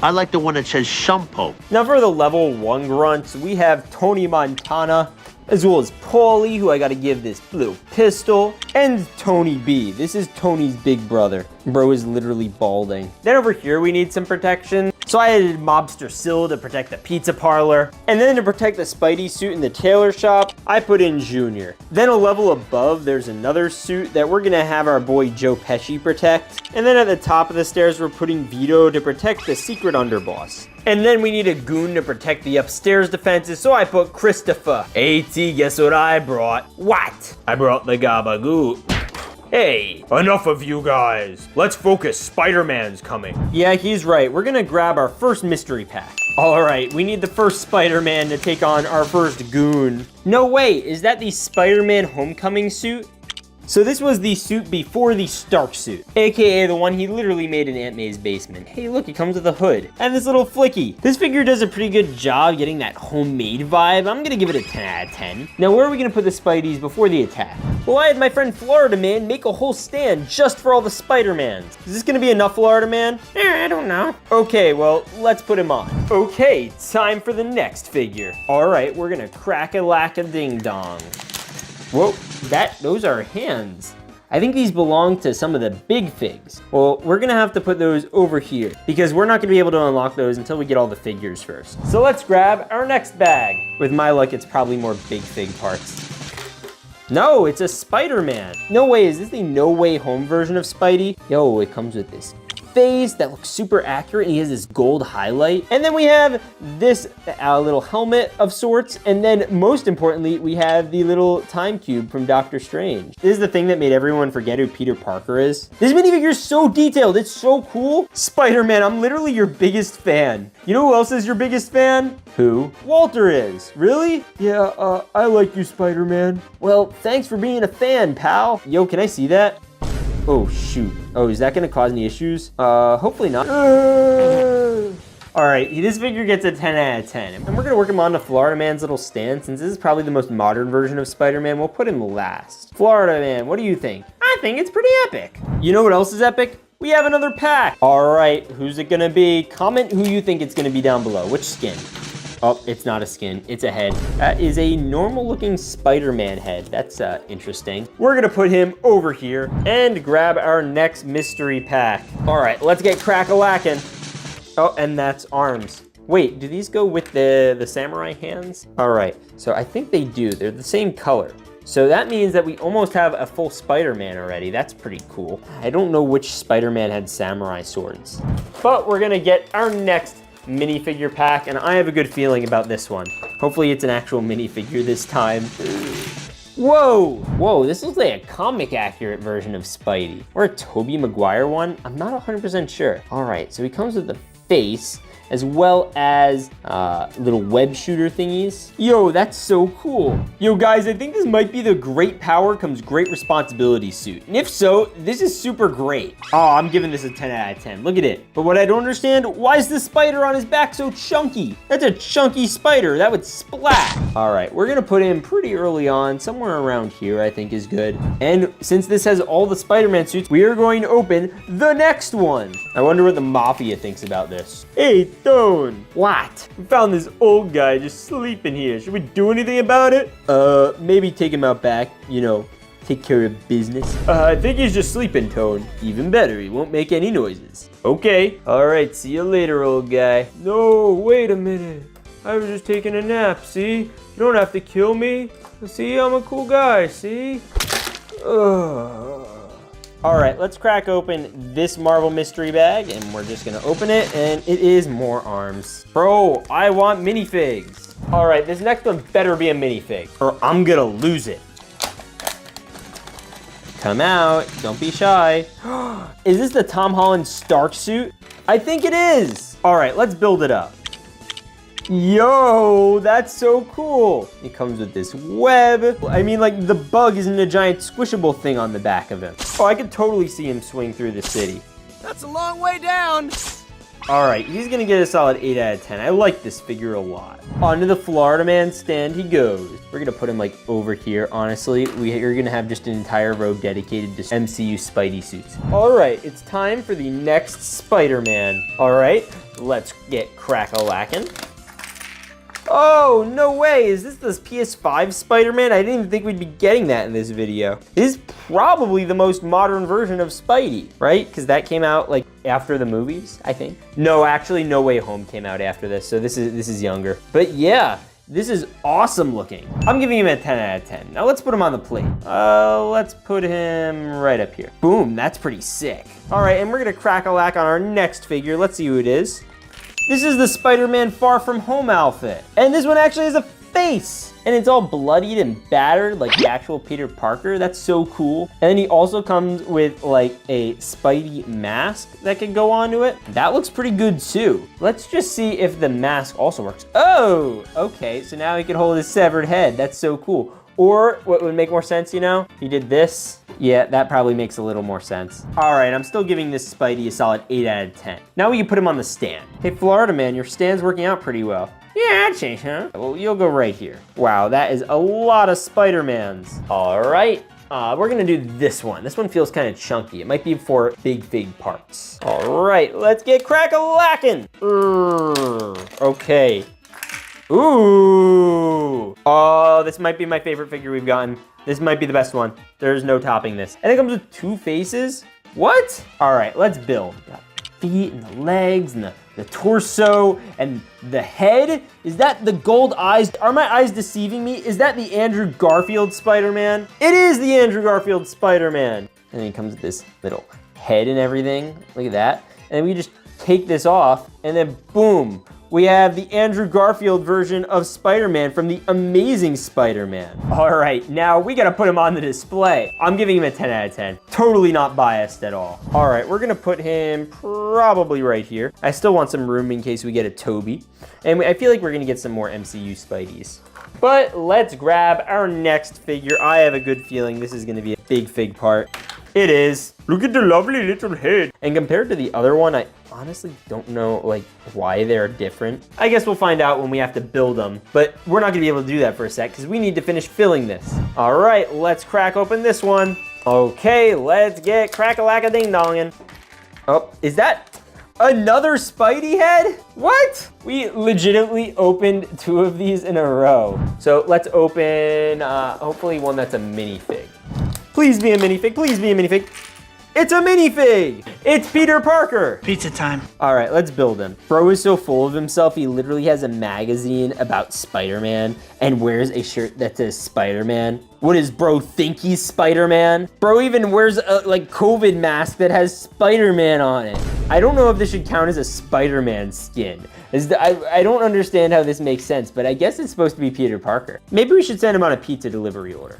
I like the one that says some pulp. Now for the level 1 grunts, we have Tony Montana, as well as Paulie, who I gotta give this little pistol, and Tony B. This is Tony's big brother. Bro is literally balding. Then over here we need some protection. So I added Mobster Syl to protect the pizza parlor. And then to protect the Spidey suit in the tailor shop, I put in Junior. Then a level above, there's another suit that we're gonna have our boy Joe Pesci protect. And then at the top of the stairs, we're putting Vito to protect the secret underboss. And then we need a goon to protect the upstairs defenses, so I put Christopher. AT, guess what I brought? What? I brought the Gabagool. Hey, enough of you guys. Let's focus, Spider-Man's coming. Yeah, he's right. We're gonna grab our first mystery pack. All right, we need the first Spider-Man to take on our first goon. No way, is that the Spider-Man Homecoming suit? So this was the suit before the Stark suit, aka the one he literally made in Aunt May's basement. Hey look, it comes with a hood and this little flicky. This figure does a pretty good job getting that homemade vibe. I'm gonna give it a 10 out of 10. Now where are we gonna put the Spideys before the attack? Well, I had my friend Florida Man make a whole stand just for all the Spider-Mans. Is this gonna be enough, Florida Man? I don't know. Okay, well, let's put him on. Okay, time for the next figure. All right, we're gonna crack-a-lack-a-ding-dong. Whoa, those are hands. I think these belong to some of the big figs. Well, we're gonna have to put those over here because we're not gonna be able to unlock those until we get all the figures first. So let's grab our next bag. With my luck, it's probably more big fig parts. No, it's a Spider-Man. No way, is this the No Way Home version of Spidey? Yo, it comes with this face that looks super accurate and he has this gold highlight. And then we have this little helmet of sorts. And then most importantly, we have the little time cube from Doctor Strange. This is the thing that made everyone forget who Peter Parker is. This minifigure is so detailed, it's so cool. Spider-Man, I'm literally your biggest fan. You know who else is your biggest fan? Who? Walter is. Really? Yeah, I like you, Spider-Man. Well, thanks for being a fan, pal. Yo, can I see that? Oh, shoot. Oh, is that gonna cause any issues? Hopefully not. All right, this figure gets a 10 out of 10. And we're gonna work him on to Florida Man's little stand. Since this is probably the most modern version of Spider-Man, we'll put him last. Florida Man, what do you think? I think it's pretty epic. You know what else is epic? We have another pack. All right, who's it gonna be? Comment who you think it's gonna be down below. Which skin? Oh, it's not a skin, it's a head. That is a normal looking Spider-Man head. That's interesting. We're gonna put him over here and grab our next mystery pack. All right, let's get crack-a-lackin'. Oh, and that's arms. Wait, do these go with the samurai hands? All right, so I think they do. They're the same color. So that means that we almost have a full Spider-Man already. That's pretty cool. I don't know which Spider-Man had samurai swords, but we're gonna get our next minifigure pack, and I have a good feeling about this one. Hopefully it's an actual minifigure this time. Whoa! Whoa, this looks like a comic accurate version of Spidey. Or a Tobey Maguire one? I'm not 100% sure. All right, so he comes with the face, as well as little web shooter thingies. Yo, that's so cool. Yo guys, I think this might be the great power comes great responsibility suit. And if so, this is super great. Oh, I'm giving this a 10 out of 10. Look at it. But what I don't understand, why is the spider on his back so chunky? That's a chunky spider, that would splat. All right, we're gonna put him pretty early on, somewhere around here I think is good. And since this has all the Spider-Man suits, we are going to open the next one. I wonder what the Mafia thinks about this. Hey, Stone. What? We found this old guy just sleeping here. Should we do anything about it? Maybe take him out back, you know, take care of business. I think he's just sleeping, Tone. Even better, he won't make any noises. Okay. All right, see you later, old guy. No, wait a minute. I was just taking a nap, see? You don't have to kill me. See, I'm a cool guy, see? All right, let's crack open this Marvel mystery bag, and we're just gonna open it, and it is more arms. Bro, I want minifigs. All right, this next one better be a minifig, or I'm gonna lose it. Come out, don't be shy. Is this the Tom Holland Stark suit? I think it is. All right, let's build it up. Yo, that's so cool. It comes with this web. I mean, like, the bug isn't a giant squishable thing on the back of him. Oh, I could totally see him swing through the city. That's a long way down. All right, he's gonna get a solid 8 out of 10. I like this figure a lot. Onto the Florida Man stand he goes. We're gonna put him like over here, honestly. We're gonna have just an entire row dedicated to MCU Spidey suits. All right, it's time for the next Spider-Man. All right, let's get crack-a-lackin'. Oh, no way, is this PS5 Spider-Man? I didn't even think we'd be getting that in this video. This is probably the most modern version of Spidey, right? Because that came out like after the movies, I think. No, actually, No Way Home came out after this, so this is younger. But yeah, this is awesome looking. I'm giving him a 10 out of 10. Now let's put him on the plate. Let's put him right up here. Boom, that's pretty sick. All right, and we're gonna crack-a-lack on our next figure. Let's see who it is. This is the Spider-Man Far From Home outfit. And this one actually has a face. And it's all bloodied and battered like the actual Peter Parker. That's so cool. And then he also comes with like a Spidey mask that can go onto it. That looks pretty good too. Let's just see if the mask also works. Oh, okay, so now he can hold his severed head. That's so cool. Or what would make more sense, you know? He did this. Yeah, that probably makes a little more sense. All right, I'm still giving this Spidey a solid 8 out of 10. Now we can put him on the stand. Hey, Florida Man, your stand's working out pretty well. Yeah, I'd say, huh? Well, you'll go right here. Wow, that is a lot of Spider-Mans. All right, we're gonna do this one. This one feels kind of chunky. It might be for big fig parts. All right, let's get crack-a-lackin'. Okay. Ooh. Oh, this might be my favorite figure we've gotten. This might be the best one. There's no topping this. And it comes with 2 faces? What? All right, let's build. The feet and the legs and the torso and the head. Is that the gold eyes? Are my eyes deceiving me? Is that the Andrew Garfield Spider-Man? It is the Andrew Garfield Spider-Man. And then he comes with this little head and everything. Look at that. And we just take this off and then boom. We have the Andrew Garfield version of Spider-Man from the Amazing Spider-Man. All right, now we gotta put him on the display. I'm giving him a 10 out of 10. Totally not biased at all. All right, we're gonna put him probably right here. I still want some room in case we get a Toby. And I feel like we're gonna get some more MCU Spideys. But let's grab our next figure. I have a good feeling this is gonna be a big fig part. It is. Look at the lovely little head. And compared to the other one, I honestly don't know like why they're different. I guess we'll find out when we have to build them, but we're not gonna be able to do that for a sec because we need to finish filling this. All right, let's crack open this one. Okay, let's get crack-a-lack-a-ding-dongin'. Oh, is that another Spidey head? What? We legitimately opened 2 of these in a row. So let's open hopefully one that's a minifig. Please be a minifig, please be a minifig. It's a minifig! It's Peter Parker! Pizza time. All right, let's build him. Bro is so full of himself, he literally has a magazine about Spider-Man and wears a shirt that says Spider-Man. What does bro think he's Spider-Man? Bro even wears a like COVID mask that has Spider-Man on it. I don't know if this should count as a Spider-Man skin. I don't understand how this makes sense, but I guess it's supposed to be Peter Parker. Maybe we should send him on a pizza delivery order.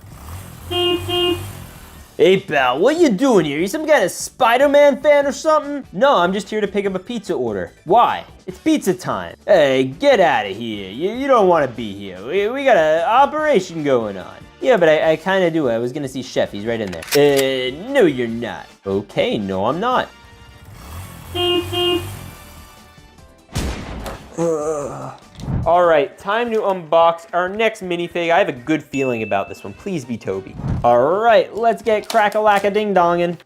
Hey pal, what you doing here? You some kind of Spider-Man fan or something? No, I'm just here to pick up a pizza order. Why? It's pizza time. Hey, get out of here. You don't want to be here. We got an operation going on. Yeah, but I kind of do. I was gonna see Chef, he's right in there. No you're not. Okay, no I'm not. All right, time to unbox our next minifig. I have a good feeling about this one. Please be Toby. All right, let's get crack-a-lack-a-ding-dongin'.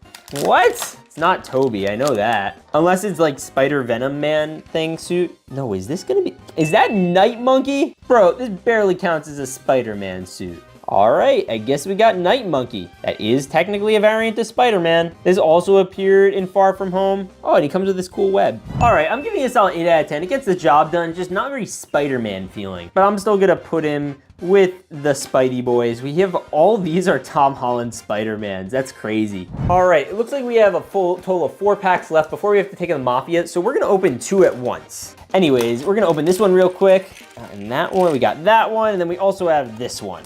What? It's not Toby, I know that. Unless it's like Spider Venom Man thing suit. No, is this gonna be, is that Night Monkey? Bro, this barely counts as a Spider-Man suit. All right, I guess we got Night Monkey. That is technically a variant of Spider-Man. This also appeared in Far From Home. Oh, and he comes with this cool web. All right, I'm giving it a solid 8 out of 10. It gets the job done, just not very Spider-Man feeling. But I'm still gonna put him with the Spidey boys. We have all these are Tom Holland Spider-Mans. That's crazy. All right, it looks like we have a full total of 4 packs left before we have to take the Mafia. So we're gonna open 2 at once. Anyways, we're gonna open this one real quick. And that one, we got that one. And then we also have this one.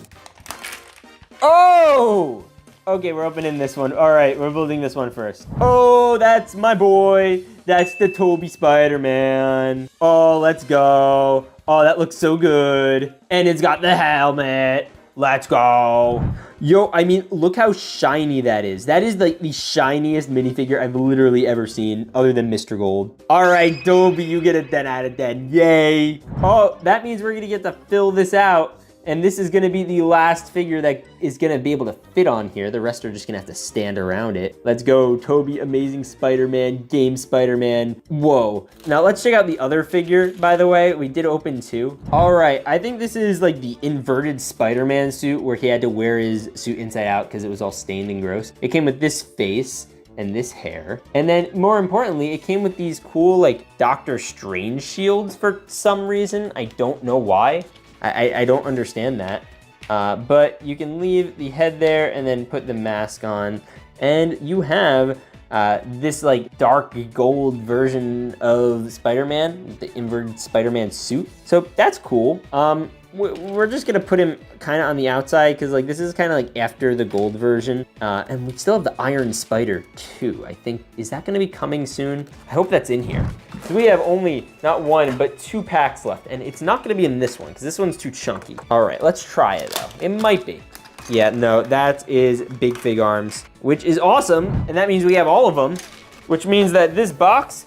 Oh! Okay, we're opening this one. All right, we're building this one first. Oh, that's my boy, That's the Tobey Spider-Man. Oh, let's go. Oh, that looks so good. And it's got the helmet. Let's go. Yo, I mean, look how shiny that is. That is like the shiniest minifigure I've literally ever seen, other than Mr. Gold. All right, Tobey, you get a 10 out of 10. Yay. Oh, that means we're gonna get to fill this out. And this is gonna be the last figure that is gonna be able to fit on here. The rest are just gonna have to stand around it. Let's go, Tobey, Amazing Spider-Man, Game Spider-Man. Whoa. Now let's check out the other figure, by the way. We did open 2. All right, I think this is like the inverted Spider-Man suit where he had to wear his suit inside out because it was all stained and gross. It came with this face and this hair. And then more importantly, it came with these cool like Doctor Strange shields for some reason. I don't know why. I don't understand that, but you can leave the head there and then put the mask on, and you have this like dark gold version of Spider-Man, the inverted Spider-Man suit. So that's cool. We're just gonna put him kind of on the outside because like this is kind of like after the gold version, and we still have the Iron Spider too. I think, is that gonna be coming soon? I hope that's in here. So we have only not 1 but 2 packs left, and it's not gonna be in this one because this one's too chunky. All right, let's try it though. It might be. Yeah, no, that is Big Fig Arms, which is awesome, and that means we have all of them, which means that this box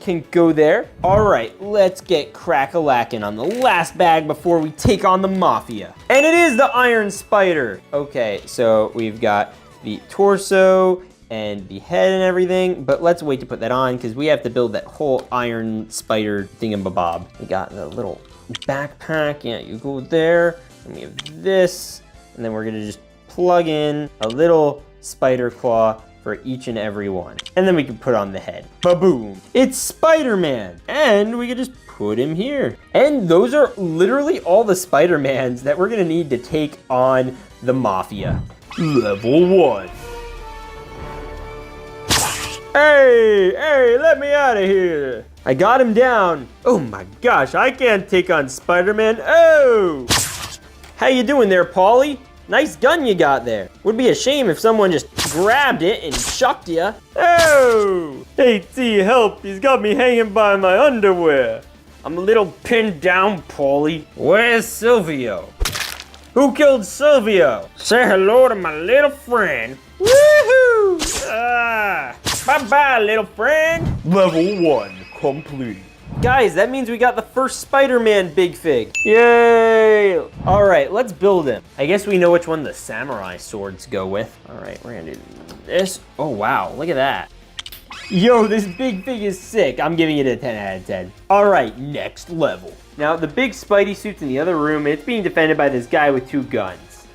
can go there. All right, let's get crack-a-lackin' on the last bag before we take on the Mafia. And it is the Iron Spider. Okay, so we've got the torso and the head and everything, but let's wait to put that on because we have to build that whole Iron Spider thingamabob. We got the little backpack. Yeah, you go there, and we have this, and then we're gonna just plug in a little spider claw for each and every one. And then we can put on the head. Ba-boom. It's Spider-Man. And we can just put him here. And those are literally all the Spider-Mans that we're gonna need to take on the Mafia. Level 1. Hey, let me out of here. I got him down. Oh my gosh, I can't take on Spider-Man. Oh! How you doing there, Paulie? Nice gun you got there. Would be a shame if someone just grabbed it and chucked ya. Oh! Hey, T, help. He's got me hanging by my underwear. I'm a little pinned down, Paulie. Where's Silvio? Who killed Silvio? Say hello to my little friend. Woohoo! Bye-bye, little friend. Level 1 complete. Guys, that means we got the first Spider-Man Big Fig. Yay! All right, let's build him. I guess we know which one the samurai swords go with. All right, we're gonna do this. Oh, wow, look at that. Yo, this Big Fig is sick. I'm giving it a 10 out of 10. All right, next level. Now, the big Spidey suit's in the other room, and it's being defended by this guy with 2 guns.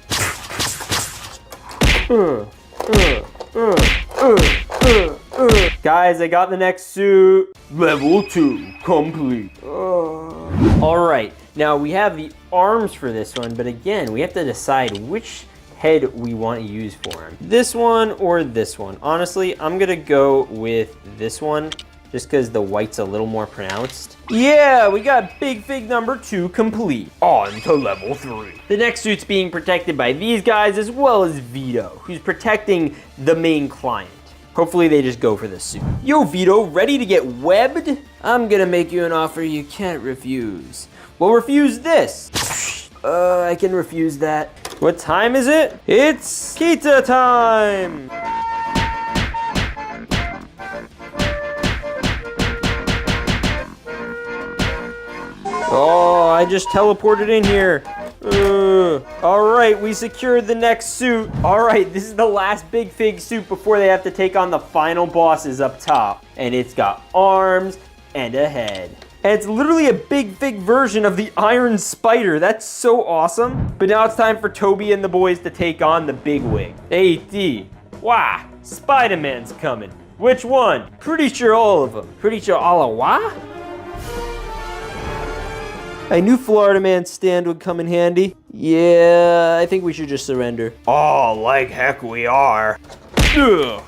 Guys, I got the next suit. Level 2 complete. All right, now we have the arms for this one, but again, we have to decide which head we want to use for him. This one or this one. Honestly, I'm gonna go with this one, just because the white's a little more pronounced. Yeah, we got Big Fig number 2 complete. On to level 3. The next suit's being protected by these guys, as well as Vito, who's protecting the main client. Hopefully they just go for this suit. Yo, Vito, ready to get webbed? I'm gonna make you an offer you can't refuse. Well, refuse this. I can refuse that. What time is it? It's pizza time! Oh, I just teleported in here. All right, we secured the next suit. All right, this is the last Big Fig suit before they have to take on the final bosses up top. And it's got arms and a head. And it's literally a Big Fig version of the Iron Spider. That's so awesome. But now it's time for Tobey and the boys to take on the big wig. Hey, D. Why? Spider-Man's coming. Which one? Pretty sure all of them. Pretty sure all of what? I knew Florida Man's stand would come in handy. Yeah, I think we should just surrender. Oh, like heck we are. Ugh.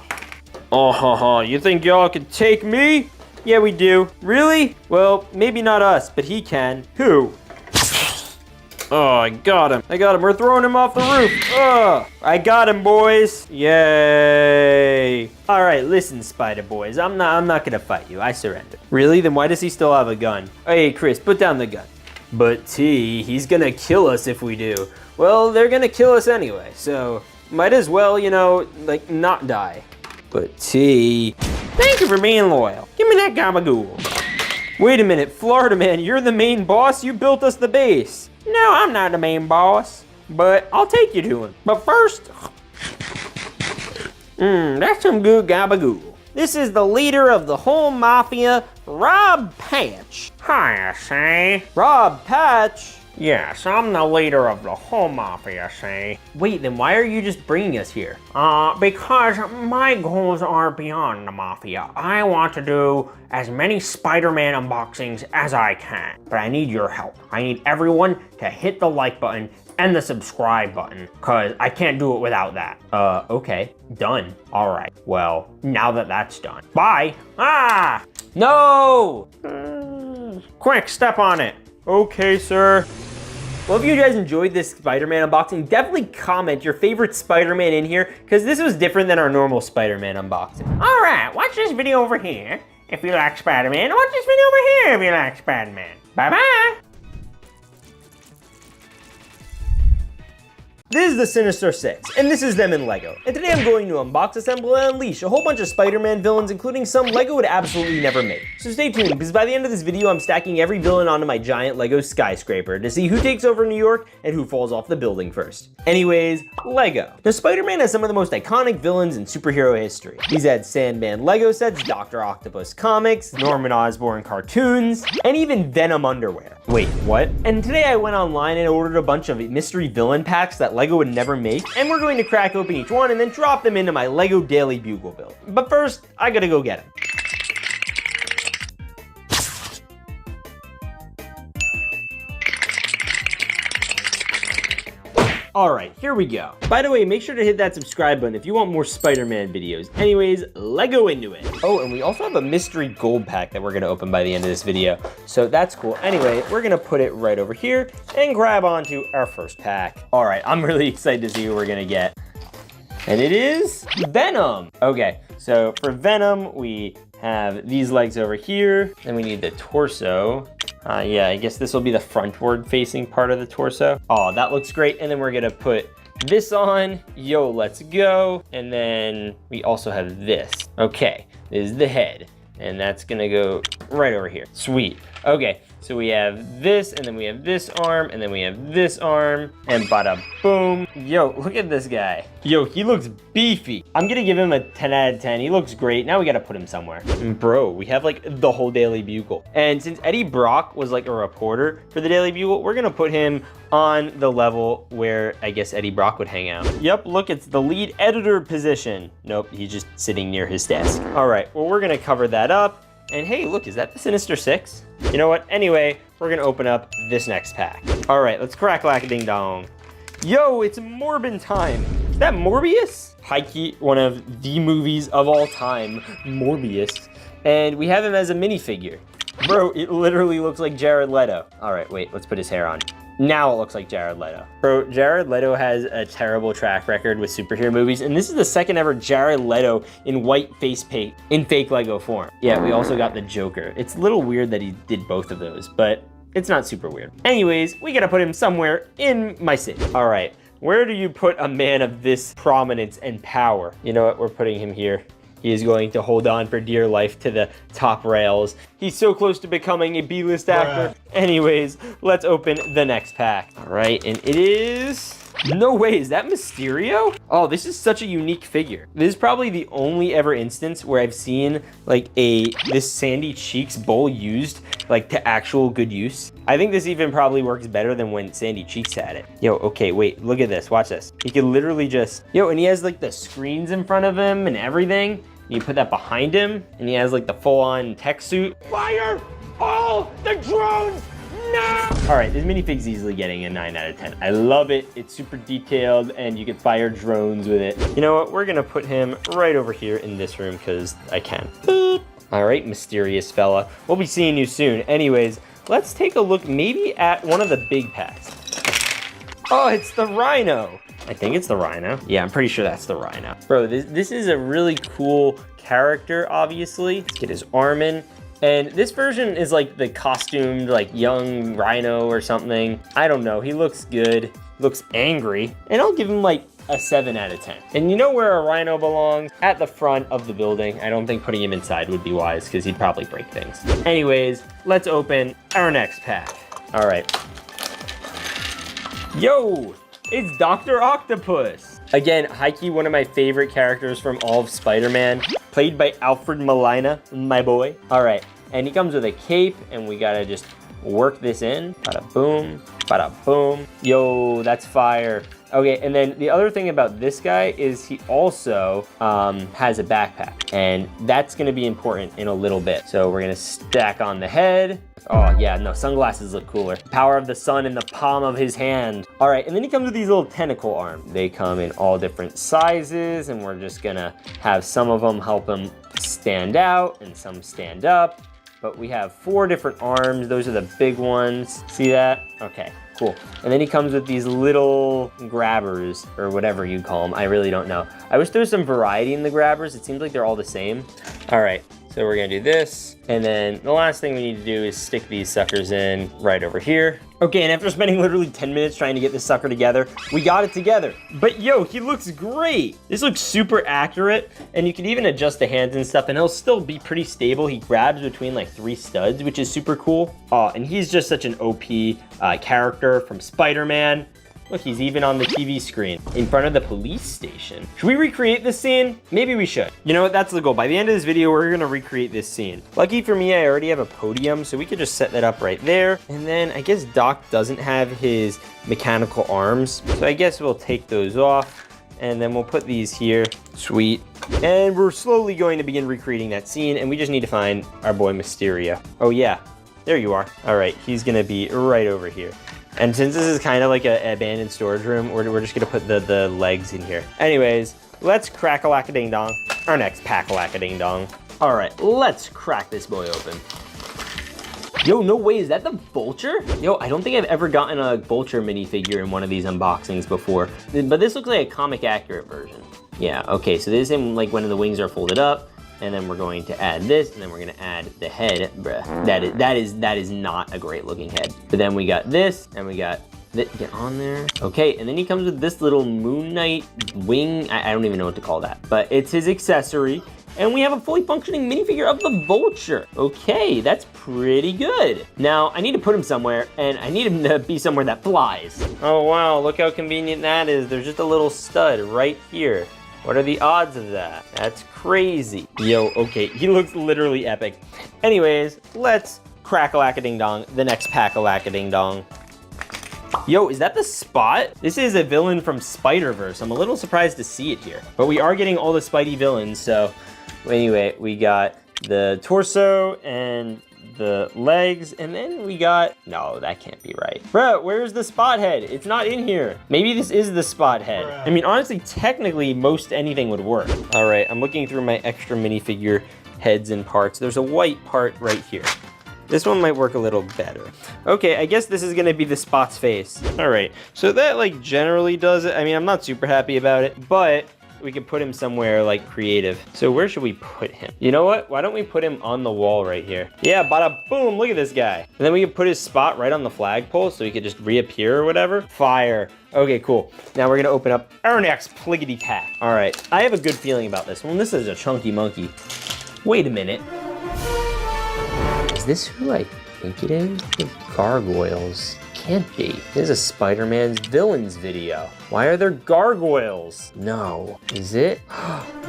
You think y'all can take me? Yeah, we do. Really? Well, maybe not us, but he can. Who? Oh, I got him. We're throwing him off the roof. Oh, I got him, boys. Yay. All right, listen, Spider Boys. I'm not gonna fight you. I surrender. Really? Then why does he still have a gun? Hey, Chris, put down the gun. But T, he's gonna kill us if we do. Well, they're gonna kill us anyway, so might as well, you know, like, not die. But T, thank you for being loyal. Give me that gabagool. Wait a minute, Florida man, you're the main boss? You built us the base. No, I'm not the main boss, but I'll take you to him. But first, that's some good gabagool. This is the leader of the whole mafia, Rob Patch. Hi, see? Rob Patch? Yes, I'm the leader of the whole mafia, see? Wait, then why are you just bringing us here? Because my goals are beyond the mafia. I want to do as many Spider-Man unboxings as I can, but I need your help. I need everyone to hit the like button and the subscribe button, because I can't do it without that. Okay, done. All right, well, now that that's done, bye. No! Quick, step on it. Okay, sir. Well, if you guys enjoyed this Spider-Man unboxing, definitely comment your favorite Spider-Man in here, because this was different than our normal Spider-Man unboxing. All right, watch this video over here if you like Spider-Man. Watch this video over here if you like Spider-Man. Bye-bye. This is the Sinister Six, and this is them in LEGO. And today I'm going to unbox, assemble, and unleash a whole bunch of Spider-Man villains, including some LEGO would absolutely never make. So stay tuned, because by the end of this video, I'm stacking every villain onto my giant LEGO skyscraper to see who takes over New York and who falls off the building first. Anyways, LEGO. Now, Spider-Man has some of the most iconic villains in superhero history. He's had Sandman LEGO sets, Dr. Octopus comics, Norman Osborn cartoons, and even Venom underwear. Wait, what? And today I went online and ordered a bunch of mystery villain packs that LEGO would never make, and we're going to crack open each one and then drop them into my LEGO Daily Bugle build. But first, I gotta go get them. Alright, here we go. By the way, make sure to hit that subscribe button if you want more Spider-Man videos. Anyways, let's go into it. Oh, and we also have a mystery gold pack that we're gonna open by the end of this video. So that's cool. Anyway, we're gonna put it right over here and grab onto our first pack. Alright, I'm really excited to see who we're gonna get. And it is Venom. Okay, so for Venom, we have these legs over here. Then we need the torso. Yeah, I guess this will be the frontward facing part of the torso. Oh, that looks great. And then we're gonna put this on. Yo, let's go. And then we also have this. Okay, this is the head. And that's gonna go right over here. Sweet. Okay, so we have this, and then we have this arm, and then we have this arm, and bada boom. Yo, look at this guy. Yo, he looks beefy. I'm gonna give him a 10 out of 10. He looks great. Now we gotta put him somewhere. Bro, we have like the whole Daily Bugle. And since Eddie Brock was like a reporter for the Daily Bugle, we're gonna put him on the level where I guess Eddie Brock would hang out. Yep, look, it's the lead editor position. Nope, he's just sitting near his desk. All right, well, we're gonna cover that up. And hey, look, is that the Sinister Six? You know what? Anyway, we're gonna open up this next pack. All right, let's crack-lack-a-ding-dong. Yo, it's Morbin time. Is that Morbius? High-key, one of the movies of all time, Morbius. And we have him as a minifigure. Bro, it literally looks like Jared Leto. All right, wait, let's put his hair on. Now it looks like Jared Leto. Bro, Jared Leto has a terrible track record with superhero movies, and this is the second ever Jared Leto in white face paint in fake Lego form. Yeah, we also got the Joker. It's a little weird that he did both of those, but it's not super weird. Anyways, we gotta put him somewhere in my city. All right, where do you put a man of this prominence and power? You know what, we're putting him here. He is going to hold on for dear life to the top rails. He's so close to becoming a B-list actor. Anyways, let's open the next pack. All right, and it is... No way, is that Mysterio? Oh, this is such a unique figure. This is probably the only ever instance where I've seen like this Sandy Cheeks bowl used like to actual good use. I think this even probably works better than when Sandy Cheeks had it. Yo, okay, wait, look at this, watch this. He can literally just, yo, and he has like the screens in front of him and everything. You put that behind him and he has like the full-on tech suit. Fire all the drones! No! All right, this minifigue's easily getting a 9 out of 10. I love it. It's super detailed and you can fire drones with it. You know what? We're gonna put him right over here in this room because I can. Beep. All right, mysterious fella. We'll be seeing you soon. Anyways, let's take a look maybe at one of the big packs. Oh, it's the Rhino. I think it's the Rhino. Yeah, I'm pretty sure that's the Rhino. Bro, this is a really cool character, obviously. Let's get his arm in. And this version is like the costumed, like young Rhino or something. I don't know, he looks good, looks angry. And I'll give him like a 7 out of 10. And you know where a Rhino belongs? At the front of the building. I don't think putting him inside would be wise because he'd probably break things. Anyways, let's open our next pack. All right. Yo, it's Dr. Octopus. Again, high-key one of my favorite characters from all of Spider-Man, played by Alfred Molina, my boy. All right, and he comes with a cape, and we gotta just work this in. Bada boom, bada boom. Yo, that's fire. Okay, and then the other thing about this guy is he also has a backpack, and that's gonna be important in a little bit. So we're gonna stack on the head. Oh yeah, no, sunglasses look cooler. Power of the sun in the palm of his hand. All right, and then he comes with these little tentacle arms. They come in all different sizes, and we're just gonna have some of them help him stand out and some stand up. But we have 4 different arms. Those are the big ones. See that? Okay, cool. And then he comes with these little grabbers, or whatever you call them. I really don't know. I wish there was some variety in the grabbers. It seems like they're all the same. All right, so we're gonna do this. And then the last thing we need to do is stick these suckers in right over here. Okay, and after spending literally 10 minutes trying to get this sucker together, we got it together. But yo, he looks great. This looks super accurate, and you can even adjust the hands and stuff, and he'll still be pretty stable. He grabs between like 3 studs, which is super cool. And he's just such an OP character from Spider-Man. Look, he's even on the TV screen in front of the police station. Should we recreate this scene? Maybe we should. You know what, that's the goal. By the end of this video, we're gonna recreate this scene. Lucky for me, I already have a podium, so we could just set that up right there. And then I guess Doc doesn't have his mechanical arms, so I guess we'll take those off, and then we'll put these here. Sweet. And we're slowly going to begin recreating that scene, and we just need to find our boy Mysterio. Oh yeah, there you are. All right, he's gonna be right over here. And since this is kind of like an abandoned storage room, we're just gonna put the legs in here. Anyways, let's crack-a-lack-a-ding-dong. Our next pack-a-lack-a-ding-dong. All right, let's crack this boy open. Yo, no way, is that the Vulture? Yo, I don't think I've ever gotten a Vulture minifigure in one of these unboxings before, but this looks like a comic accurate version. Yeah, okay, so this is him like when the wings are folded up, and then we're going to add this, and then we're gonna add the head. Bruh, that is not a great looking head. But then we got this, and we got this, get on there. Okay, and then he comes with this little Moon Knight wing. I don't even know what to call that, but it's his accessory. And we have a fully functioning minifigure of the Vulture. Okay, that's pretty good. Now, I need to put him somewhere, and I need him to be somewhere that flies. Oh wow, look how convenient that is. There's just a little stud right here. What are the odds of that? That's crazy. Yo, okay, he looks literally epic. Anyways, let's crack-a-lack-a-ding-dong, the next pack-a-lack-a-ding-dong. Yo, is that the Spot? This is a villain from Spider-Verse. I'm a little surprised to see it here. But we are getting all the Spidey villains, so anyway, we got the torso and the legs, and then we got, no, that can't be right. Bro, where's the Spot head? It's not in here. Maybe this is the Spot head. I mean, honestly, technically, most anything would work. All right, I'm looking through my extra minifigure heads and parts. There's a white part right here. This one might work a little better. Okay, I guess this is gonna be the Spot's face. All right, so that like generally does it. I mean, I'm not super happy about it, but we could put him somewhere like creative. So where should we put him? You know what? Why don't we put him on the wall right here? Yeah, bada boom, look at this guy. And then we could put his Spot right on the flagpole so he could just reappear or whatever. Fire. Okay, cool. Now we're gonna open up our next Pliggity pack. All right, I have a good feeling about this one. This is a chunky monkey. Wait a minute. Is this who I think it is? The gargoyles. Can't be. This is a Spider-Man's villains video. Why are there gargoyles? No. Is it?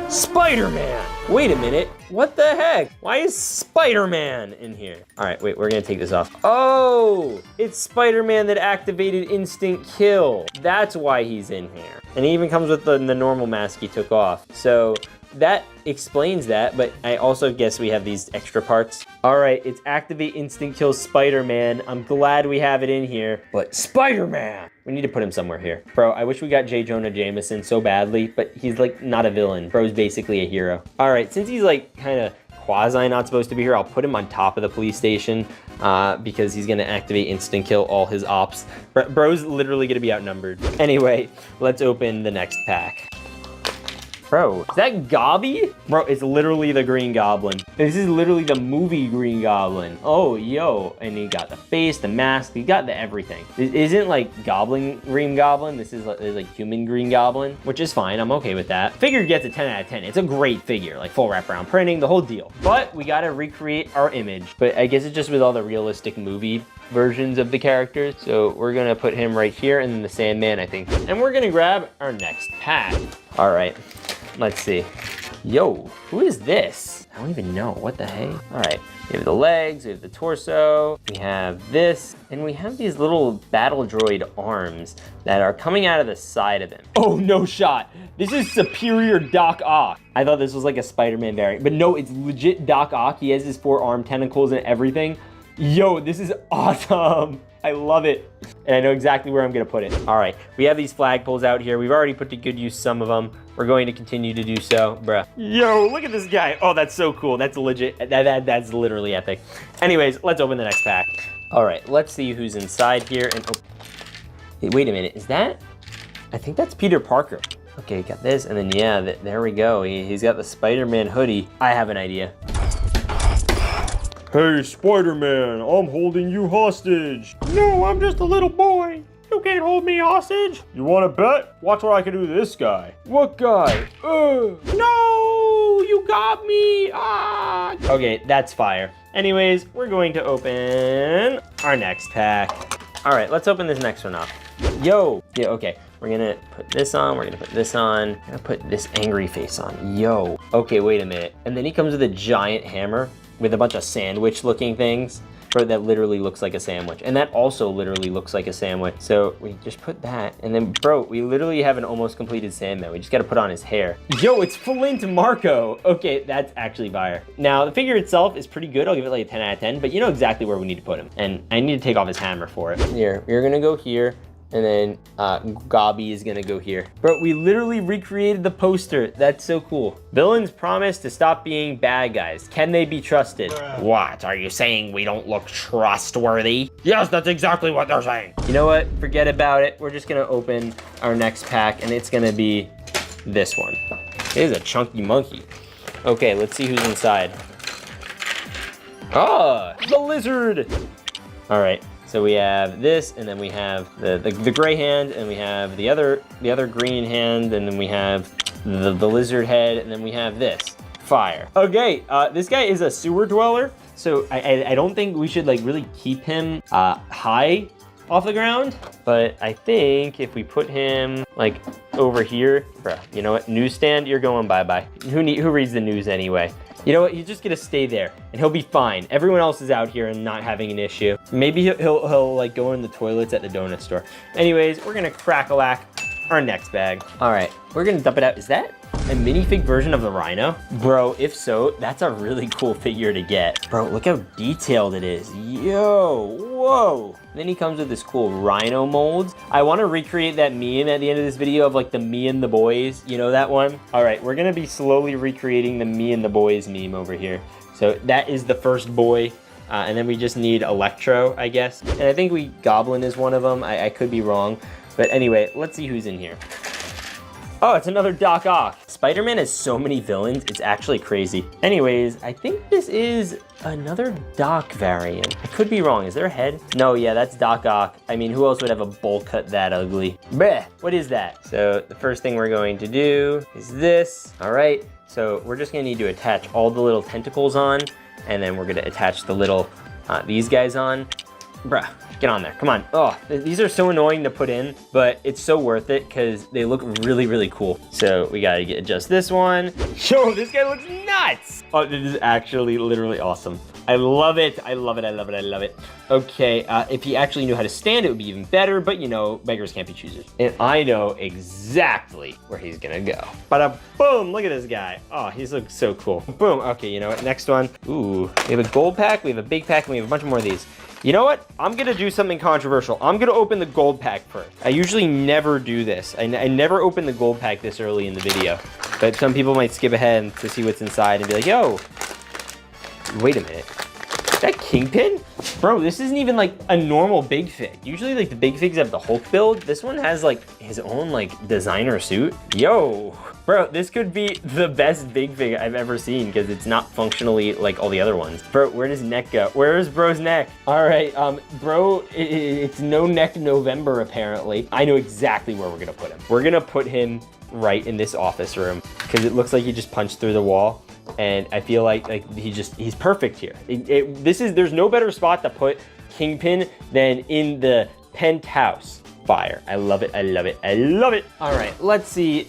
Spider-Man! Wait a minute. What the heck? Why is Spider-Man in here? All right, wait, we're gonna take this off. Oh, it's Spider-Man that activated Instant Kill. That's why he's in here. And he even comes with the normal mask he took off. So that explains that, but I also guess we have these extra parts. All right, it's Activate Instant Kill Spider-Man. I'm glad we have it in here, but Spider-Man! We need to put him somewhere here. Bro, I wish we got J. Jonah Jameson so badly, but he's like not a villain. Bro's basically a hero. All right, since he's like kind of quasi not supposed to be here. I'll put him on top of the police station because he's gonna activate instant kill all his ops. Bro's literally gonna be outnumbered. Anyway, let's open the next pack. Bro, is that Gobby? Bro, it's literally the Green Goblin. This is literally the movie Green Goblin. Oh, yo. And he got the face, the mask, he got the everything. This isn't like Goblin Green Goblin. This is like human Green Goblin, which is fine. I'm okay with that. Figure gets a 10 out of 10. It's a great figure, like full wraparound printing, the whole deal. But we gotta recreate our image. But I guess it's just with all the realistic movie versions of the characters. So we're gonna put him right here and then the Sandman, I think. And we're gonna grab our next pack. All right. Let's see. Yo, who is this? I don't even know. What the heck? All right. We have the legs, we have the torso, we have this, and we have these little battle droid arms that are coming out of the side of him. Oh, no shot. This is Superior Doc Ock. I thought this was like a Spider-Man variant, but no, it's legit Doc Ock. He has his 4 arm tentacles and everything. Yo, this is awesome. I love it. And I know exactly where I'm gonna put it. All right, we have these flagpoles out here. We've already put to good use some of them. We're going to continue to do so, bruh. Yo, look at this guy. Oh, that's so cool. That's legit, that's literally epic. Anyways, let's open the next pack. All right, let's see who's inside here. And oh, hey, wait a minute, is that? I think that's Peter Parker. Okay, got this, and then yeah, there we go. He's got the Spider-Man hoodie. I have an idea. Hey, Spider-Man, I'm holding you hostage. No, I'm just a little boy. You can't hold me hostage. You want to bet? Watch what I can do to this guy. What guy? No, you got me. Ah. Okay, that's fire. Anyways, we're going to open our next pack. All right, let's open this next one up. Yo, yeah, okay. We're gonna put this on, we're gonna put this on, I'm gonna put this angry face on. Yo, okay, wait a minute. And then he comes with a giant hammer with a bunch of sandwich looking things. Bro, that literally looks like a sandwich. And that also literally looks like a sandwich. So we just put that, and then bro, we literally have an almost completed Sandman. We just gotta put on his hair. Yo, it's Flint Marco. Okay, that's actually fire. Now, the figure itself is pretty good. I'll give it like a 10 out of 10, but you know exactly where we need to put him. And I need to take off his hammer for it. Here, we're gonna go here. And then Gobby is gonna go here. Bro, we literally recreated the poster. That's so cool. Villains promise to stop being bad guys. Can they be trusted? What, are you saying we don't look trustworthy? Yes, that's exactly what they're saying. You know what? Forget about it. We're just gonna open our next pack, and it's gonna be this one. It is a chunky monkey. Okay, let's see who's inside. Oh, the lizard. All right. So we have this, and then we have the gray hand, and we have the other green hand, and then we have the lizard head, and then we have this. Fire. Okay, this guy is a sewer dweller, so I don't think we should like really keep him high off the ground, but I think if we put him like over here, bro, you know what? Newsstand, you're going bye-bye. Who reads the news anyway? You know what? He's just gonna stay there, and he'll be fine. Everyone else is out here and not having an issue. Maybe he'll like go in the toilets at the donut store. Anyways, we're gonna crack-a-lack our next bag. All right, we're gonna dump it out. Is that a minifig version of the Rhino? Bro, if so, that's a really cool figure to get. Bro, look how detailed it is. Yo, whoa. Then he comes with this cool Rhino molds. I want to recreate that meme at the end of this video of like the me and the boys. You know that one? All right, we're gonna be slowly recreating the me and the boys meme over here. So that is the first boy. And then we just need Electro, I guess. And I think Goblin is one of them. I could be wrong. But anyway, let's see who's in here. Oh, it's another Doc Ock. Spider-Man has so many villains, it's actually crazy. Anyways, I think this is another Doc variant. I could be wrong, is there a head? No, yeah, that's Doc Ock. I mean, who else would have a bowl cut that ugly? Bleh, what is that? So the first thing we're going to do is this. All right, so we're just gonna need to attach all the little tentacles on, and then we're gonna attach the little, these guys on. Bruh, get on there, come on. Oh, these are so annoying to put in, but it's so worth it because they look really, really cool. So we gotta adjust this one. Yo, this guy looks nuts. Oh, this is actually literally awesome. I love it, I love it, I love it, I love it. Okay, if he actually knew how to stand, it would be even better, but you know, beggars can't be choosers. And I know exactly where he's gonna go. Bada boom, look at this guy. Oh, he looks so cool. Boom, okay, you know what, next one. Ooh, we have a gold pack, we have a big pack, and we have a bunch more of these. You know what? I'm gonna do something controversial. I'm gonna open the gold pack first. I usually never do this. I never open the gold pack this early in the video. But some people might skip ahead to see what's inside and be like, yo, Wait a minute. Is that Kingpin? Bro, this isn't even like a normal Big Fig. Usually like the Big Figs have the Hulk build. This one has like his own like designer suit. Yo, bro, this could be the best Big Fig I've ever seen because it's not functionally like all the other ones. Bro, where does neck go? Where is bro's neck? All right, bro, it's no neck November apparently. I know exactly where we're gonna put him. We're gonna put him right in this office room because it looks like he just punched through the wall. And I feel like he's perfect here. There's no better spot to put Kingpin than in the penthouse. Fire. I love it. I love it. I love it. All right, let's see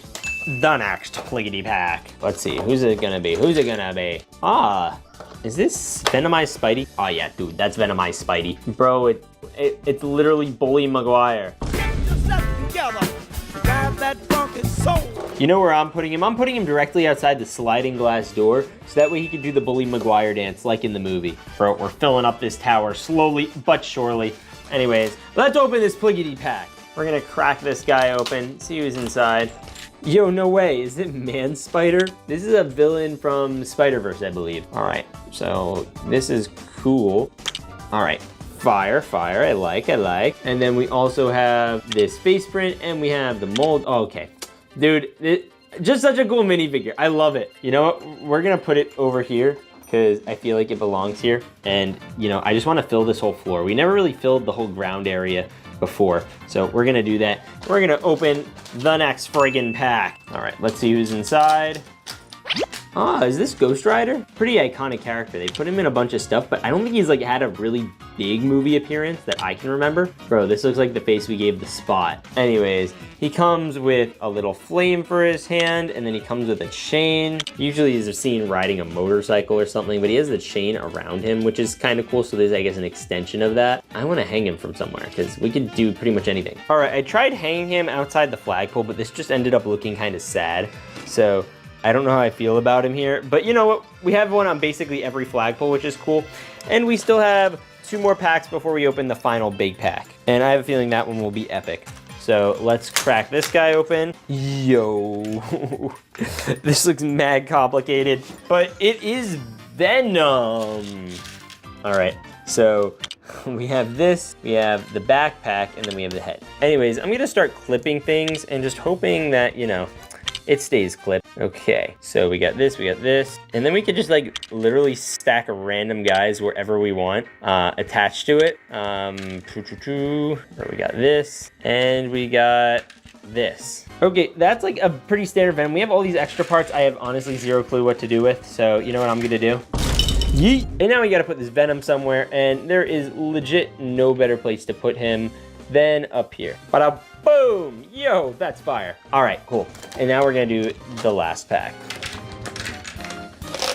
the next Pliggity pack. Let's see, who's it gonna be? Who's it gonna be? Ah, is this Venomized Spidey? Oh yeah, dude, that's Venomized Spidey. Bro, it's literally Bully Maguire. Get yourself together. Grab that funky soul. You know where I'm putting him? I'm putting him directly outside the sliding glass door, so that way he can do the Bully Maguire dance like in the movie. Bro, we're filling up this tower slowly but surely. Anyways, let's open this Pliggity pack. We're gonna crack this guy open, see who's inside. Yo, no way, is it Man Spider? This is a villain from Spider-Verse, I believe. All right, so this is cool. All right, fire, I like. And then we also have this face print and we have the mold. Oh, okay. Dude, just such a cool minifigure. I love it. You know what? We're gonna put it over here because I feel like it belongs here. And you know, I just wanna fill this whole floor. We never really filled the whole ground area before. So we're gonna do that. We're gonna open the next friggin' pack. All right, let's see who's inside. Ah, is this Ghost Rider? Pretty iconic character. They put him in a bunch of stuff, but I don't think he's like had a really big movie appearance that I can remember. Bro, this looks like the face we gave the Spot. Anyways, he comes with a little flame for his hand, and then he comes with a chain. Usually he's seen riding a motorcycle or something, but he has the chain around him, which is kind of cool. So there's, I guess, an extension of that. I want to hang him from somewhere because we could do pretty much anything. All right, I tried hanging him outside the flagpole, but this just ended up looking kind of sad. So I don't know how I feel about him here, but you know what? We have one on basically every flagpole, which is cool. And we still have 2 more packs before we open the final big pack. And I have a feeling that one will be epic. So let's crack this guy open. Yo, this looks mad complicated, but it is Venom. All right, so we have this, we have the backpack, and then we have the head. Anyways, I'm gonna start clipping things and just hoping that, you know, it stays clipped. Okay, so we got this, and then we could just like literally stack random guys wherever we want, attached to it. We got this, and we got this. Okay, that's like a pretty standard Venom. We have all these extra parts I have honestly zero clue what to do with, so you know what I'm gonna do? Yeet! And now we gotta put this Venom somewhere, and there is legit no better place to put him than up here. Bada boom! Yo, that's fire. All right, cool. And now we're gonna do the last pack.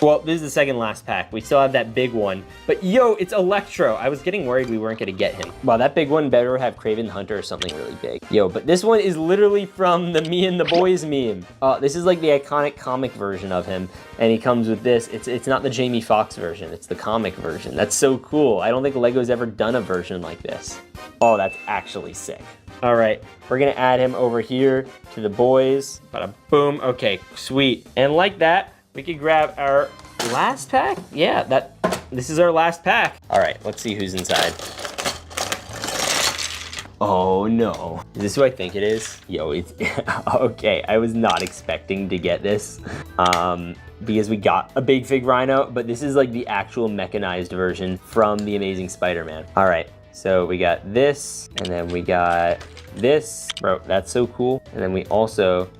Well, this is the second last pack. We still have that big one, but yo, it's Electro. I was getting worried we weren't gonna get him. Wow, that big one better have Kraven the Hunter or something really big. Yo, but this one is literally from the Me and the Boys meme. This is like the iconic comic version of him, and he comes with this. It's not the Jamie Foxx version, it's the comic version. That's so cool. I don't think LEGO's ever done a version like this. Oh, that's actually sick. All right, we're gonna add him over here to the boys. Bada boom, okay, sweet. And like that, we could grab our last pack. Yeah, this is our last pack. All right, let's see who's inside. Oh no, is this who I think it is? Yo, it's, okay, I was not expecting to get this because we got a Big Fig Rhino, but this is like the actual mechanized version from The Amazing Spider-Man. All right. So we got this, and then we got this. Bro, that's so cool. And then we also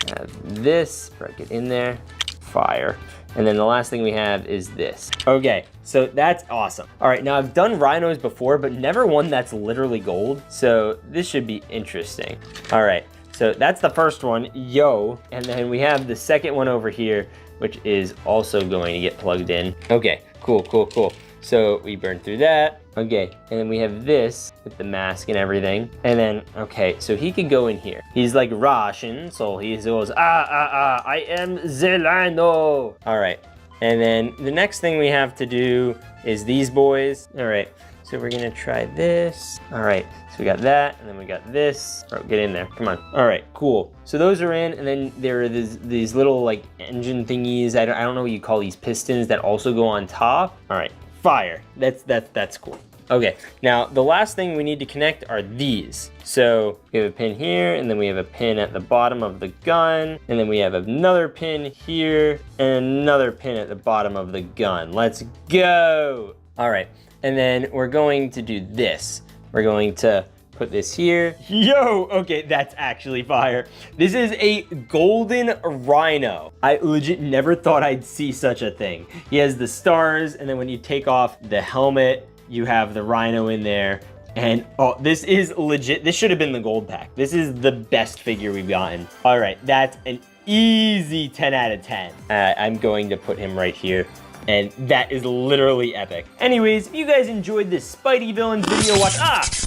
have this. Bro, get in there. Fire. And then the last thing we have is this. Okay, so that's awesome. All right, now I've done rhinos before, but never one that's literally gold. So this should be interesting. All right, so that's the first one. Yo. And then we have the second one over here, which is also going to get plugged in. Okay, cool. So we burn through that. Okay, and then we have this with the mask and everything. And then, okay, so he could go in here. He's like Russian, so he goes, I am Zelano. All right, and then the next thing we have to do is these boys. All right, So we're gonna try this. All right, so we got that, and then we got this. Oh, get in there, come on. All right, cool. So those are in, and then there are these little like engine thingies. I don't know what you call these pistons that also go on top. All right, fire. That's cool. Okay, now the last thing we need to connect are these. So we have a pin here, and then we have a pin at the bottom of the gun, and then we have another pin here, and another pin at the bottom of the gun. Let's go! All right, and then we're going to do this. We're going to put this here. Yo, okay, that's actually fire. This is a golden rhino. I legit never thought I'd see such a thing. He has the stars, and then when you take off the helmet, you have the rhino in there. And oh, this is legit. This should have been the gold pack. This is the best figure we've gotten. All right, that's an easy 10 out of 10. I'm going to put him right here. And that is literally epic. Anyways, if you guys enjoyed this Spidey Villains video,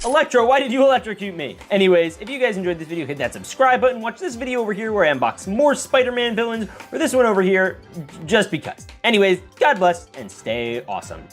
Electro, why did you electrocute me? Anyways, if you guys enjoyed this video, hit that subscribe button. Watch this video over here where I unbox more Spider-Man villains, or this one over here, just because. Anyways, God bless and stay awesome.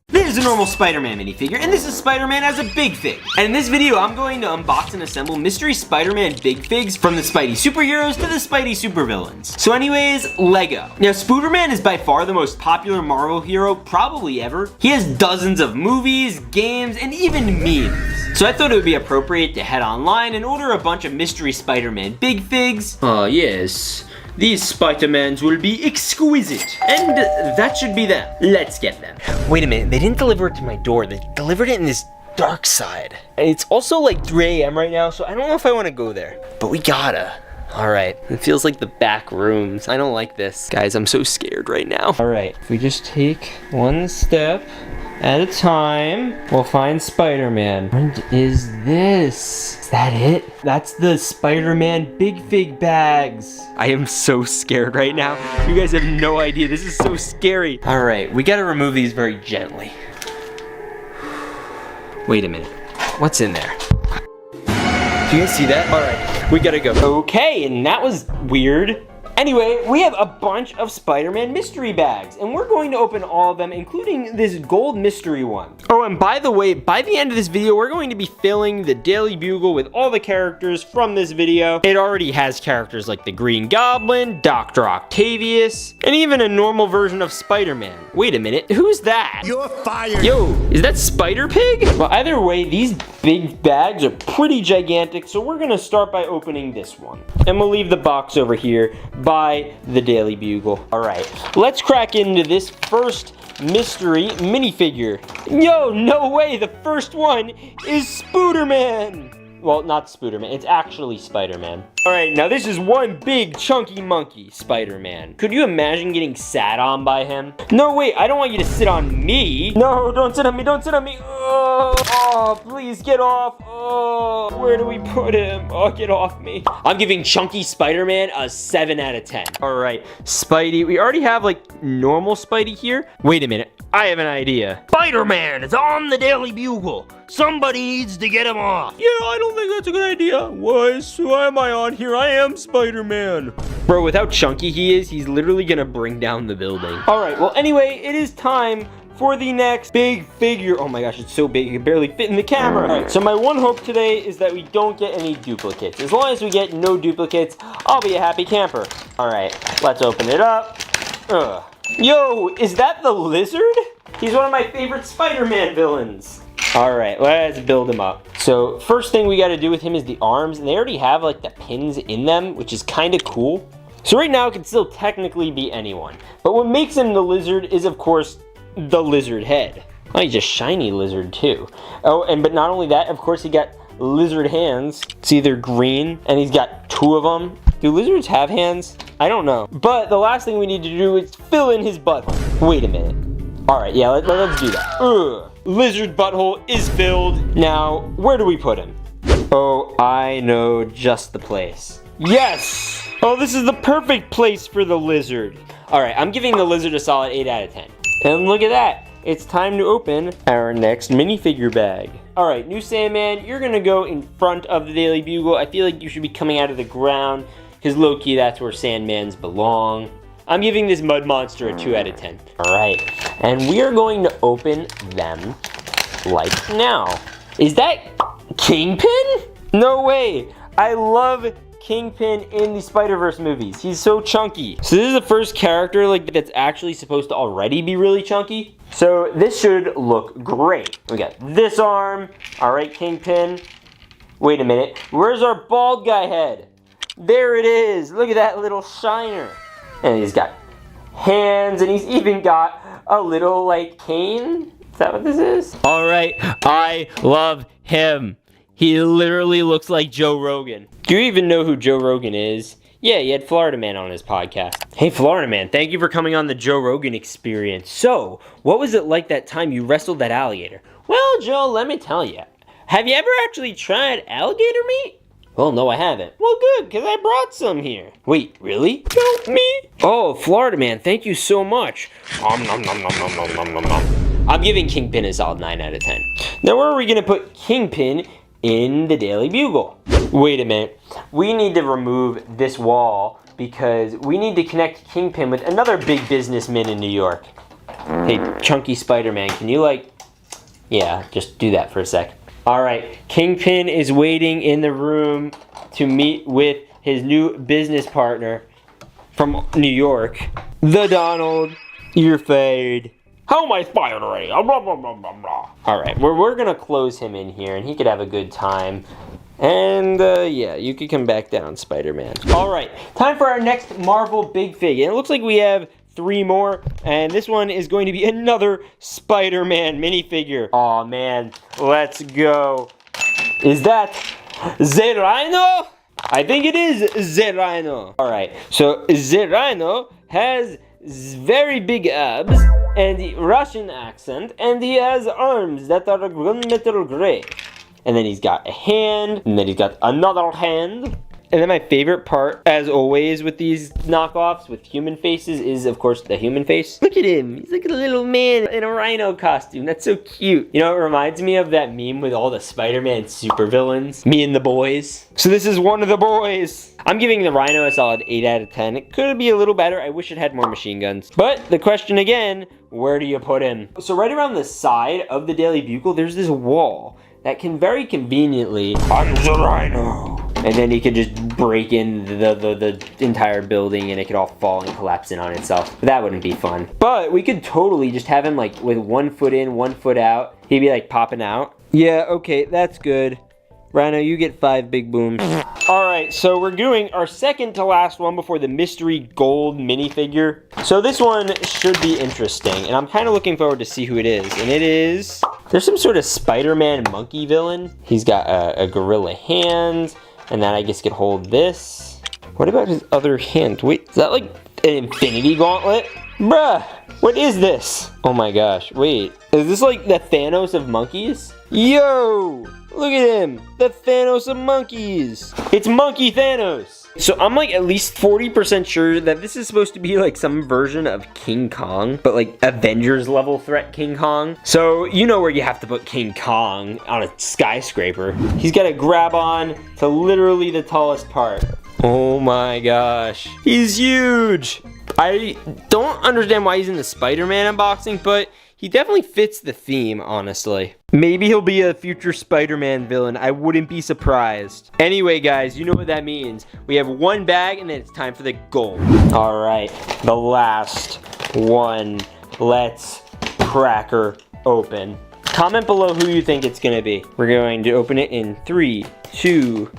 This is a normal Spider-Man minifigure, and this is Spider-Man as a big fig. And in this video, I'm going to unbox and assemble mystery Spider-Man big figs from the Spidey superheroes to the Spidey supervillains. So anyways, Lego. Now, Spider-Man is by far the most popular Marvel hero probably ever. He has dozens of movies, games, and even memes. So I thought it would be appropriate to head online and order a bunch of mystery Spider-Man big figs. Oh, yes. These Spider-Mans will be exquisite, and that should be them. Let's get them. Wait a minute, they didn't deliver it to my door. They delivered it in this dark side. And it's also like 3 a.m. right now, so I don't know if I want to go there. But we gotta. All right, it feels like the back rooms. I don't like this. Guys, I'm so scared right now. All right, if we just take one step at a time, we'll find Spider-Man. What is this? Is that it? That's the Spider-Man Big Fig bags. I am so scared right now. You guys have no idea. This is so scary. All right, we gotta remove these very gently. Wait a minute. What's in there? Do you guys see that? All right, we gotta go. Okay, and that was weird. Anyway, we have a bunch of Spider-Man mystery bags, and we're going to open all of them, including this gold mystery one. Oh, and by the way, by the end of this video, we're going to be filling the Daily Bugle with all the characters from this video. It already has characters like the Green Goblin, Dr. Octavius, and even a normal version of Spider-Man. Wait a minute, who's that? You're fired. Yo, is that Spider-Pig? Well, either way, these big bags are pretty gigantic, so we're gonna start by opening this one. And we'll leave the box over here by the Daily Bugle. All right, let's crack into this first mystery minifigure. Yo, no way, the first one is Spooderman. Well, not Spooderman, it's actually Spider-Man. All right, now this is one big chunky monkey, Spider-Man. Could you imagine getting sat on by him? No, wait, I don't want you to sit on me. No, don't sit on me, don't sit on me. Oh, please get off. Oh, where do we put him? Oh, get off me. I'm giving chunky Spider-Man a 7 out of 10. All right, Spidey, we already have like normal Spidey here. Wait a minute, I have an idea. Spider-Man is on the Daily Bugle. Somebody needs to get him off. Yeah, I don't think that's a good idea. Why am I on here? I am Spider-Man. Bro, with how chunky he is, he's literally gonna bring down the building. All right, well, anyway, it is time for the next big figure. Oh my gosh, it's so big, it can barely fit in the camera. All right, so my one hope today is that we don't get any duplicates. As long as we get no duplicates, I'll be a happy camper. All right, let's open it up. Ugh. Yo, is that the Lizard? He's one of my favorite Spider-Man villains. All right, let's build him up. So first thing we gotta do with him is the arms, and they already have like the pins in them, which is kind of cool. So right now it could still technically be anyone. But what makes him the Lizard is of course the lizard head. Oh, he's a shiny lizard too. Oh, but not only that, of course he got lizard hands. It's either green, and he's got 2 of them. Do lizards have hands? I don't know. But the last thing we need to do is fill in his butthole. Wait a minute. All right, yeah, let's do that. Ugh. Lizard butthole is filled. Now, where do we put him? Oh, I know just the place. Yes! Oh, this is the perfect place for the lizard. All right, I'm giving the lizard a solid 8 out of 10. And look at that. It's time to open our next minifigure bag. All right, new Sandman, you're gonna go in front of the Daily Bugle. I feel like you should be coming out of the ground, because low-key, that's where Sandmans belong. I'm giving this mud monster a 2 out of 10. All right, and we are going to open them like now. Is that Kingpin? No way. I love Kingpin in the Spider-Verse movies. He's so chunky. So this is the first character like that's actually supposed to already be really chunky. So this should look great. We got this arm. All right, Kingpin. Wait a minute. Where's our bald guy head? There it is. Look at that little shiner. And he's got hands, and he's even got a little like cane. Is that what this is? All right, I love him. He literally looks like Joe Rogan. Do you even know who Joe Rogan is? Yeah, he had Florida Man on his podcast. Hey, Florida Man, thank you for coming on the Joe Rogan Experience. So, what was it like that time you wrestled that alligator? Well, Joe, let me tell you. Have you ever actually tried alligator meat? Well, no, I haven't. Well, good, because I brought some here. Wait, really? No, me? Oh, Florida Man, thank you so much. Nom, nom, nom, nom, nom, nom, nom, nom, nom. I'm giving Kingpin a solid 9 out of 10. Now, where are we going to put Kingpin in the Daily Bugle? Wait a minute. We need to remove this wall because we need to connect Kingpin with another big businessman in New York. Hey, Chunky Spider-Man, can you yeah, just do that for a sec. All right, Kingpin is waiting in the room to meet with his new business partner from New York. The Donald, you're fired. How am I fired already? All right, we're gonna close him in here and he could have a good time. And yeah, you could come back down, Spider-Man. All right, time for our next Marvel Big Fig. And it looks like we have 3 more, and this one is going to be another Spider-Man minifigure. Aw, man, let's go. Is that the Rhino? I think it is the Rhino. All right, so the Rhino has very big abs and the Russian accent, and he has arms that are gunmetal gray. And then he's got a hand, and then he's got another hand. And then my favorite part, as always with these knockoffs with human faces, is of course the human face. Look at him, he's like a little man in a rhino costume. That's so cute. You know, it reminds me of that meme with all the Spider-Man supervillains. Me and the boys. So this is one of the boys. I'm giving the Rhino a solid 8 out of 10. It could be a little better. I wish it had more machine guns. But the question again, where do you put him? So right around the side of the Daily Bugle, there's this wall that can very conveniently, I'm the Rhino. And then he could just break in the entire building and it could all fall and collapse in on itself. But that wouldn't be fun. But we could totally just have him like with 1 foot in, 1 foot out. He'd be like popping out. Yeah, okay, that's good. Rhino, you get 5 big booms. All right, so we're doing our second to last one before the mystery gold minifigure. So this one should be interesting, and I'm kind of looking forward to see who it is. And it is, there's some sort of Spider-Man monkey villain. He's got a gorilla hand, and then I guess could hold this. What about his other hand? Wait, is that like an infinity gauntlet? Bruh, what is this? Oh my gosh, wait. Is this like the Thanos of monkeys? Yo! Look at him, the Thanos of monkeys. It's Monkey Thanos. So I'm like at least 40% sure that this is supposed to be like some version of King Kong, but like Avengers level threat King Kong. So you know where you have to put King Kong, on a skyscraper. He's got to grab on to literally the tallest part. Oh my gosh, he's huge. I don't understand why he's in the Spider-Man unboxing, but he definitely fits the theme, honestly. Maybe he'll be a future Spider-Man villain. I wouldn't be surprised. Anyway, guys, you know what that means. We have 1 bag, and then it's time for the gold. All right, the last one. Let's crack her open. Comment below who you think it's gonna be. We're going to open it in 3, 2...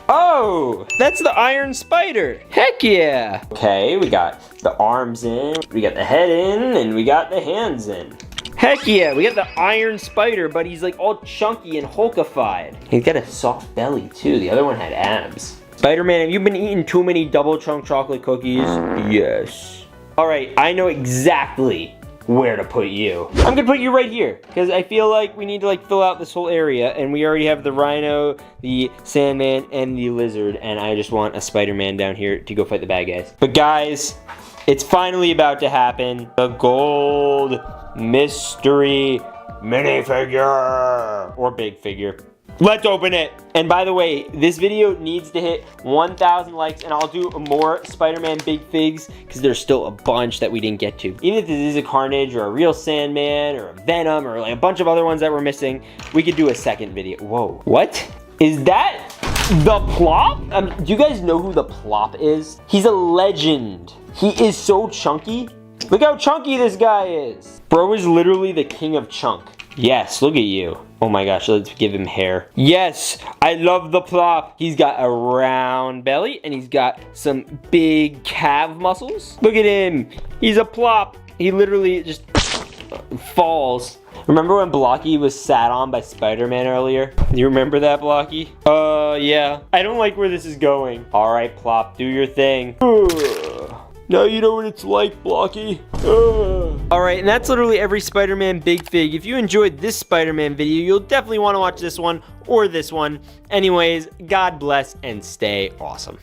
Oh, that's the Iron Spider. Heck yeah. Okay, we got the arms in, we got the head in, and we got the hands in. Heck yeah, we got the Iron Spider, but he's like all chunky and hulkified. He's got a soft belly too. The other one had abs. Spider-Man, have you been eating too many double chunk chocolate cookies? Yes. All right, I know exactly where to put you. I'm gonna put you right here because I feel like we need to like fill out this whole area, and we already have the Rhino, the Sandman, and the Lizard, and I just want a Spider-Man down here to go fight the bad guys. But guys, it's finally about to happen. The gold mystery minifigure or big figure. Let's open it. And by the way, this video needs to hit 1,000 likes and I'll do more Spider-Man Big Figs because there's still a bunch that we didn't get to. Even if this is a Carnage or a real Sandman or a Venom or like a bunch of other ones that we're missing, we could do a second video. Whoa, what? Is that the Plop? Do you guys know who the Plop is? He's a legend. He is so chunky. Look how chunky this guy is. Bro is literally the king of chunk. Yes, look at you. Oh my gosh, let's give him hair. Yes, I love the Plop. He's got a round belly and he's got some big calf muscles. Look at him. He's a Plop. He literally just falls. Remember when Blocky was sat on by Spider-Man earlier? You remember that, Blocky? Yeah. I don't like where this is going. All right, Plop, do your thing. Now you know what it's like, Blocky. All right, and that's literally every Spider-Man Big Fig. If you enjoyed this Spider-Man video, you'll definitely want to watch this one or this one. Anyways, God bless and stay awesome.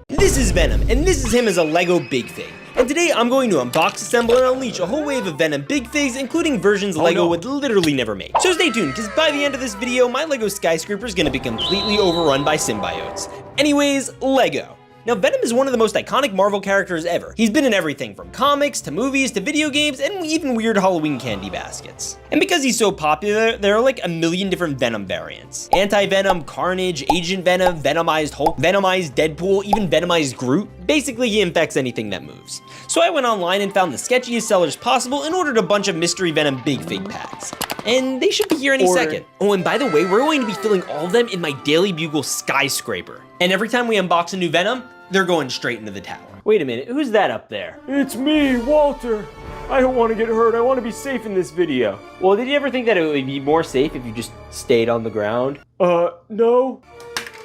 This is Venom, and this is him as a LEGO Big Fig. And today I'm going to unbox, assemble, and unleash a whole wave of Venom Big Figs, including versions LEGO would literally never make. So stay tuned, because by the end of this video, my LEGO skyscraper is going to be completely overrun by symbiotes. Anyways, LEGO. Now, Venom is one of the most iconic Marvel characters ever. He's been in everything from comics, to movies, to video games, and even weird Halloween candy baskets. And because he's so popular, there are like a million different Venom variants. Anti-Venom, Carnage, Agent Venom, Venomized Hulk, Venomized Deadpool, even Venomized Groot. Basically, he infects anything that moves. So I went online and found the sketchiest sellers possible and ordered a bunch of mystery Venom Big Fig packs. And they should be here any second. Oh, and by the way, we're going to be filling all of them in my Daily Bugle skyscraper. And every time we unbox a new Venom, they're going straight into the tower. Wait a minute, who's that up there? It's me, Walter. I don't want to get hurt. I want to be safe in this video. Well, did you ever think that it would be more safe if you just stayed on the ground? No.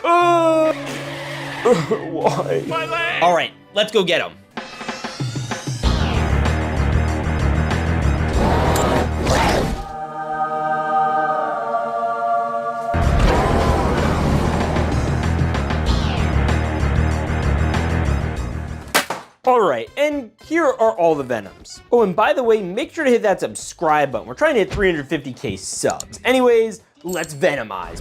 Why? All right, let's go get him. Alright, and here are all the Venoms. Oh, and by the way, make sure to hit that subscribe button. We're trying to hit 350k subs. Anyways, let's Venomize.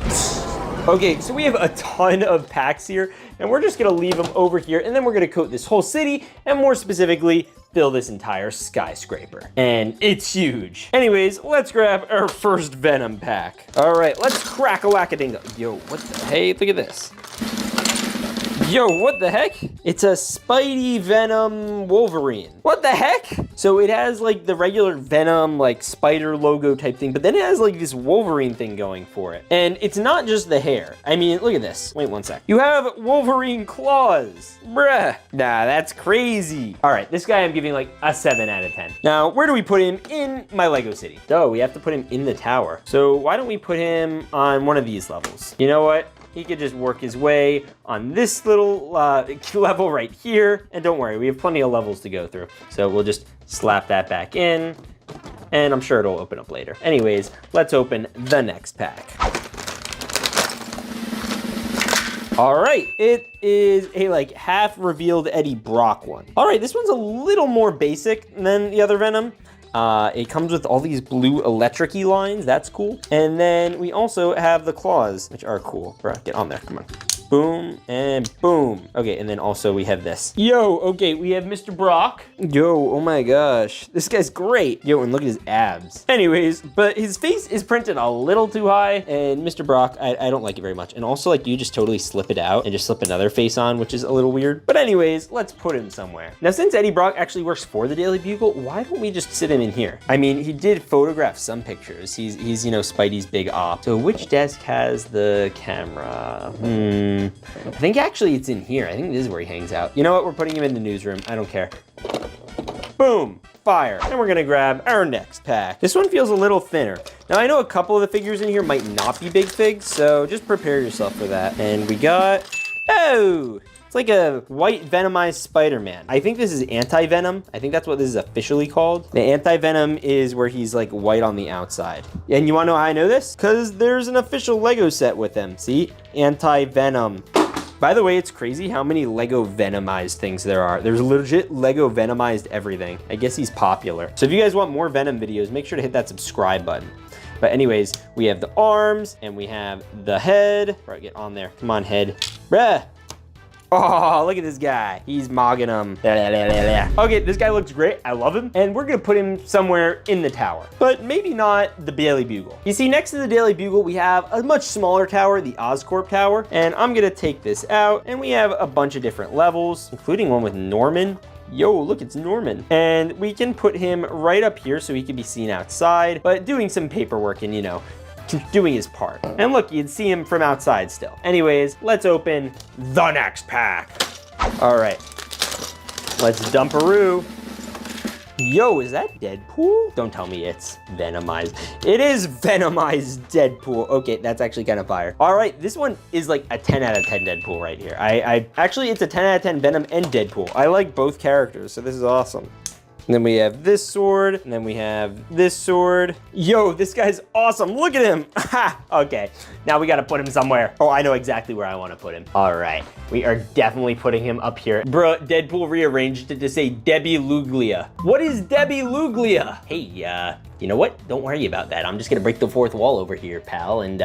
Okay, so we have a ton of packs here, and we're just gonna leave them over here, and then we're gonna coat this whole city, and more specifically, fill this entire skyscraper. And it's huge. Anyways, let's grab our first Venom pack. Alright, let's crack a whack-a-dingo. Yo, what the hey, look at this. Yo, what the heck? It's a Spidey Venom Wolverine. What the heck? So it has like the regular Venom like spider logo type thing, but then it has like this Wolverine thing going for it. And it's not just the hair. I mean, look at this. Wait one sec. You have Wolverine claws. Bruh. Nah, that's crazy. All right, this guy I'm giving like a 7 out of 10. Now, where do we put him in my Lego city? Oh, we have to put him in the tower. So why don't we put him on one of these levels? You know what? He could just work his way on this little level right here. And don't worry, we have plenty of levels to go through. So we'll just slap that back in, and I'm sure it'll open up later. Anyways, let's open the next pack. All right, it is a like half revealed Eddie Brock one. All right, this one's a little more basic than the other Venom. It comes with all these blue electric-y lines. That's cool. And then we also have the claws, which are cool. Bro, get on there. Come on. Boom and boom. Okay, and then also we have this. Yo, okay, we have Mr. Brock. Yo, oh my gosh. This guy's great. Yo, and look at his abs. Anyways, but his face is printed a little too high, and Mr. Brock, I don't like it very much. And also, like, you just totally slip it out and just slip another face on, which is a little weird. But anyways, let's put him somewhere. Now, since Eddie Brock actually works for the Daily Bugle, why don't we just sit him in here? I mean, he did photograph some pictures. He's you know, Spidey's big op. So which desk has the camera? I think actually it's in here. I think this is where he hangs out. You know what? We're putting him in the newsroom. I don't care. Boom, fire. And we're gonna grab our next pack. This one feels a little thinner. Now I know a couple of the figures in here might not be big figs, so just prepare yourself for that. And we got, oh, it's like a white Venomized Spider-Man. I think this is anti-Venom. I think that's what this is officially called. The anti-Venom is where he's like white on the outside. And you wanna know how I know this? Because there's an official Lego set with him. See, anti-Venom. By the way, it's crazy how many Lego Venomized things there are. There's legit Lego Venomized everything. I guess he's popular. So if you guys want more Venom videos, make sure to hit that subscribe button. But anyways, we have the arms and we have the head. Bro, get on there. Come on, head. Bruh. Oh, look at this guy. He's mogging him. Okay, this guy looks great. I love him. And we're gonna put him somewhere in the tower, but maybe not the Daily Bugle. You see, next to the Daily Bugle, we have a much smaller tower, the Oscorp Tower. And I'm gonna take this out, and we have a bunch of different levels, including one with Norman. Yo, look, it's Norman. And we can put him right up here so he can be seen outside, but doing some paperwork and, you know, doing his part. And look, you'd see him from outside still. Anyways, let's open the next pack. All right, let's dump-a-roo. Yo, is that Deadpool? Don't tell me it's Venomized. It is Venomized Deadpool. Okay, that's actually kind of fire. All right, this one is like a 10 out of 10 Deadpool right here. Actually, it's a 10 out of 10 Venom and Deadpool. I like both characters, so this is awesome. And then we have this sword, and then we have this sword. Yo, this guy's awesome. Look at him. Okay, now we gotta put him somewhere. Oh, I know exactly where I wanna put him. All right, we are definitely putting him up here. Bro, Deadpool rearranged it to say Debbie Luglia. What is Debbie Luglia? Hey, you know what? Don't worry about that. I'm just gonna break the fourth wall over here, pal, and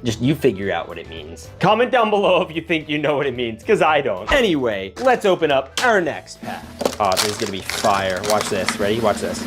just you figure out what it means. Comment down below if you think you know what it means, because I don't. Anyway, let's open up our next pack. Oh, this is gonna be fire. Watch this. Ready? Watch this.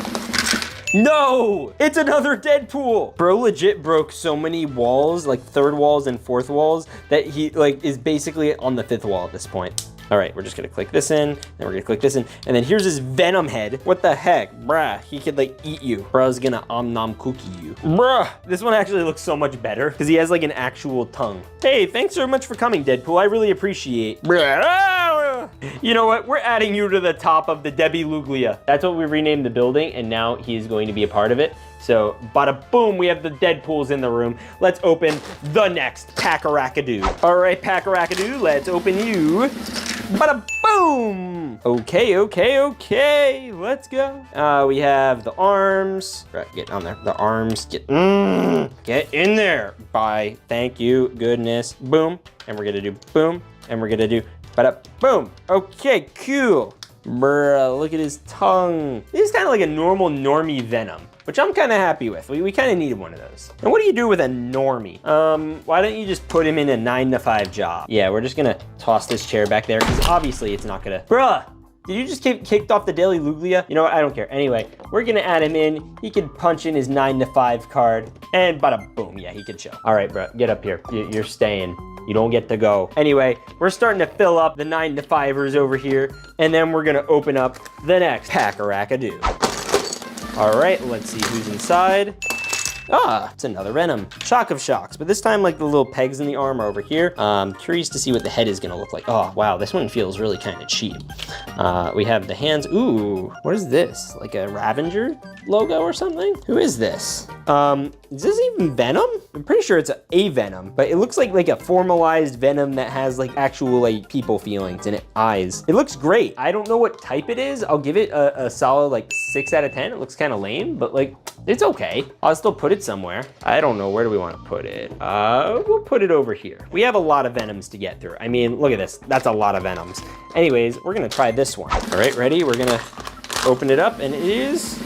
No! It's another Deadpool! Bro legit broke so many walls, like third walls and fourth walls, that he like is basically on the fifth wall at this point. All right, we're just gonna click this in, then we're gonna click this in, and then here's his Venom head. What the heck? Bruh, he could like eat you. Bruh's gonna nom cookie you. Bruh, this one actually looks so much better because he has like an actual tongue. Hey, thanks so much for coming, Deadpool. I really appreciate. Bruh. You know what? We're adding you to the top of the Debbie Luglia. That's what we renamed the building, and now he's going to be a part of it. So, bada boom, we have the Deadpools in the room. Let's open the next Pack-a-Rack-a-Doo. All right, Pack-a-Rack-a-Doo, let's open you. Bada boom! Okay, let's go. We have the arms. Right, get on there. The arms, get in there. Bye, thank you, goodness. Boom, and we're gonna do boom, and we're gonna do bada boom. Okay, cool. Bruh, look at his tongue. This is kind of like a normal normie Venom, which I'm kind of happy with. We kind of needed one of those. And what do you do with a normie? Why don't you just put him in a 9-to-5 job? Yeah, we're just gonna toss this chair back there because obviously it's not gonna. Bruh, did you just get kicked off the Daily Luglia? You know what, I don't care. Anyway, we're gonna add him in. He can punch in his 9-to-5 card and bada boom, yeah, he can chill. All right, bro, get up here. You're staying. You don't get to go. Anyway, we're starting to fill up the 9-to-5ers over here, and then we're gonna open up the next Pack-a-Rack-a-Doo. All right, let's see who's inside. Ah, it's another Venom. Shock of shocks, but this time like the little pegs in the arm are over here. Curious to see what the head is gonna look like. Oh, wow, this one feels really kind of cheap. We have the hands. Ooh, what is this? Like a Ravager logo or something? Who is this? Is this even Venom? I'm pretty sure it's a Venom, but it looks like a formalized Venom that has like actual like people feelings in it, eyes. It looks great. I don't know what type it is. I'll give it a solid like 6 out of 10. It looks kind of lame, but like it's okay. I'll still put it somewhere. I don't know, where do we want to put it? We'll put it over here. We have a lot of Venoms to get through. I mean, look at this. That's a lot of Venoms. Anyways, we're gonna try this one. All right, ready? We're gonna open it up, and it is.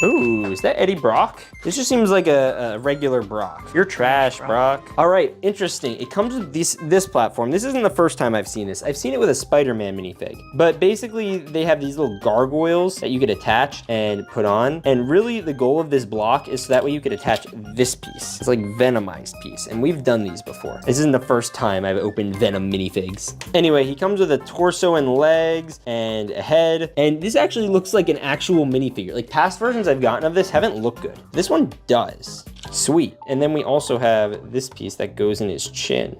Ooh, is that Eddie Brock? This just seems like a regular Brock. You're trash, Brock. All right, interesting. It comes with this platform. This isn't the first time I've seen this. I've seen it with a Spider-Man minifig. But basically, they have these little gargoyles that you could attach and put on. And really, the goal of this block is so that way you could attach this piece. It's like Venomized piece. And we've done these before. This isn't the first time I've opened Venom minifigs. Anyway, he comes with a torso and legs and a head. And this actually looks like an actual minifigure. Like past versions I've gotten of this haven't looked good. This one does. Sweet. And then we also have this piece that goes in his chin.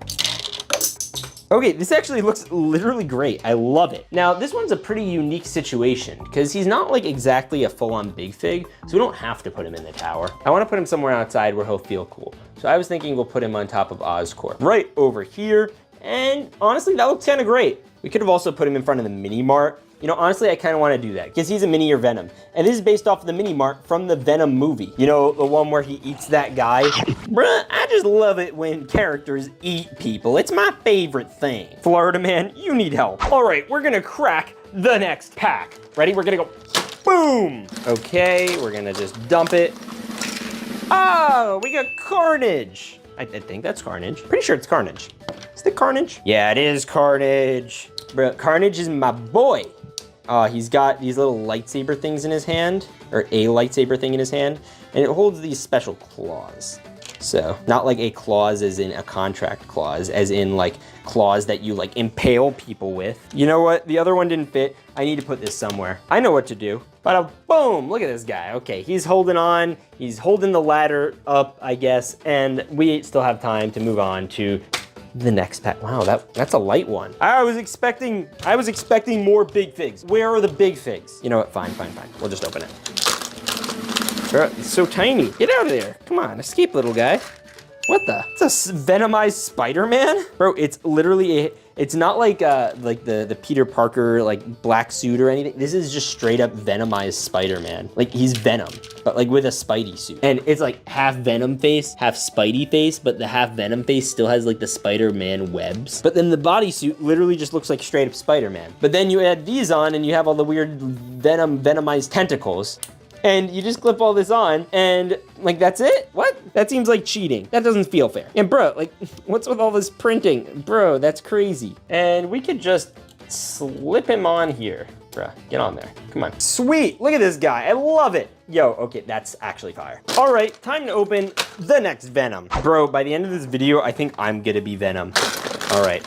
Okay, this actually looks literally great. I love it. Now, this one's a pretty unique situation because he's not like exactly a full-on big fig, so we don't have to put him in the tower. I want to put him somewhere outside where he'll feel cool. So I was thinking we'll put him on top of Oscorp, right over here. And honestly, that looks kind of great. We could have also put him in front of the mini mart, You know, honestly, I kind of want to do that because he's a mini-year Venom. And this is based off of the mini mart from the Venom movie. You know, the one where he eats that guy. Bruh, I just love it when characters eat people. It's my favorite thing. Florida man, you need help. All right, we're gonna crack the next pack. Ready? We're gonna go boom. Okay, we're gonna just dump it. Oh, we got Carnage. I think that's Carnage. Pretty sure it's Carnage. Is it Carnage? Yeah, it is Carnage. Bro, Carnage is my boy. He's got these little lightsaber things in his hand, or a lightsaber thing in his hand, and it holds these special claws. So, not like a clause as in a contract clause, as in like claws that you like impale people with. You know what? The other one didn't fit. I need to put this somewhere. I know what to do. Bada boom, look at this guy. Okay, he's holding on. He's holding the ladder up, I guess, and we still have time to move on to the next pack. Wow, that's a light one. I was expecting more big figs. Where are the big figs? You know what? Fine. We'll just open it. It's so tiny. Get out of there. Come on, escape, little guy. What the? It's a Venomized Spider-Man? Bro, it's literally it's not like the Peter Parker like black suit or anything. This is just straight up Venomized Spider-Man. Like he's Venom, but like with a Spidey suit. And it's like half Venom face, half Spidey face, but the half Venom face still has like the Spider-Man webs. But then the bodysuit literally just looks like straight up Spider-Man. But then you add these on and you have all the weird Venomized tentacles. And you just clip all this on and like, that's it? What? That seems like cheating. That doesn't feel fair. And bro, like what's with all this printing? Bro, that's crazy. And we could just slip him on here. Bro, get on there. Come on. Sweet, look at this guy. I love it. Yo, okay, that's actually fire. All right, time to open the next Venom. Bro, by the end of this video, I think I'm gonna be Venom. All right.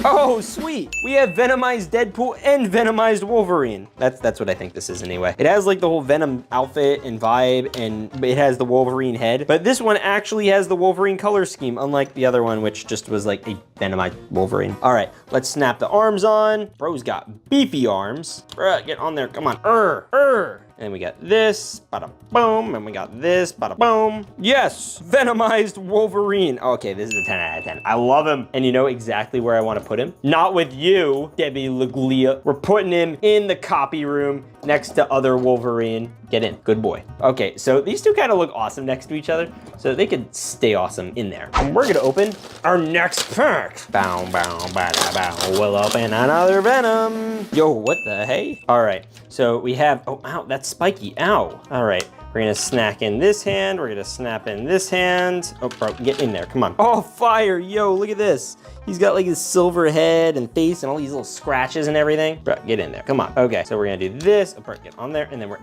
Oh, sweet. We have Venomized Deadpool and Venomized Wolverine. That's what I think this is anyway. It has like the whole Venom outfit and vibe, and it has the Wolverine head. But this one actually has the Wolverine color scheme, unlike the other one, which just was like a Venomized Wolverine. All right, let's snap the arms on. Bro's got beefy arms. Bruh, get on there, come on. And we got this, bada boom, and we got this, bada boom. Yes, Venomized Wolverine. Okay, this is a 10 out of 10. I love him. And you know exactly where I want to put him? Not with you, Debbie Laglia. We're putting him in the copy room next to other Wolverine. Get in, good boy. Okay, so these two kind of look awesome next to each other, so they could stay awesome in there. And we're gonna open our next pack. Bow, bow, bada, bow. We'll open another Venom. Yo, what the hey? All right, so we have, oh, ow, that's spiky, ow. All right, we're gonna snack in this hand. We're gonna snap in this hand. Oh, bro, get in there, come on. Oh, fire, yo, look at this. He's got like his silver head and face and all these little scratches and everything. Bro, get in there, come on. Okay, so we're gonna do this. Oh, bro, get on there, and then we're,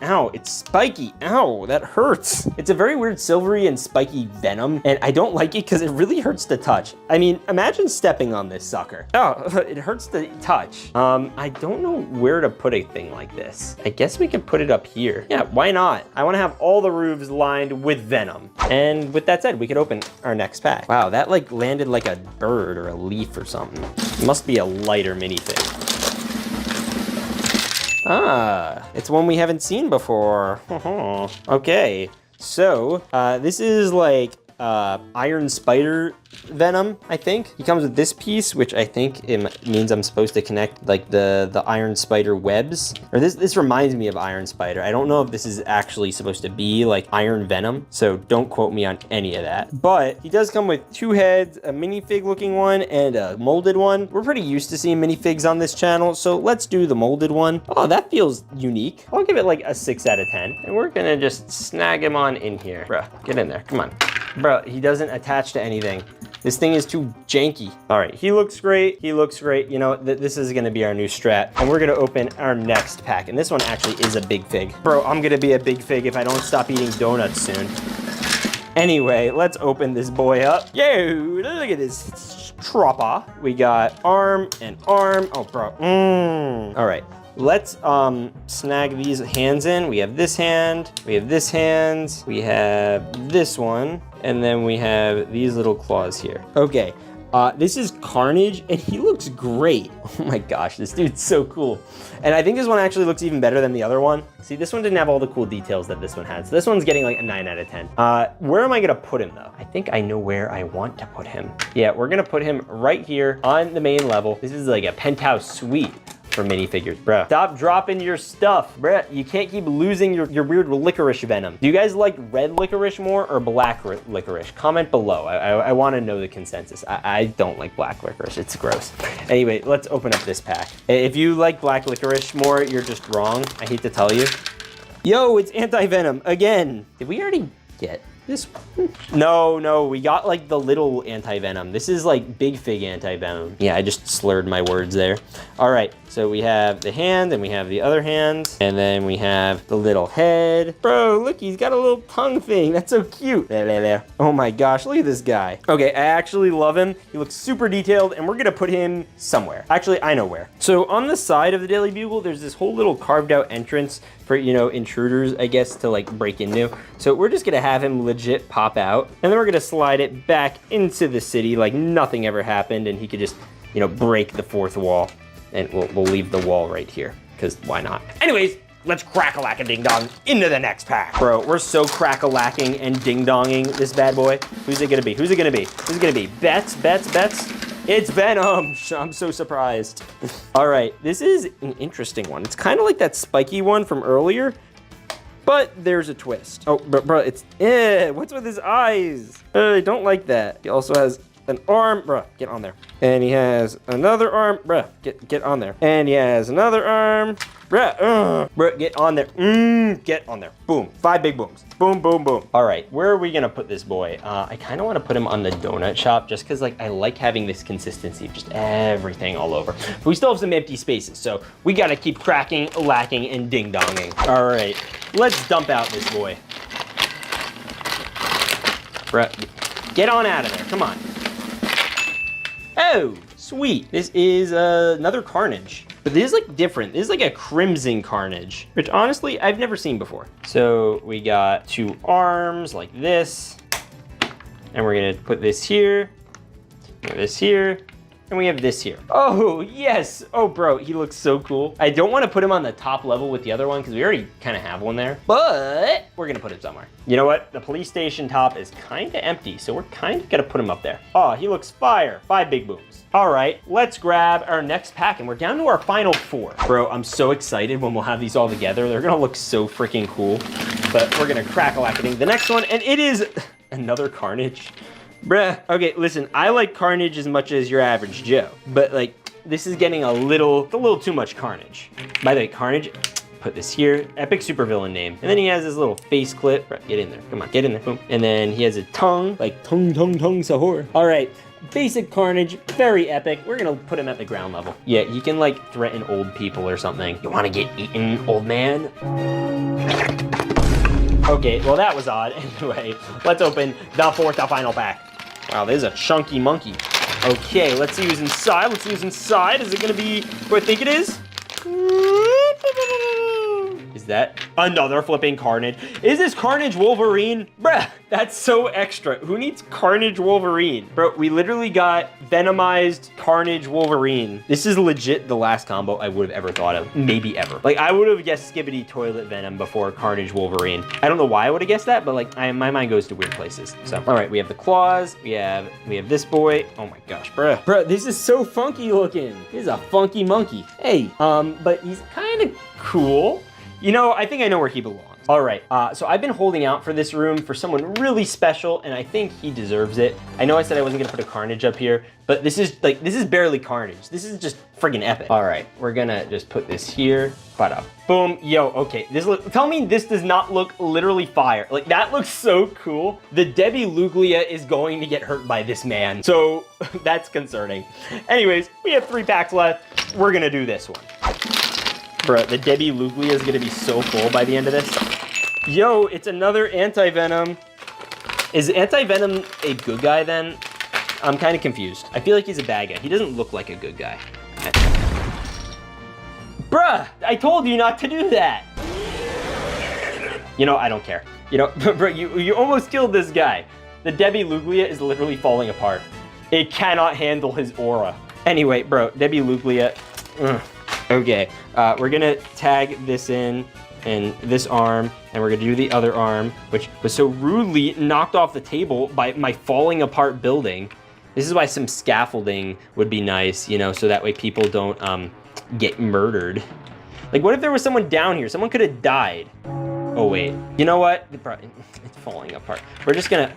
ow, it's spiky. Ow, that hurts. It's a very weird silvery and spiky Venom, and I don't like it because it really hurts to touch. I mean, imagine stepping on this sucker. Oh, it hurts to touch. I don't know where to put a thing like this. I guess we could put it up here. Yeah, why not? I wanna have all the roofs lined with Venom. And with that said, we could open our next pack. Wow, that like landed like a bird or a leaf or something. It must be a lighter minifig. Ah, it's one we haven't seen before. Okay, so this is like Iron Spider Venom, I think. He comes with this piece, which I think it means I'm supposed to connect like the Iron Spider webs. Or this reminds me of Iron Spider. I don't know if this is actually supposed to be like Iron Venom, so don't quote me on any of that. But he does come with two heads, a minifig looking one and a molded one. We're pretty used to seeing minifigs on this channel, so let's do the molded one. Oh, that feels unique. I'll give it like a 6 out of 10. And we're gonna just snag him on in here. Bruh, get in there, come on. Bro, he doesn't attach to anything. This thing is too janky. All right, he looks great. He looks great. You know, this is gonna be our new strat. And we're gonna open our next pack. And this one actually is a big fig. Bro, I'm gonna be a big fig if I don't stop eating donuts soon. Anyway, let's open this boy up. Yo, look at this tropper. We got arm and arm. Oh, bro. All right. Let's snag these hands in. We have this hand, we have this hand, we have this one, and then we have these little claws here. Okay, this is Carnage, and he looks great. Oh my gosh, this dude's so cool. And I think this one actually looks even better than the other one. See, this one didn't have all the cool details that this one has. This one's getting like a 9 out of 10. Where am I gonna put him though? I think I know where I want to put him. Yeah, we're gonna put him right here on the main level. This is like a penthouse suite. for minifigures, bruh. Stop dropping your stuff, bruh. You can't keep losing your weird licorice venom. Do you guys like red licorice more or black licorice? Comment below. I want to know the consensus. I don't like black licorice. It's gross. Anyway, let's open up this pack. If you like black licorice more, you're just wrong. I hate to tell you. Yo, it's anti-venom again. Did we already get this one? No, we got like the little anti-venom. This is like Big Fig anti-venom. Yeah, I just slurred my words there. All right, so we have the hand and we have the other hand. And then we have the little head. Bro, look, he's got a little tongue thing. That's so cute. There. Oh my gosh, look at this guy. Okay, I actually love him. He looks super detailed and we're gonna put him somewhere. Actually, I know where. So on the side of the Daily Bugle, there's this whole little carved out entrance for, you know, intruders, I guess, to like break into. So we're just gonna have him legit pop out and then we're gonna slide it back into the city like nothing ever happened and he could just, you know, break the fourth wall. And we'll leave the wall right here, because why not? Anyways, let's crack-a-lack-a-ding-dong into the next pack. Bro, we're so crack-a-lacking and ding-donging this bad boy. Who's it gonna be? Who's it gonna be? Who's it gonna be? Bets? It's Venom. I'm so surprised. All right, this is an interesting one. It's kind of like that spiky one from earlier, but there's a twist. Oh, bro, it's, what's with his eyes? I don't like that. He also has an arm, bruh, get on there. And he has another arm, bruh, get on there. And he has another arm, bruh, get on there. Get on there. Boom, 5 big booms. Boom, boom, boom. All right, where are we gonna put this boy? I kind of want to put him on the donut shop just because like I like having this consistency of just everything all over. But we still have some empty spaces, so we gotta keep cracking, lacking, and ding-donging. All right, let's dump out this boy. Bruh, get on out of there, come on. Oh, sweet. This is another Carnage. But this is like different. This is like a Crimson Carnage, which honestly, I've never seen before. So we got 2 arms like this. And we're gonna put this here, this here, and we have this here. Oh, yes. Oh, bro, he looks so cool. I don't want to put him on the top level with the other one because we already kind of have one there, but we're going to put him somewhere. You know what? The police station top is kind of empty, so we're kind of going to put him up there. Oh, he looks fire. 5 big booms. All right, let's grab our next pack, and we're down to our final 4. Bro, I'm so excited when we'll have these all together. They're going to look so freaking cool, but we're going to crack-a-lacking the next one, and it is another Carnage. Bruh, okay, listen, I like Carnage as much as your average Joe, but like, this is getting a little too much Carnage. By the way, Carnage, put this here, epic supervillain name. And then he has this little face clip. Bruh, get in there, come on, get in there, boom. And then he has a tongue, like tongue, sahur. All right, basic Carnage, very epic. We're gonna put him at the ground level. Yeah, he can like threaten old people or something. You wanna get eaten, old man? Okay, well that was odd. Anyway, let's open the final pack. Wow, this is a chunky monkey. Okay, let's see who's inside. Is it gonna be who I think it is? Is that another flipping Carnage? Is this Carnage Wolverine? Bruh, that's so extra. Who needs Carnage Wolverine? Bro, we literally got Venomized Carnage Wolverine. This is legit the last combo I would have ever thought of. Maybe ever. Like, I would have guessed Skibbity Toilet Venom before Carnage Wolverine. I don't know why I would have guessed that, but like, my mind goes to weird places. So, all right, we have the claws. We have this boy. Oh my gosh, bruh. Bruh, this is so funky looking. This is a funky monkey. Hey, but he's kind of cool. You know, I think I know where he belongs. All right, so I've been holding out for this room for someone really special, and I think he deserves it. I know I said I wasn't gonna put a Carnage up here, but this is barely Carnage. This is just friggin' epic. All right, we're gonna just put this here. Bada boom. Yo, okay, tell me this does not look literally fire. Like, that looks so cool. The Debbie Luglia is going to get hurt by this man, so that's concerning. Anyways, we have 3 packs left. We're gonna do this one. Bruh, the Debbie Luglia is gonna be so full by the end of this. Yo, it's another anti-venom. Is anti-venom a good guy then? I'm kind of confused. I feel like he's a bad guy. He doesn't look like a good guy. Bruh, I told you not to do that. You know, I don't care. You know, bro, you almost killed this guy. The Debbie Luglia is literally falling apart. It cannot handle his aura. Anyway, bro, Debbie Luglia. Okay, we're gonna tag this in and this arm, and we're gonna do the other arm, which was so rudely knocked off the table by my falling apart building. This is why some scaffolding would be nice, you know, so that way people don't get murdered. Like, what if there was someone down here? Someone could have died. Oh, wait. You know what? It's falling apart. We're just gonna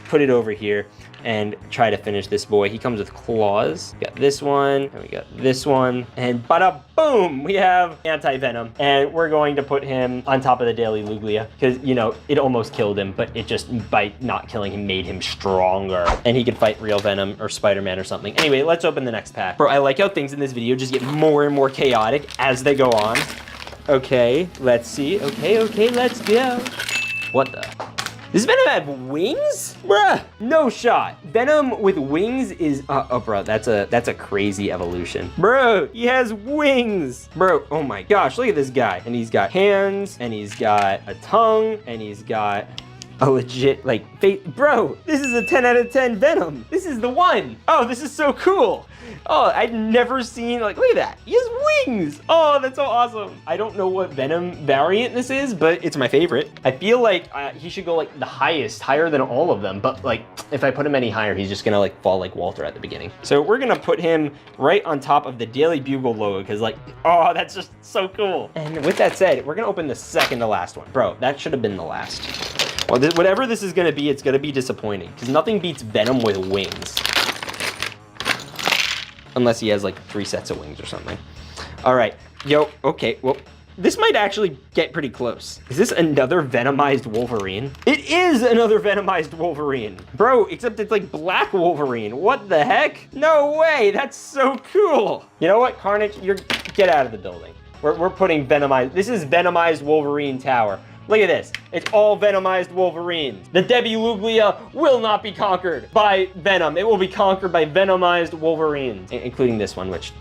put it over here and try to finish this boy. He comes with claws. We got this one, and we got this one, and bada boom, we have anti-venom. And we're going to put him on top of the Daily Luglia because, you know, it almost killed him, but it just, by not killing him, made him stronger. And he could fight real Venom or Spider-Man or something. Anyway, let's open the next pack. Bro, I like how things in this video just get more and more chaotic as they go on. Okay, let's see. Okay, let's go. What the? Does Venom have wings? Bruh, no shot. Venom with wings is, oh bro, that's a crazy evolution. Bro, he has wings. Bro, oh my gosh, look at this guy. And he's got hands, and he's got a tongue, and he's got a legit, like, face. Bro, this is a 10 out of 10 Venom. This is the one. Oh, this is so cool. Oh, I'd never seen, like, look at that. He has wings. Oh, that's so awesome. I don't know what Venom variant this is, but it's my favorite. I feel like he should go, like, the highest, higher than all of them. But, like, if I put him any higher, he's just gonna, like, fall like Walter at the beginning. So we're gonna put him right on top of the Daily Bugle logo, because, like, oh, that's just so cool. And with that said, we're gonna open the second to last one. Bro, that should have been the last. Well, whatever this is gonna be, it's gonna be disappointing, because nothing beats Venom with wings. Unless he has like 3 sets of wings or something. All right, yo, okay, well, this might actually get pretty close. Is this another Venomized Wolverine? It is another Venomized Wolverine. Bro, except it's like black Wolverine. What the heck? No way, that's so cool. You know what, Carnage, get out of the building. We're putting Venomized, this is Venomized Wolverine Tower. Look at this. It's all Venomized Wolverines. The Debbie Luglia will not be conquered by Venom. It will be conquered by Venomized Wolverines, including this one, which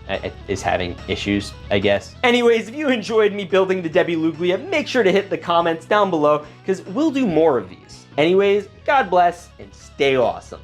is having issues, I guess. Anyways, if you enjoyed me building the Debbie Luglia, make sure to hit the comments down below, because we'll do more of these. Anyways, God bless and stay awesome.